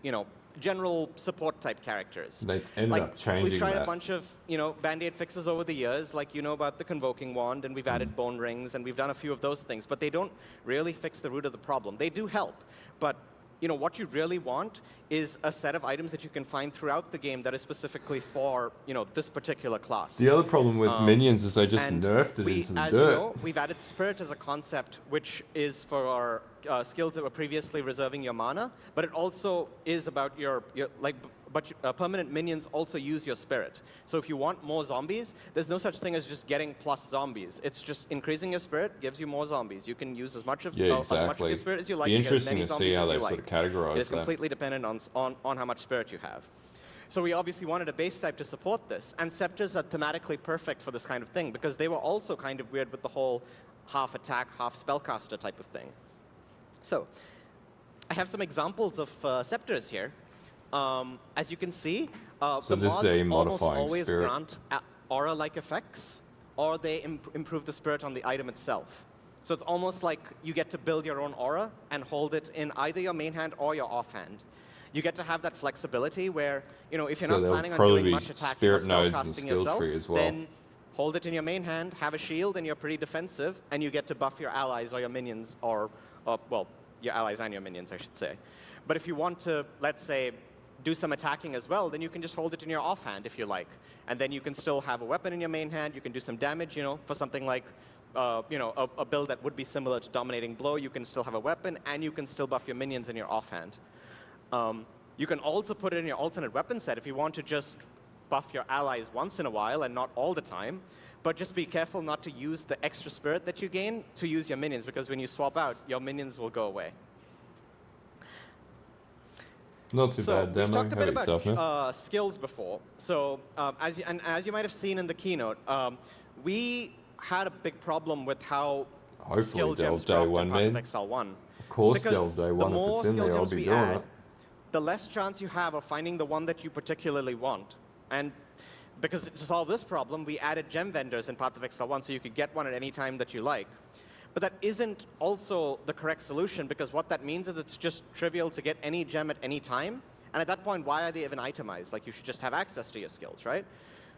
general support type characters. They ended up changing We've tried that. a bunch of band-aid fixes over the years, like about the convoking wand, and we've added bone rings, and we've done a few of those things, but they don't really fix the root of the problem. They do help, but what you really want is a set of items that you can find throughout the game that is specifically for this particular class. The other problem with minions is they just And nerfed it into the as dirt. you know, we've added Spirit as a concept, which is for our skills that were previously reserving your mana, but it also is about permanent minions also use your Spirit. So if you want more zombies, there's no such thing as just getting plus zombies. It's just increasing your Spirit gives you more zombies. You can use as much of your Spirit as you like. Be you get as interesting many to see zombies how as they you sort like. of categorize It's that. completely dependent on how much Spirit you have. So we obviously wanted a base type to support this, and scepters are thematically perfect for this kind of thing because they were also kind of weird with the whole half attack, half spellcaster type of thing. So I have some examples of scepters here. As you can see, So the this is mods a almost modifying always spirit. grant aura-like effects, or they improve the spirit on the item itself. So it's almost like you get to build your own aura and hold it in either your main hand or your offhand. You get to have that flexibility where, if you're So not there'll planning on probably doing be much attacking or spirit nodes in the spellcasting skill yourself, tree as well. then hold it in your main hand, have a shield, and you're pretty defensive, and you get to buff your allies or your minions, or your allies and your minions, I should say. But if you want to, let's say, do some attacking as well, then you can just hold it in your offhand if you like. And then you can still have a weapon in your main hand. You can do some damage, for something like, a build that would be similar to Dominating Blow. You can still have a weapon, and you can still buff your minions in your offhand. You can also put it in your alternate weapon set if you want to just buff your allies once in a while and not all the time. But just be careful not to use the extra spirit that you gain to use your minions, because when you swap out, your minions will go away. Not too So bad we've demo. talked a How bit about yourself, man? about skills before. So as you might have seen in the keynote, we had a big problem with how Hopefully skill Delve gems Day dropped 1, in Path of man. Exile 1. Of course, Because Delve Day the 1, if more it's in skill there, I'll gems be we doing add, it. the less chance you have of finding the one that you particularly want. And because to solve this problem, we added gem vendors in Path of Exile 1 so you could get one at any time that you like. But that isn't also the correct solution, because what that means is it's just trivial to get any gem at any time. And at that point, why are they even itemized? Like, you should just have access to your skills, right?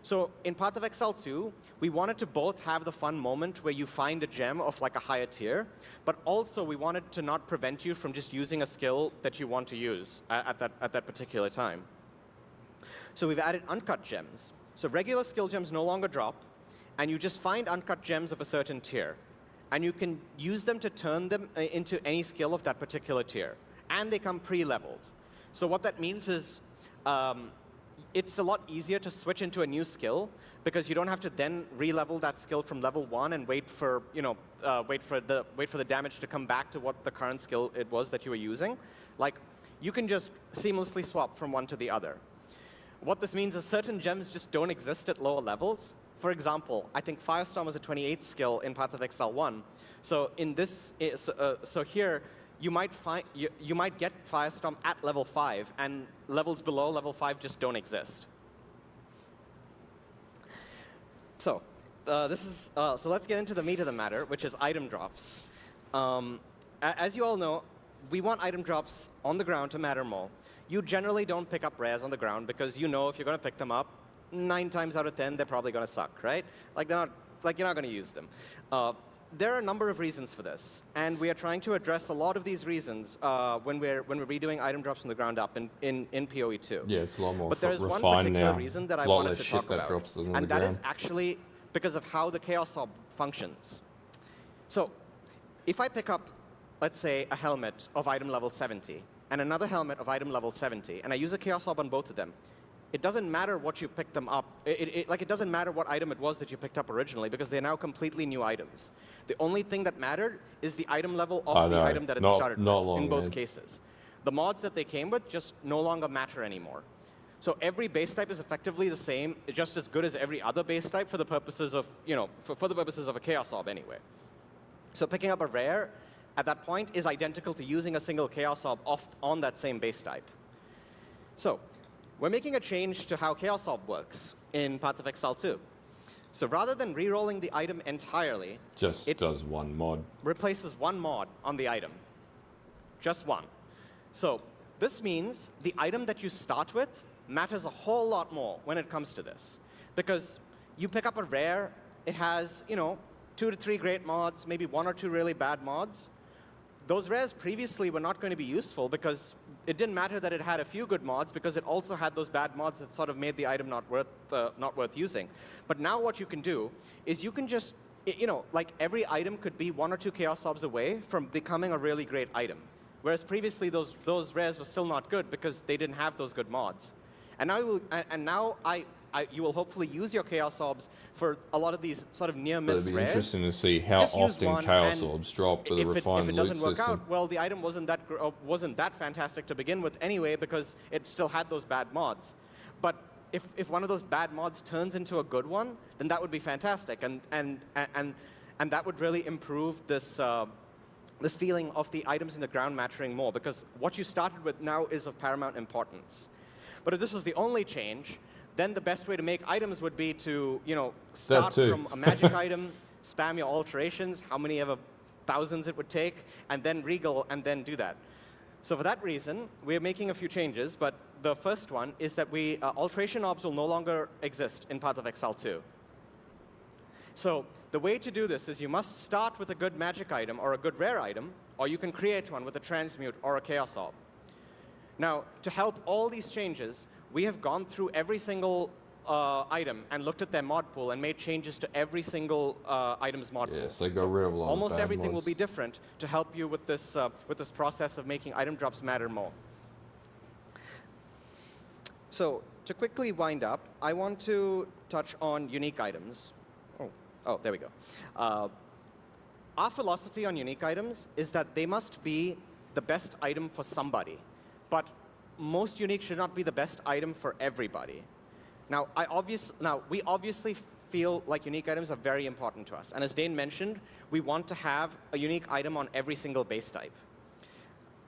So in Path of Exile 2, we wanted to both have the fun moment where you find a gem of like a higher tier, but also we wanted to not prevent you from just using a skill that you want to use at that particular time. So we've added uncut gems. So regular skill gems no longer drop, and you just find uncut gems of a certain tier. And you can use them to turn them into any skill of that particular tier. And they come pre-leveled. So what that means is it's a lot easier to switch into a new skill, because you don't have to then re-level that skill from level 1 and wait for the damage to come back to what the current skill it was that you were using. Like, you can just seamlessly swap from one to the other. What this means is certain gems just don't exist at lower levels. For example, I think Firestorm was a 28th skill in Path of Exile 1. So in this, so here, you might get Firestorm at level 5, and levels below level 5 just don't exist. So so let's get into the meat of the matter, which is item drops. As you all know, we want item drops on the ground to matter more. You generally don't pick up rares on the ground, because you know if you're going to pick them up, 9 times out of 10 they're probably going to suck, right? Like you're not going to use them. There are a number of reasons for this, and we are trying to address a lot of these reasons when we're redoing item drops from the ground up in POE 2. Yeah, it's a lot more But there is one refined particular now. reason that I a lot wanted less to shit talk that about, drops on the and that ground. is actually because of how the Chaos Orb functions. So if I pick up, let's say, a helmet of item level 70, and another helmet of item level 70, and I use a Chaos Orb on both of them, it doesn't matter what you picked them up. It doesn't matter what item it was that you picked up originally, because they're now completely new items. The only thing that mattered is the item level of the item that it started with in both cases. The mods that they came with just no longer matter anymore. So every base type is effectively the same, just as good as every other base type for the purposes of, for the purposes of a Chaos Orb anyway. So picking up a rare at that point is identical to using a single Chaos Orb on that same base type. So we're making a change to how Chaos Orb works in Path of Exile 2. So rather than re-rolling the item entirely, it does one mod. Replaces one mod on the item. Just one. So this means the item that you start with matters a whole lot more when it comes to this. Because you pick up a rare, it has, 2 to 3 great mods, maybe 1 or 2 really bad mods. Those rares previously were not going to be useful because it didn't matter that it had a few good mods, because it also had those bad mods that sort of made the item not worth using. But now what you can do is you can just, like every item could be 1 or 2 Chaos Orbs away from becoming a really great item. Whereas previously those rares were still not good because they didn't have those good mods. And now you will hopefully use your Chaos Orbs for a lot of these sort of near-miss rares. It'll be interesting to see how often Chaos Orbs drop with a refined loot system. If it doesn't work out, well, the item wasn't that fantastic to begin with anyway, because it still had those bad mods. But if one of those bad mods turns into a good one, then that would be fantastic, and that would really improve this feeling of the items in the ground mattering more, because what you started with now is of paramount importance. But if this was the only change, then the best way to make items would be to, start from a magic item, spam your alterations, how many ever thousands it would take, and then regal, and then do that. So for that reason, we're making a few changes, but the first one is that alteration orbs will no longer exist in Path of Exile 2. So the way to do this is you must start with a good magic item or a good rare item, or you can create one with a transmute or a Chaos Orb. Now, to help all these changes, we have gone through every single item and looked at their mod pool and made changes to every single item's mod pool. Yes, they go real long. Almost everything will be different to help you with this process of making item drops matter more. So to quickly wind up, I want to touch on unique items. Oh, there we go. Our philosophy on unique items is that they must be the best item for somebody. But most unique should not be the best item for everybody. Now, we obviously feel like unique items are very important to us. And as Dane mentioned, we want to have a unique item on every single base type.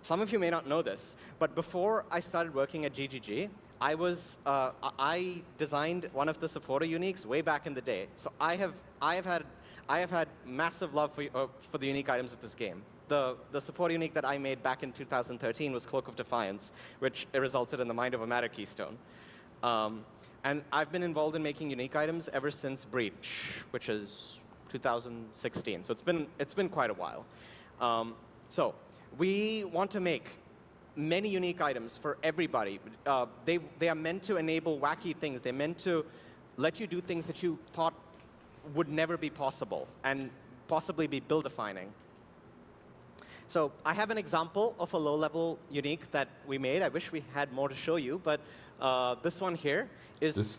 Some of you may not know this, but before I started working at GGG, I designed one of the supporter uniques way back in the day. So I have had massive love for the unique items of this game. The support unique that I made back in 2013 was Cloak of Defiance, which resulted in the Mind of a Matter keystone. And I've been involved in making unique items ever since Breach, which is 2016. So it's been quite a while. So we want to make many unique items for everybody. They are meant to enable wacky things. They're meant to let you do things that you thought would never be possible and possibly be build-defining. So I have an example of a low-level unique that we made. I wish we had more to show you, but this one here is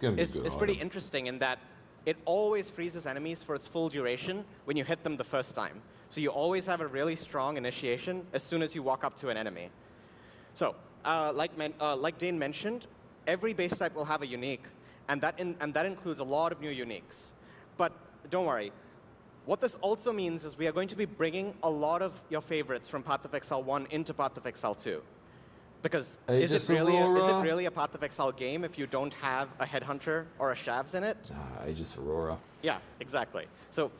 pretty interesting in that it always freezes enemies for its full duration when you hit them the first time. So you always have a really strong initiation as soon as you walk up to an enemy. So like Dane mentioned, every base type will have a unique, and that includes a lot of new uniques. But don't worry. What this also means is we are going to be bringing a lot of your favorites from Path of Exile 1 into Path of Exile 2. Because is it really a Path of Exile game if you don't have a Headhunter or a Shavs in it? Aegis Aurora. Yeah, exactly. So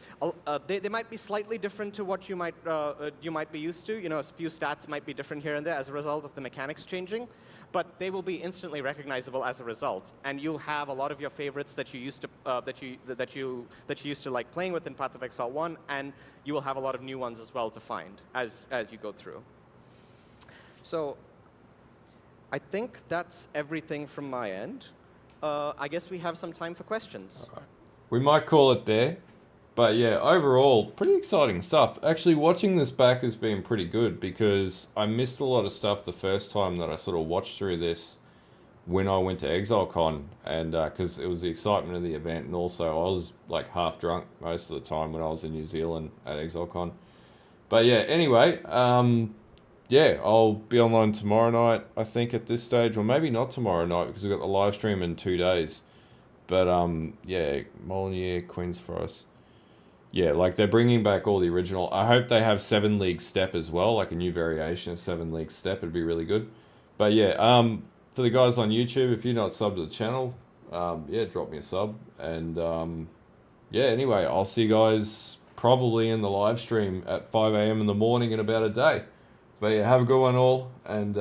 they might be slightly different to what you might be used to. A few stats might be different here and there as a result of the mechanics changing. But they will be instantly recognizable as a result, and you'll have a lot of your favorites that you used to like playing with in Path of Exile 1, and you will have a lot of new ones as well to find as you go through. So I think that's everything from my end. I guess we have some time for questions. We might call it there, But yeah, overall, pretty exciting stuff. Actually, watching this back has been pretty good because I missed a lot of stuff the first time that I sort of watched through this when I went to Exilecon, and because it was the excitement of the event, and also I was like half drunk most of the time when I was in New Zealand at Exilecon. But yeah, anyway, yeah, I'll be online tomorrow night, I think, at this stage, or maybe not tomorrow night because we've got the live stream in 2 days. But yeah, Molyneux, Queen's Forest. Yeah, like they're bringing back all the original. I hope they have 7 League Step as well, like a new variation of 7 League Step. It'd be really good. But yeah, for the guys on YouTube, if you're not subbed to the channel, yeah, drop me a sub. And yeah, anyway, I'll see you guys probably in the live stream at 5 a.m. in the morning in about a day. But yeah, have a good one all, and